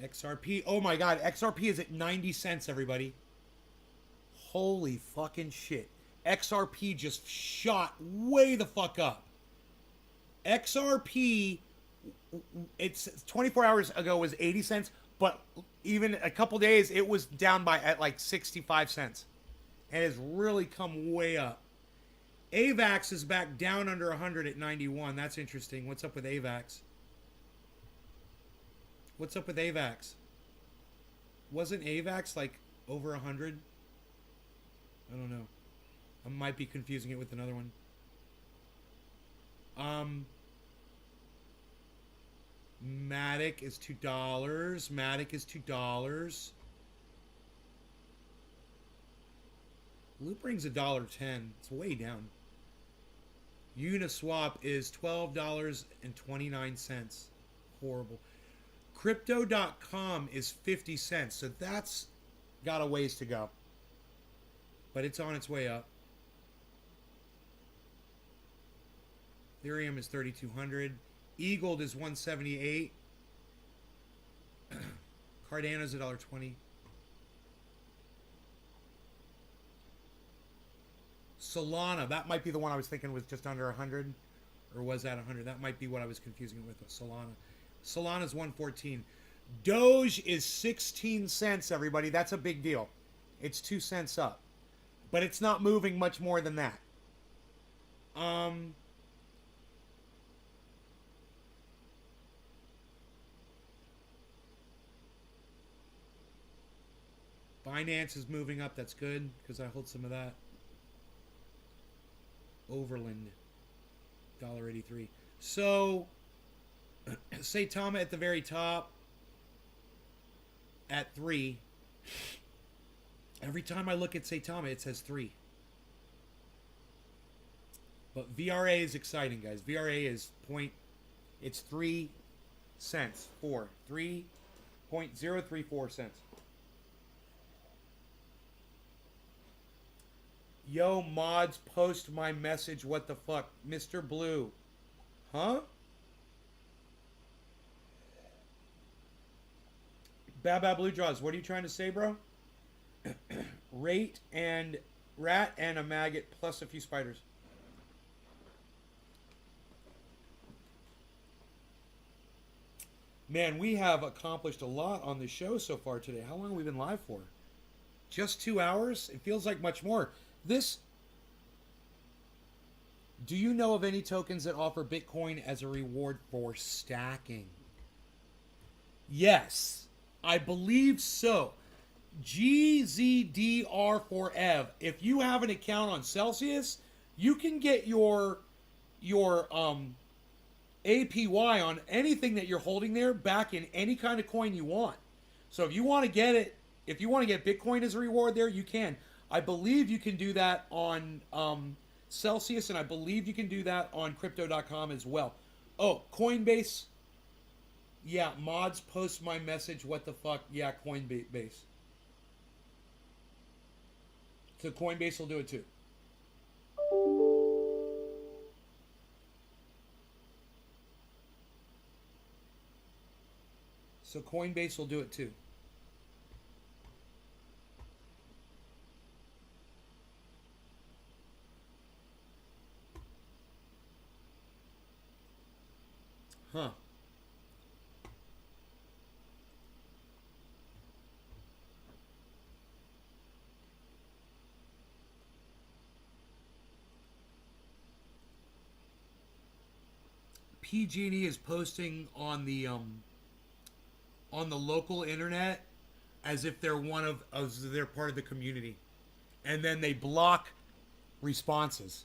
XRP. Oh my god, XRP is at 90 cents, everybody. Holy fucking shit. XRP just shot way the fuck up. XRP, it's 24 hours ago was 80 cents, but even a couple days it was down by at like 65 cents. And it's really come way up. AVAX is back down under 100 at 91. That's interesting. What's up with AVAX? What's up with AVAX? Wasn't AVAX like over 100? I don't know. I might be confusing it with another one. Matic is $2. Matic is $2. Loopring's $1.10. It's way down. Uniswap is $12.29. Horrible. Crypto.com is 50 cents. So that's got a ways to go. But it's on its way up. Ethereum is 3,200. Eagled is 178. Cardano's $1.20. Solana, that might be the one I was thinking was just under 100. Or was that 100? That might be what I was confusing it with Solana. Solana's 114. Doge is 16 cents, everybody. That's a big deal. It's 2 cents up. But it's not moving much more than that. Binance is moving up. That's good because I hold some of that. Overland. $1.83. So, Saitama at the very top at 3. Every time I look at Saitama, it says 3. But VRA is exciting, guys. VRA is it's 3 cents. 3.034 cents. Yo, mods, post my message. What the fuck? Mr. Blue. Huh? Baba Blue Draws, what are you trying to say, bro? Rat and a maggot plus a few spiders. Man, we have accomplished a lot on the show so far today. How long have we been live for? Just 2 hours? It feels like much more. Do you know of any tokens that offer Bitcoin as a reward for stacking? Yes, I believe so. GZDR4EV. If you have an account on Celsius, you can get your APY on anything that you're holding there back in any kind of coin you want. So if you want to get it, if you want to get Bitcoin as a reward there, you can. I believe you can do that on Celsius, and I believe you can do that on Crypto.com as well. Oh, Coinbase. Yeah, mods, post my message. What the fuck? Yeah, Coinbase. So Coinbase will do it too. So Coinbase will do it too. Huh. PG&E is posting on the local internet as if they're they're part of the community, and then they block responses,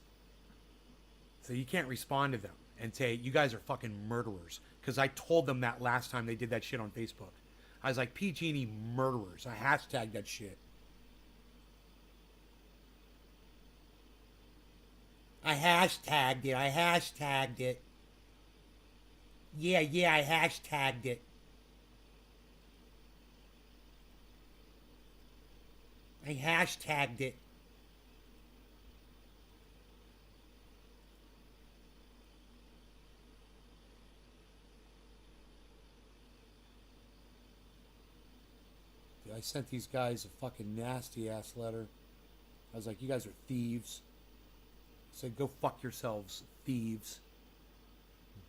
so you can't respond to them and say you guys are fucking murderers, because I told them that last time they did that shit on Facebook. I was like, PG&E murderers. I hashtagged that shit. I hashtagged it. Yeah, I hashtagged it. I hashtagged it. Dude, I sent these guys a fucking nasty ass letter. I was like, you guys are thieves. I said, go fuck yourselves, thieves.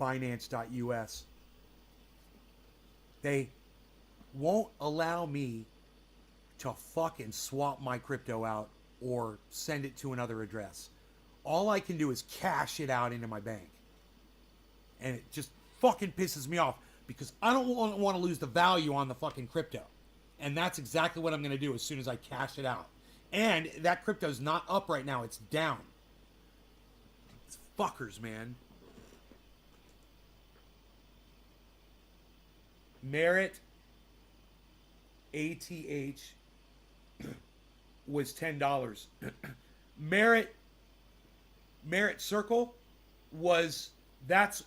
Binance.us. They won't allow me to fucking swap my crypto out or send it to another address. All I can do is cash it out into my bank. And it just fucking pisses me off because I don't want to lose the value on the fucking crypto. And that's exactly what I'm going to do as soon as I cash it out. And that crypto's not up right now. It's down. It's fuckers, man. Merit ATH was $10. Merit Circle was,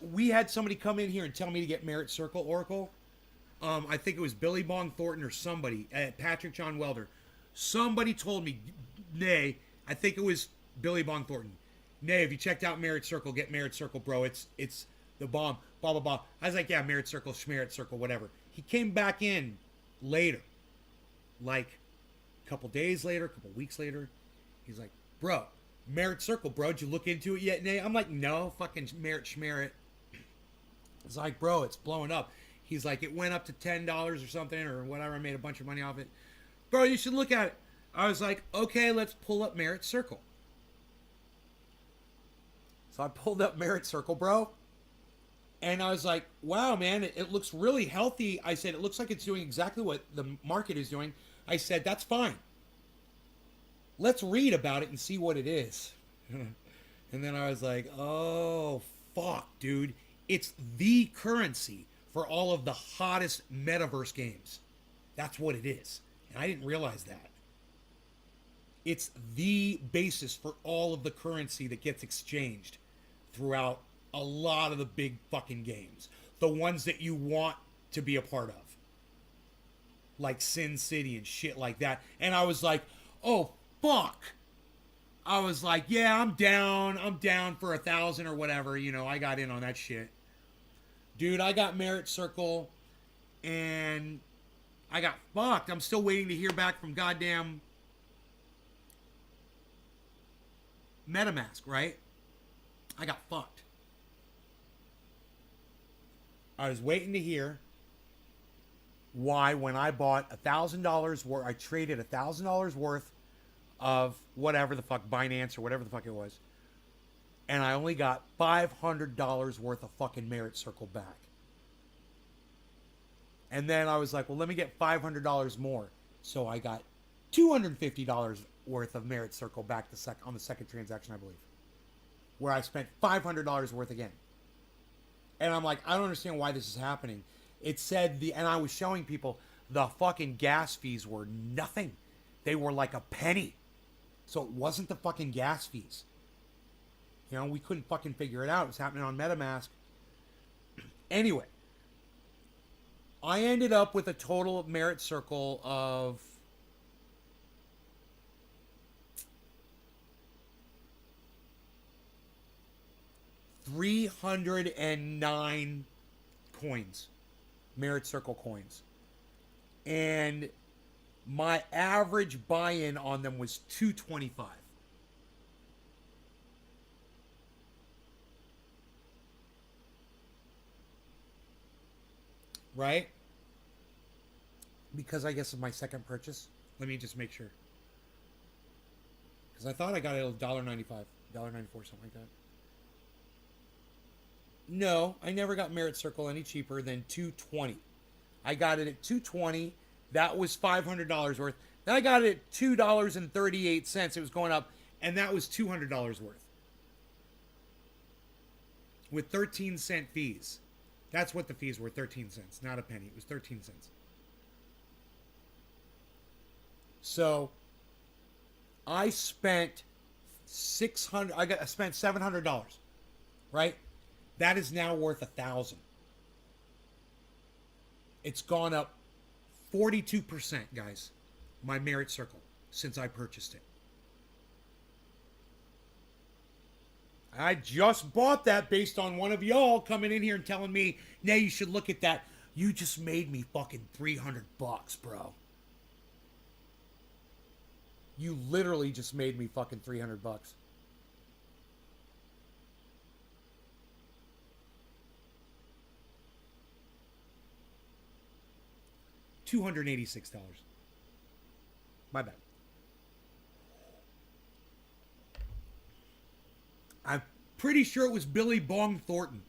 we had somebody come in here and tell me to get Merit Circle Oracle. I think it was Billy Bong Thornton or somebody, Patrick John Welder. Somebody told me, nay, I think it was Billy Bong Thornton. Nay, if you checked out Merit Circle, get Merit Circle, bro. It's the bomb. Blah, blah, blah. I was like, yeah, Merit Circle, Schmerit Circle, whatever. He came back in later, like a couple days later, a couple weeks later. He's like, bro, Merit Circle, bro, did you look into it yet, Nay? I'm like, no, fucking Merit Schmerit. It's like, bro, it's blowing up. He's like, it went up to $10 or something or whatever. I made a bunch of money off it. Bro, you should look at it. I was like, okay, let's pull up Merit Circle. So I pulled up Merit Circle, bro. And I was like, wow, man, it looks really healthy. I said, it looks like it's doing exactly what the market is doing. I said, that's fine. Let's read about it and see what it is. And then I was like, oh, fuck, dude. It's the currency for all of the hottest metaverse games. That's what it is. And I didn't realize that. It's the basis for all of the currency that gets exchanged throughout a lot of the big fucking games. The ones that you want to be a part of. Like Sin City and shit like that. And I was like, oh, fuck. I was like, yeah, I'm down for 1,000 or whatever. You know, I got in on that shit. Dude, I got Merit Circle and I got fucked. I'm still waiting to hear back from goddamn MetaMask, right? I got fucked. I was waiting to hear why when I bought $1,000 worth, I traded $1,000 worth of whatever the fuck, Binance or whatever the fuck it was, and I only got $500 worth of fucking Merit Circle back. And then I was like, well, let me get $500 more. So I got $250 worth of Merit Circle back on the second transaction, I believe, where I spent $500 worth again. And I'm like, I don't understand why this is happening. It said and I was showing people the fucking gas fees were nothing. They were like a penny. So it wasn't the fucking gas fees. You know, we couldn't fucking figure it out. It was happening on MetaMask. Anyway, I ended up with a total of Merit Circle of $309 coins. Merit Circle coins. And my average buy-in on them was $225. Right? Because I guess of my second purchase. Let me just make sure. Because I thought I got it at $1.95, $1.94, something like that. No, I never got Merit Circle any cheaper than $220. I got it at $220. That was $500 worth. Then I got it at $2.38. It was going up, and that was $200 worth. With 13-cent fees. That's what the fees were, 13 cents, not a penny. It was 13 cents. So I spent I spent $700, right? That is now worth $1,000. It's gone up 42%, guys. My Merit Circle since I purchased it. I just bought that based on one of y'all coming in here and telling me, "Nah, you should look at that. You just made me fucking $300, bro. You literally just made me fucking $300." $286. My bad. I'm pretty sure it was Billy Bong Thornton.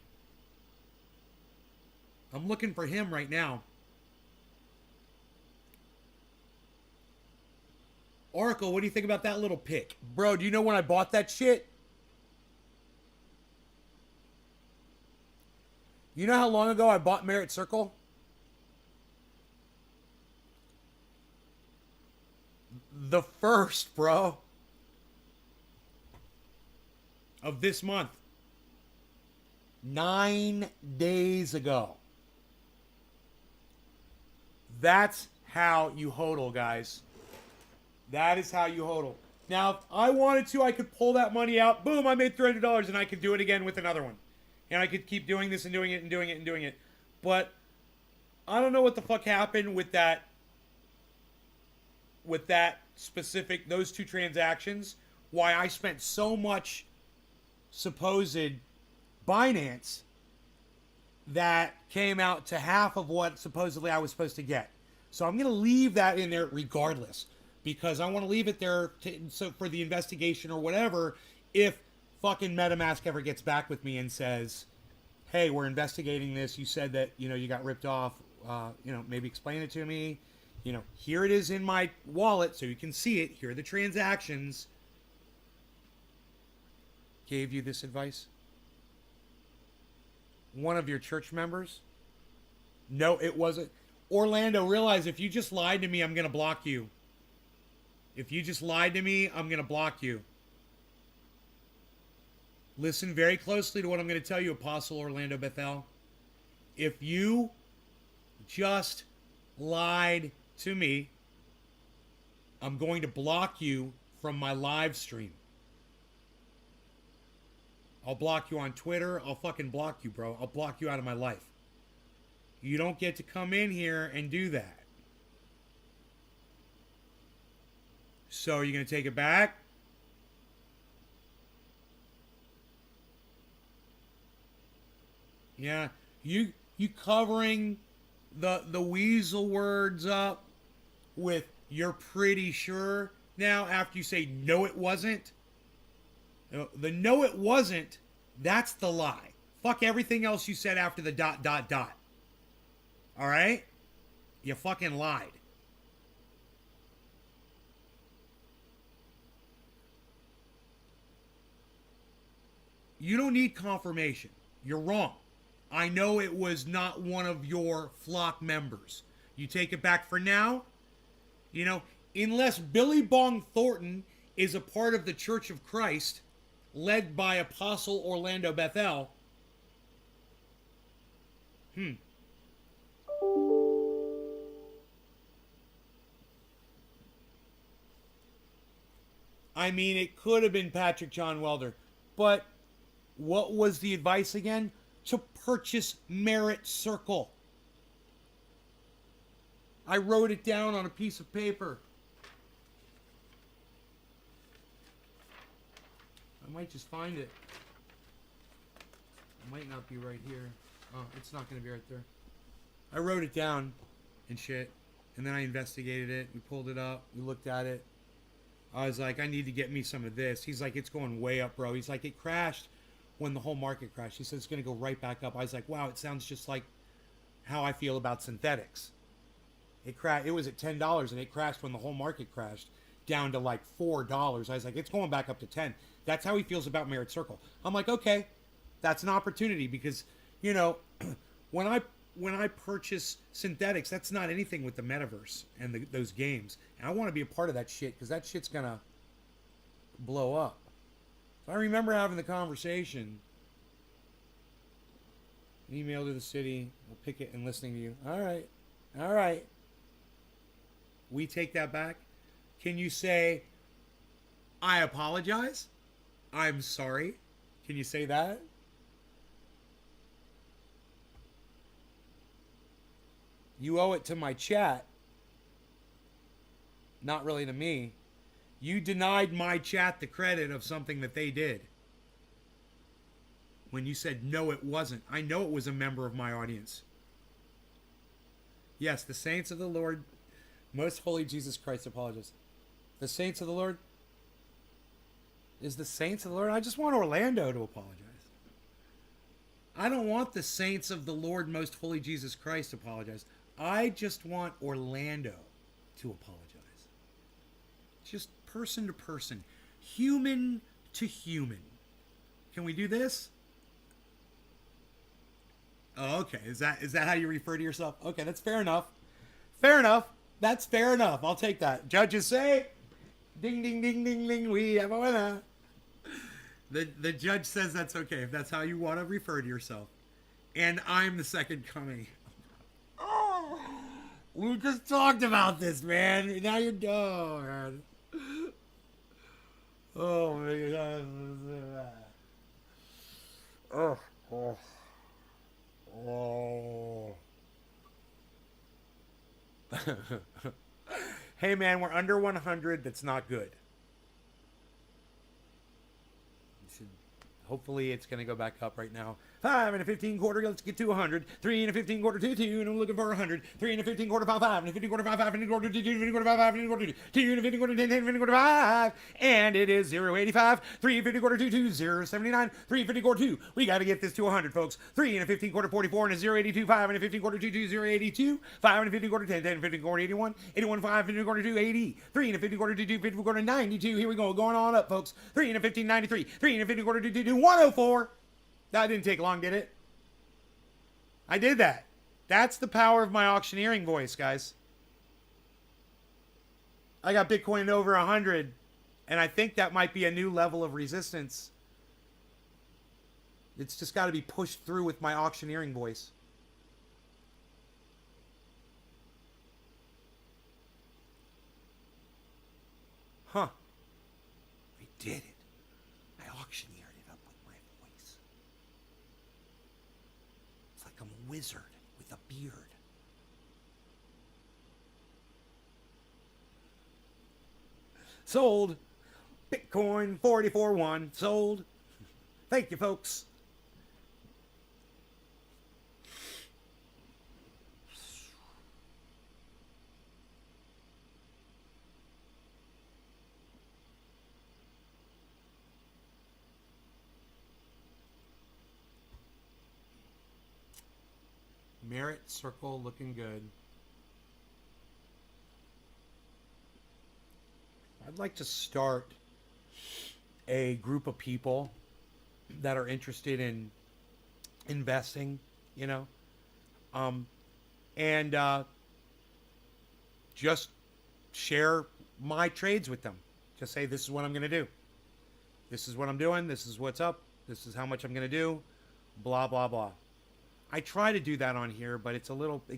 I'm looking for him right now. Oracle, what do you think about that little pick? Bro, do you know when I bought that shit? You know how long ago I bought Merit Circle? The first, bro, of this month. 9 days ago. That's how you hodl, guys. That is how you hodl. Now, if I wanted to, I could pull that money out. Boom, I made $300, and I could do it again with another one. And I could keep doing this and doing it and doing it and doing it. But I don't know what the fuck happened with that specific, those two transactions, why I spent so much supposed Binance that came out to half of what supposedly I was supposed to get. So I'm going to leave that in there regardless, because I want to leave it there so for the investigation or whatever, if fucking MetaMask ever gets back with me and says, hey, we're investigating this, you said that, you got ripped off, maybe explain it to me. Here it is in my wallet so you can see it. Here are the transactions. Gave you this advice. one of your church members? No, it wasn't. Orlando, realize if you just lied to me, I'm going to block you. If you just lied to me, I'm going to block you. Listen very closely to what I'm going to tell you, Apostle Orlando Bethel. If you just lied to me, I'm going to block you from my live stream. I'll block you on Twitter. I'll fucking block you, bro. I'll block you out of my life. You don't get to come in here and do that. So, are you going to take it back? Yeah. You covering the weasel words up with "you're pretty sure" now after you say "no it wasn't"? The "no it wasn't," that's the lie. Fuck everything else you said after the ... All right? You fucking lied. You don't need confirmation. You're wrong. I know it was not one of your flock members. You take it back for now. You know, unless Billy Bong Thornton is a part of the Church of Christ, led by Apostle Orlando Bethel. I mean, it could have been Patrick John Welder, but what was the advice again? To purchase Merit Circle. I wrote it down on a piece of paper. I might just find it. It might not be right here. Oh, it's not going to be right there. I wrote it down and shit. And then I investigated it. We pulled it up. We looked at it. I was like, I need to get me some of this. He's like, it's going way up, bro. He's like, it crashed when the whole market crashed. He said it's going to go right back up. I was like, wow, it sounds just like how I feel about synthetics. It was at $10 and it crashed when the whole market crashed down to like $4. I was like, it's going back up to 10. That's how he feels about Merit Circle. I'm like, okay, that's an opportunity because, you know, when I purchase synthetics, that's not anything with the metaverse and those games. And I want to be a part of that shit because that shit's going to blow up. So I remember having the conversation. Email to the city. We'll pick it and listening to you. All right. All right. We take that back. Can you say, I apologize? I'm sorry. Can you say that? You owe it to my chat. Not really to me. You denied my chat the credit of something that they did. When you said, no, it wasn't. I know it was a member of my audience. Yes, the saints of the Lord, most holy Jesus Christ, apologize. The saints of the Lord? Is the saints of the Lord? I just want Orlando to apologize. I don't want the saints of the Lord, most holy Jesus Christ, to apologize. I just want Orlando to apologize. Just person to person. Human to human. Can we do this? Oh, okay. Is that how you refer to yourself? Okay, that's fair enough. Fair enough. That's fair enough. I'll take that. Judges say, ding, ding, ding, ding, ding, we have a winner. The judge says that's okay if that's how you want to refer to yourself. And I'm the second coming. Oh, we just talked about this, man. Now you're done. Oh my God. Oh. Oh. Oh. Hey man, we're under 100. That's not good. Hopefully it's going to go back up right now. 5 and a 15 quarter, let's get to 100. 3 and a 15 quarter, 2, 2, and I'm looking for 100. 3 and a 15 quarter, 5, 5, and a 15 quarter, 5, 5, and a quarter, 2, 2, and a quarter, 5, 5, and a quarter, 2, 2, and a 15 quarter, 10, 10, and a quarter, 5, and it is 0.85. 3 and 50 quarter, 2, 2, 0.79. 3 and 50 quarter, 2. We got to get this to 100, folks. 3 and a 15 quarter, 44, and a 0.82. 5 and a 15 quarter, 2, 2, 0.82. 5 and a 15 quarter, 10, 10, and 15 quarter, 81. 81, 5, and a quarter, 2, 80. 3 and a 50 quarter, 2, 2, 50 quarter, 92. Here we go, going on up, folks. 3 and a 15, 93. 3 and a 50 quarter, 2, 2, 2, 104. That didn't take long, did it? I did that. That's the power of my auctioneering voice, guys. I got Bitcoin at over 100, and I think that might be a new level of resistance. It's just got to be pushed through with my auctioneering voice. Huh. I did it. I auctioneered it up with my voice. It's like I'm a wizard with a beard. Sold. Bitcoin 44.1. Sold. Thank you, folks. Merit circle looking good. I'd like to start a group of people that are interested in investing, you know, and just share my trades with them. Just say, this is what I'm going to do. This is what I'm doing. This is what's up. This is how much I'm going to do. Blah, blah, blah. I try to do that on here, but it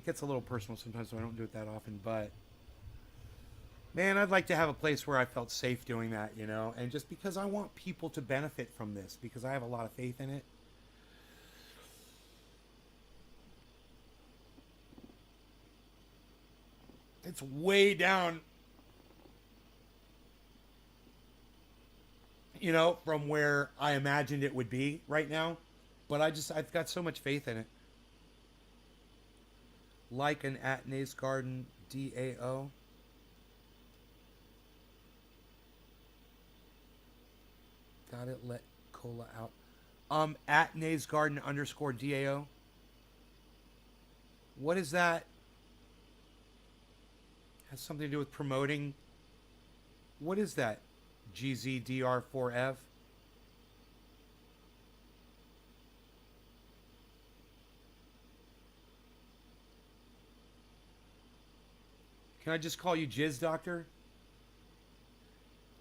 gets a little personal sometimes, so I don't do it that often. But man, I'd like to have a place where I felt safe doing that, you know, and just because I want people to benefit from this, because I have a lot of faith in it. It's way down, you know, from where I imagined it would be right now, but I've got so much faith in it. Like an Atnay's Garden DAO. Got it. Let cola out. Atnay's Garden _ DAO. What is that? Has something to do with promoting. What is that? GZDR4F. Can I just call you Jizz Doctor?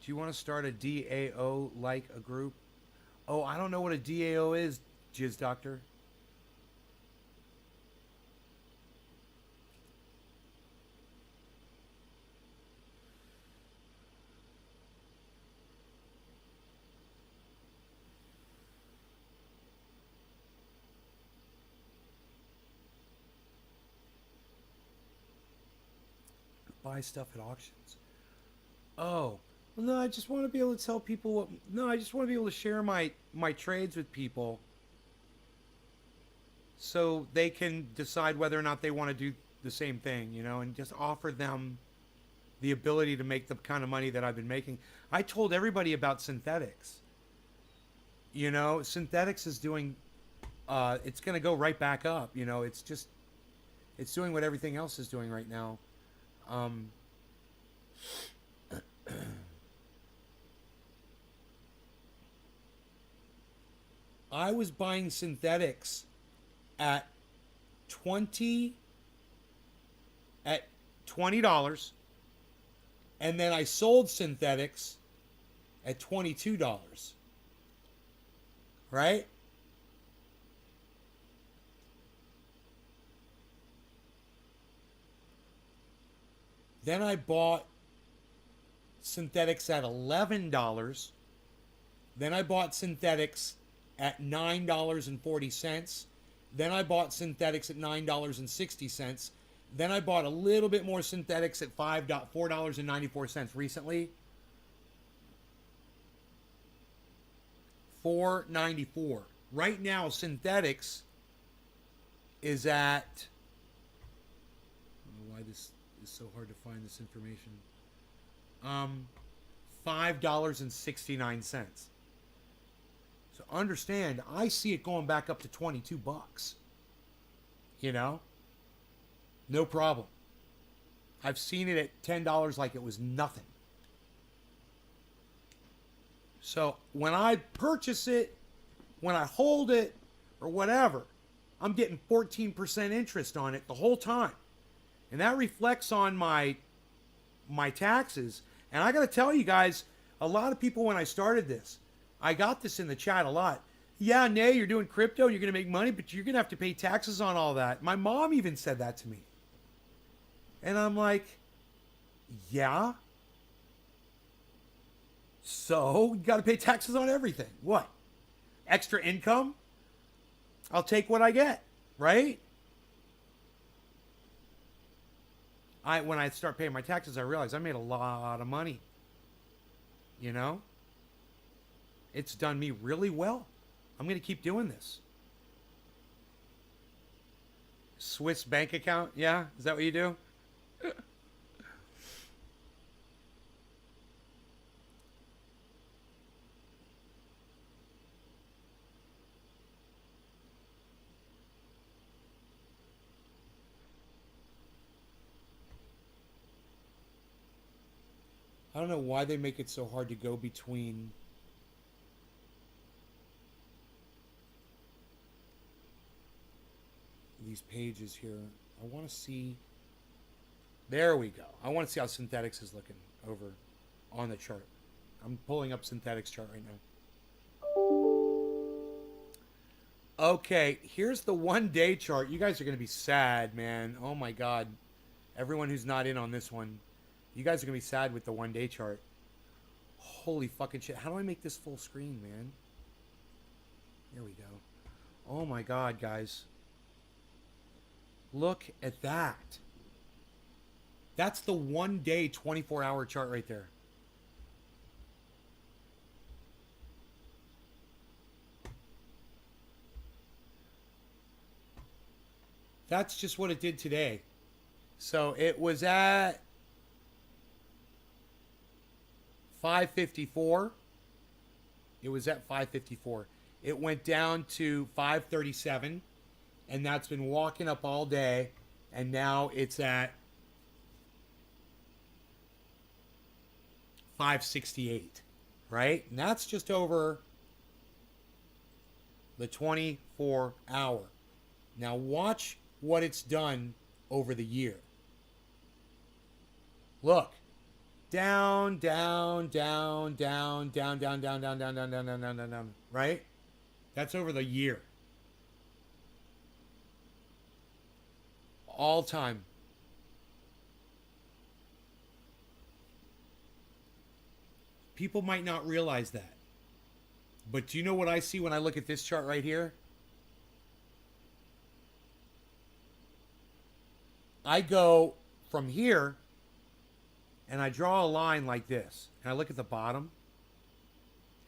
Do you want to start a DAO like a group? Oh, I don't know what a DAO is, Jizz Doctor. Buy stuff at auctions. Oh, well, no, I just want to be able to tell people what. No, I just want to be able to share my trades with people, so they can decide whether or not they want to do the same thing, you know, and just offer them the ability to make the kind of money that I've been making. I told everybody about Synthetics. You know, Synthetics is doing. It's going to go right back up. You know, it's doing what everything else is doing right now. I was buying Synthetics at $20, and then I sold Synthetics at $22. Right? Then I bought Synthetics at $11. Then I bought Synthetics at $9.40. Then I bought Synthetics at $9.60. Then I bought a little bit more Synthetics at $4.94 recently. $4.94. Right now, Synthetics is at. I don't know why this is so hard to find this information. $5.69. So understand, I see it going back up to $22. You know? No problem. I've seen it at $10 like it was nothing. So when I purchase it, when I hold it, or whatever, I'm getting 14% interest on it the whole time. And that reflects on my taxes. And I got to tell you guys, a lot of people, when I started this, I got this in the chat a lot. Yeah, Nay, you're doing crypto, you're going to make money, but you're going to have to pay taxes on all that. My mom even said that to me. And I'm like, yeah. So, you got to pay taxes on everything. What? Extra income? I'll take what I get, right? When I start paying my taxes, I realize I made a lot of money. You know? It's done me really well. I'm going to keep doing this. Swiss bank account? Yeah? Is that what you do? I don't know why they make it so hard to go between these pages here. I want to see. There we go. I want to see how synthetics is looking over on the chart. I'm pulling up synthetics chart right now. Okay, here's the 1 day chart. You guys are going to be sad, man. Oh my God. Everyone who's not in on this one. You guys are going to be sad with the 1 day chart. Holy fucking shit. How do I make this full screen, man? There we go. Oh my God, guys. Look at that. That's the 1 day, 24-hour chart right there. That's just what it did today. So it was at 554. It was at 554. It went down to 537, and that's been walking up all day, and now it's at 568, right? And that's just over the 24 hour. Now watch what it's done over the year. Look. Down, down, down, down, down, down, down, down, down, down, down, down, down, down, down, right? That's over the year. All time. People might not realize that. But do you know what I see when I look at this chart right here? I go from here and I draw a line like this. And I look at the bottom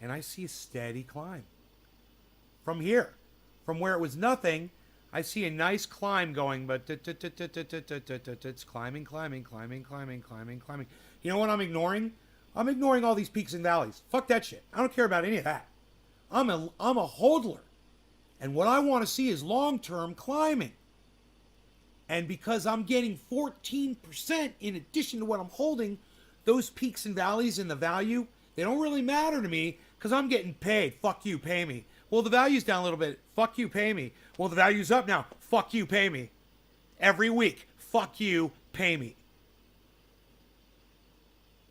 and I see a steady climb. From here, from where it was nothing, I see a nice climb going, but it's climbing, climbing, climbing, climbing, climbing, climbing. You know what I'm ignoring? I'm ignoring all these peaks and valleys. Fuck that shit. I don't care about any of that. I'm a hodler. And what I want to see is long-term climbing. And because I'm getting 14% in addition to what I'm holding, those peaks and valleys in the value, they don't really matter to me because I'm getting paid. Fuck you, pay me. Well, the value's down a little bit. Fuck you, pay me. Well, the value's up now. Fuck you, pay me. Every week. Fuck you, pay me.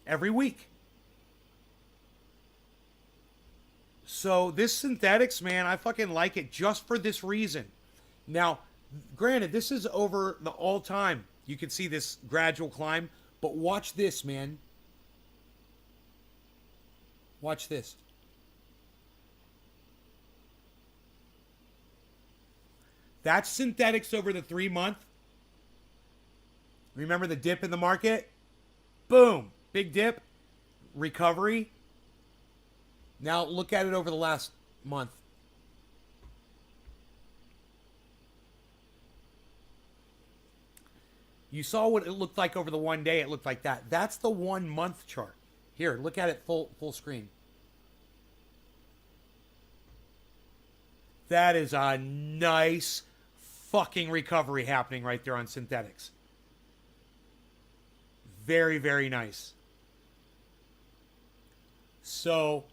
Every week. So this synthetics, man, I fucking like it just for this reason. Now, granted, this is over the all time. You can see this gradual climb, but watch this, man. Watch this. That's synthetics over the 3 month. Remember the dip in the market? Boom. Big dip. Recovery. Now look at it over the last month. You saw what it looked like over the 1 day. It looked like that. That's the 1 month chart. Here, look at it full screen. That is a nice fucking recovery happening right there on synthetics. Very, very nice. So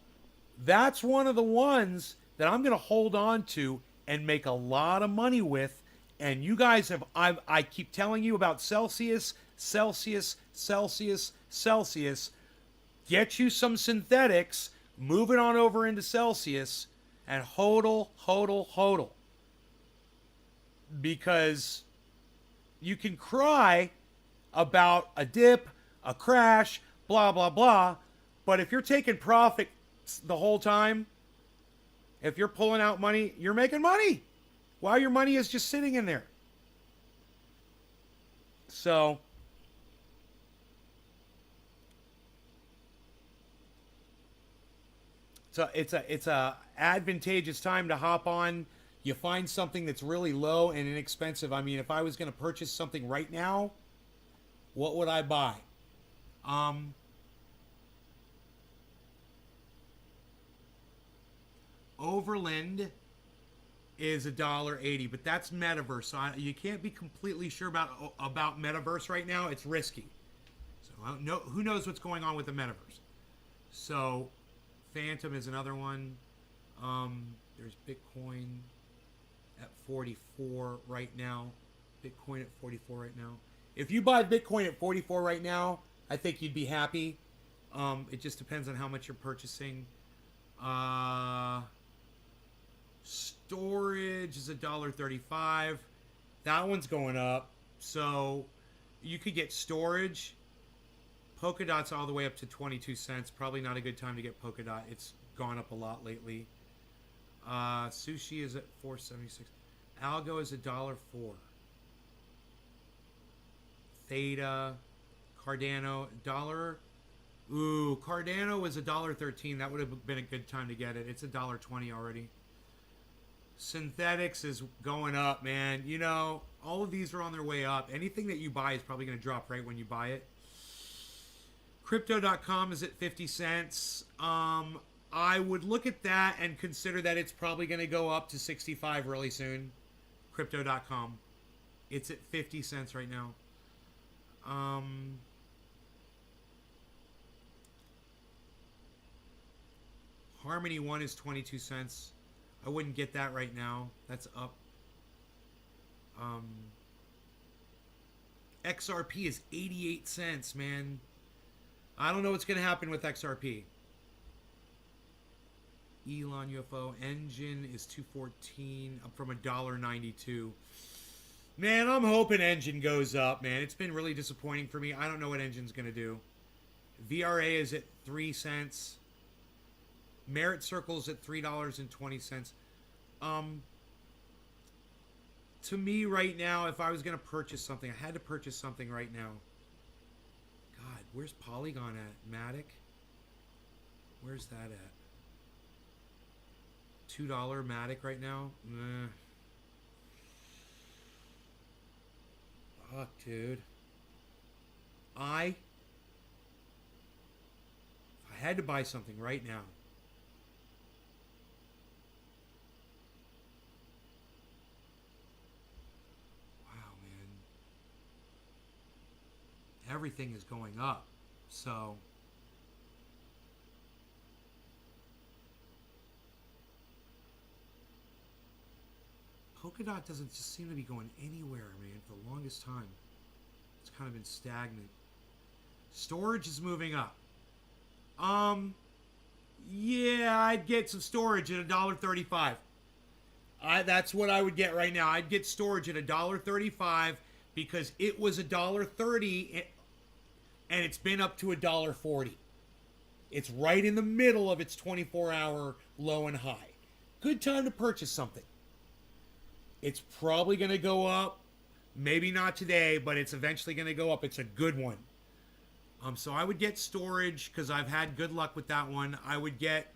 that's one of the ones that I'm going to hold on to and make a lot of money with. And you guys have, I keep telling you about Celsius. Get you some synthetics, move it on over into Celsius, and hodl. Because you can cry about a dip, a crash, blah, blah, blah. But if you're taking profit the whole time, if you're pulling out money, you're making money while your money is just sitting in there. So it's a advantageous time to hop on. You find something that's really low and inexpensive. I mean, if I was going to purchase something right now, what would I buy? Overland is $1.80, but that's Metaverse. So you can't be completely sure about Metaverse right now. It's risky. So who knows what's going on with the Metaverse? So Phantom is another one. There's Bitcoin at 44 right now. Bitcoin at 44 right now. If you buy Bitcoin at 44 right now, I think you'd be happy. It just depends on how much you're purchasing. Storage is $1.35. That one's going up. So you could get storage. Polkadot's all the way up to 22 cents. Probably not a good time to get Polkadot. It's gone up a lot lately. Sushi is at $4.76. Algo is $1.04. Theta, Cardano, dollar. Ooh, Cardano was $1.13. That would have been a good time to get it. It's $1.20 already. Synthetics is going up, man. You know, all of these are on their way up. Anything that you buy is probably going to drop right when you buy it. Crypto.com is at 50 cents. I would look at that and consider that it's probably going to go up to 65 really soon. Crypto.com. It's at 50 cents right now. Harmony 1 is 22 cents. I wouldn't get that right now. That's up. XRP is 88 cents, man. I don't know what's going to happen with XRP. Elon UFO Engine is 214, up from $1.92. Man, I'm hoping Engine goes up, man. It's been really disappointing for me. I don't know what Engine's going to do. VRA is at 3 cents. Merit Circle is at $3.20. To me right now, if I was going to purchase something, I had to purchase something right now. God, where's Polygon at? Matic? Where's that at? $2 Matic right now? Fuck, dude. If I had to buy something right now, everything is going up. So Polkadot doesn't just seem to be going anywhere, man, for the longest time. It's kind of been stagnant. Storage is moving up. Yeah, I'd get some storage at $1.35. That's what I would get right now. I'd get storage at $1.35 because it was $1.30 and it's been up to $1.40. It's right in the middle of its 24-hour low and high. Good time to purchase something. It's probably going to go up. Maybe not today, but it's eventually going to go up. It's a good one. So I would get storage because I've had good luck with that one. I would get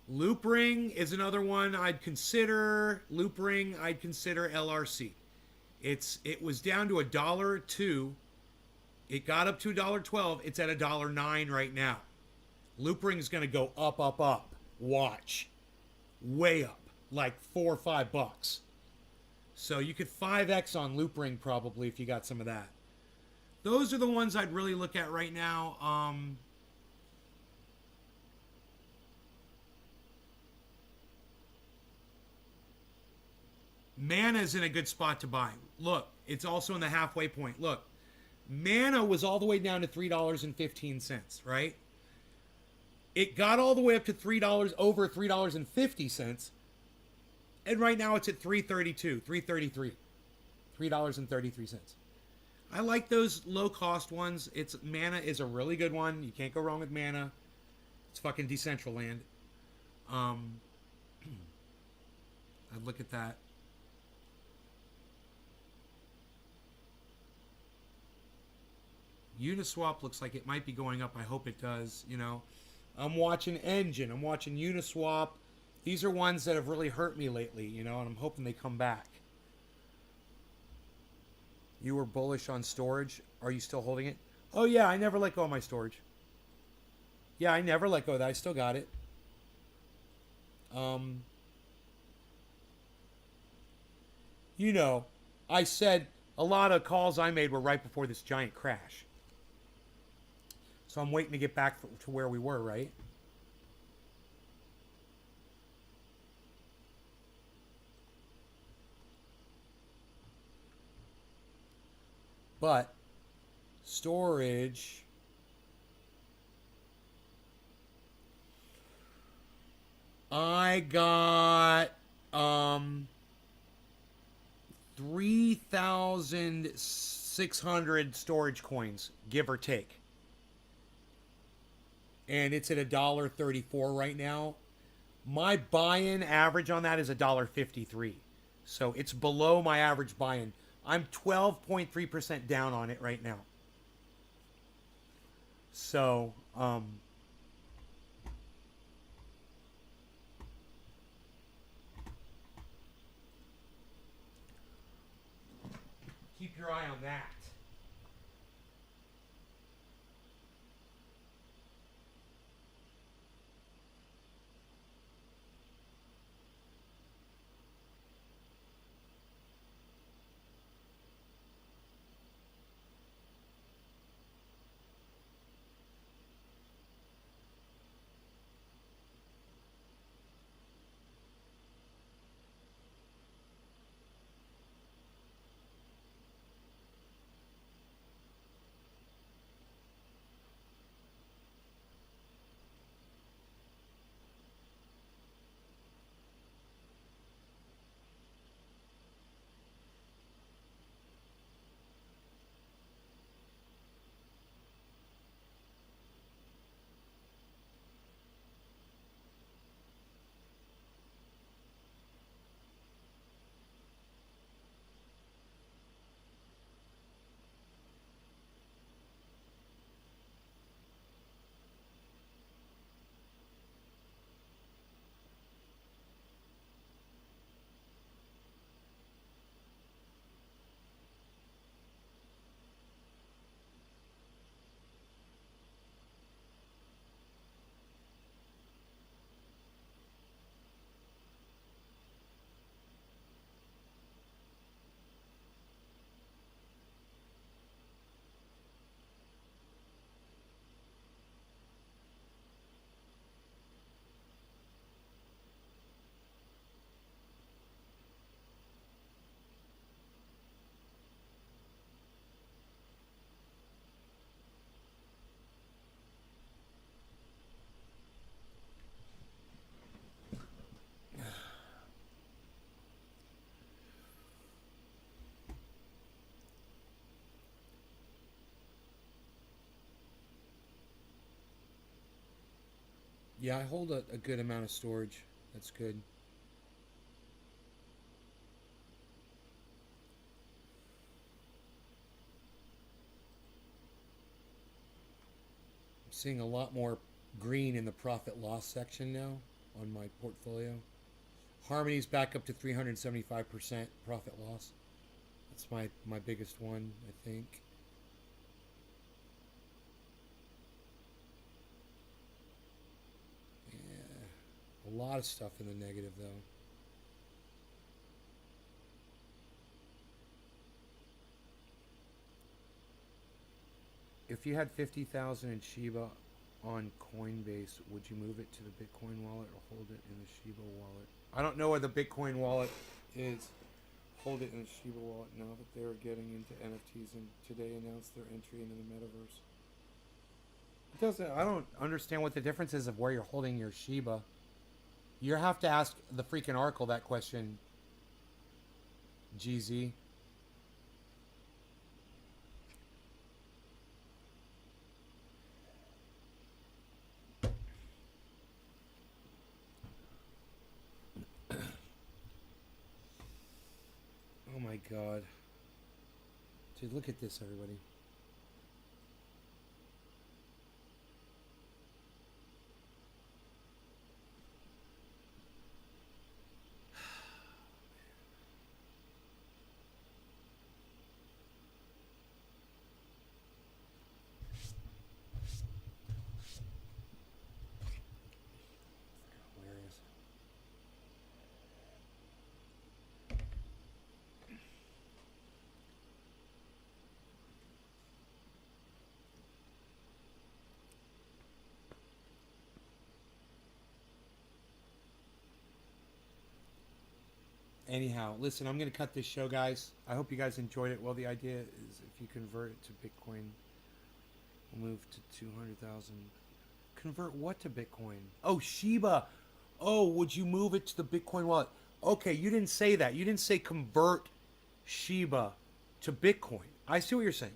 Loopring is another one I'd consider. Loopring, I'd consider LRC. It was down to $1.02. It got up to $1.12. It's at $1.09 right now. Loopring is going to go up, up, up. Watch. Way up. Like $4 or $5. So you could 5x on Loopring probably if you got some of that. those are the ones I'd really look at right now. Mana is in a good spot to buy. Look, it's also in the halfway point. Look, Mana was all the way down to $3.15, right? It got all the way up to $3, over $3.50, and right now it's at $3.32, $3.33, $3.33. I like those low-cost ones. Mana is a really good one. You can't go wrong with Mana. It's fucking Decentraland. I'd look at that. Uniswap looks like it might be going up. I hope it does, you know. I'm watching Engine. I'm watching Uniswap. These are ones that have really hurt me lately, you know, and I'm hoping they come back. You were bullish on storage. Are you still holding it? Oh, yeah, I never let go of my storage. Yeah, I never let go of that. I still got it. You know, I said a lot of calls I made were right before this giant crash. So I'm waiting to get back to where we were, right? But storage, I got 3,600 storage coins, give or take. And it's at $1.34 right now. My buy-in average on that is $1.53. So it's below my average buy-in. I'm 12.3% down on it right now. So, keep your eye on that. Yeah, I hold a good amount of storage. That's good. I'm seeing a lot more green in the profit loss section now on my portfolio. Harmony's back up to 375% profit loss. That's my biggest one, I think. A lot of stuff in the negative, though. If you had 50,000 in Shiba on Coinbase, would you move it to the Bitcoin wallet or hold it in the Shiba wallet? I don't know where the Bitcoin wallet is. Hold it in the Shiba wallet now that they're getting into NFTs and today announced their entry into the metaverse. It doesn't. I don't understand what the difference is of where you're holding your Shiba. You have to ask the freaking Oracle that question, GZ. Oh my god. Dude, look at this, everybody. Hilarious. Anyhow, listen, I'm going to cut this show, guys. I hope you guys enjoyed it. Well, the idea is if you convert it to Bitcoin, we'll move to 200,000. Convert what to Bitcoin? Oh, Shiba. Oh, would you move it to the Bitcoin wallet? Okay, you didn't say that. You didn't say convert Shiba to Bitcoin. I see what you're saying.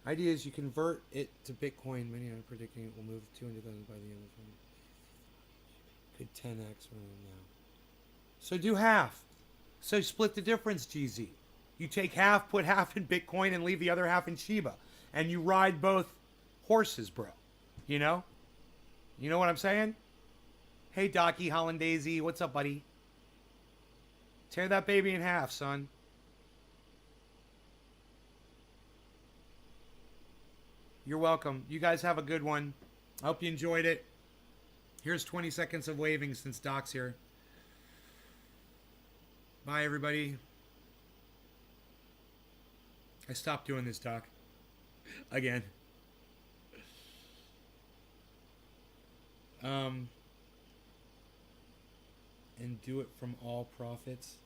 Idea is you convert it to Bitcoin. Many are predicting it will move to 200,000 by the end of the Could 10x from now. So do half. So split the difference, GZ. You take half, put half in Bitcoin, and leave the other half in Shiba. And you ride both horses, bro. You know? You know what I'm saying? Hey, Docky Hollandaisy. What's up, buddy? Tear that baby in half, son. You're welcome. You guys have a good one. I hope you enjoyed it. Here's 20 seconds of waving since Doc's here. Bye, everybody. I stopped doing this, Doc. Again. And do it from all profits.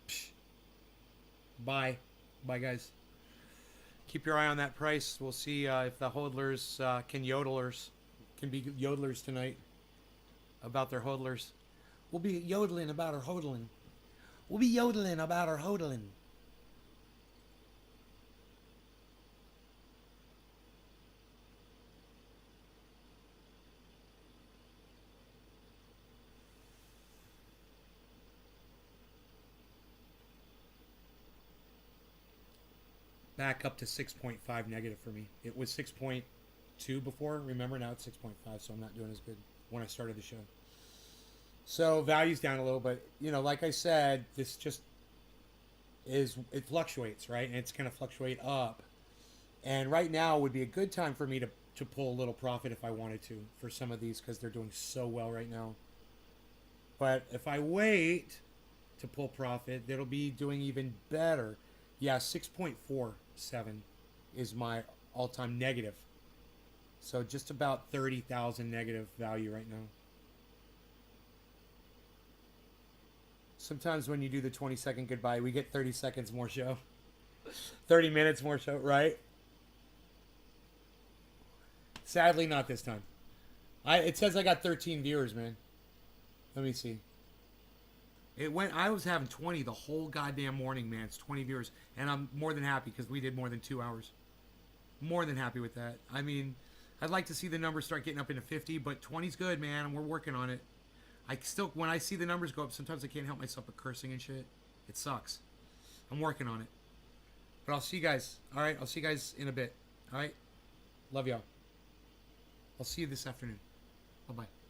Psh. Bye. Bye, guys. Keep your eye on that price. We'll see if the hodlers can be yodelers tonight about their hodlers. We'll be yodeling about our hodling. We'll be yodeling about our hodling. Back up to 6.5 negative for me. It was 6.2 before. Remember, now it's 6.5, so I'm not doing as good when I started the show. So value's down a little, but you know, like I said, this just is, it fluctuates, right? And it's going to fluctuate up. And right now would be a good time for me to pull a little profit if I wanted to for some of these because they're doing so well right now. But if I wait to pull profit, it'll be doing even better. Yeah, 6.47 is my all-time negative. So just about 30,000 negative value right now. Sometimes when you do the 20-second goodbye, we get 30 seconds more show. 30 minutes more show, right? Sadly, not this time. It says I got 13 viewers, man. Let me see. I was having 20 the whole goddamn morning, man. It's 20 viewers. And I'm more than happy because we did more than 2 hours. More than happy with that. I mean, I'd like to see the numbers start getting up into 50, but 20's good, man, and we're working on it. When I see the numbers go up, sometimes I can't help myself but cursing and shit. It sucks. I'm working on it. But I'll see you guys. All right? I'll see you guys in a bit. All right? Love y'all. I'll see you this afternoon. Bye-bye.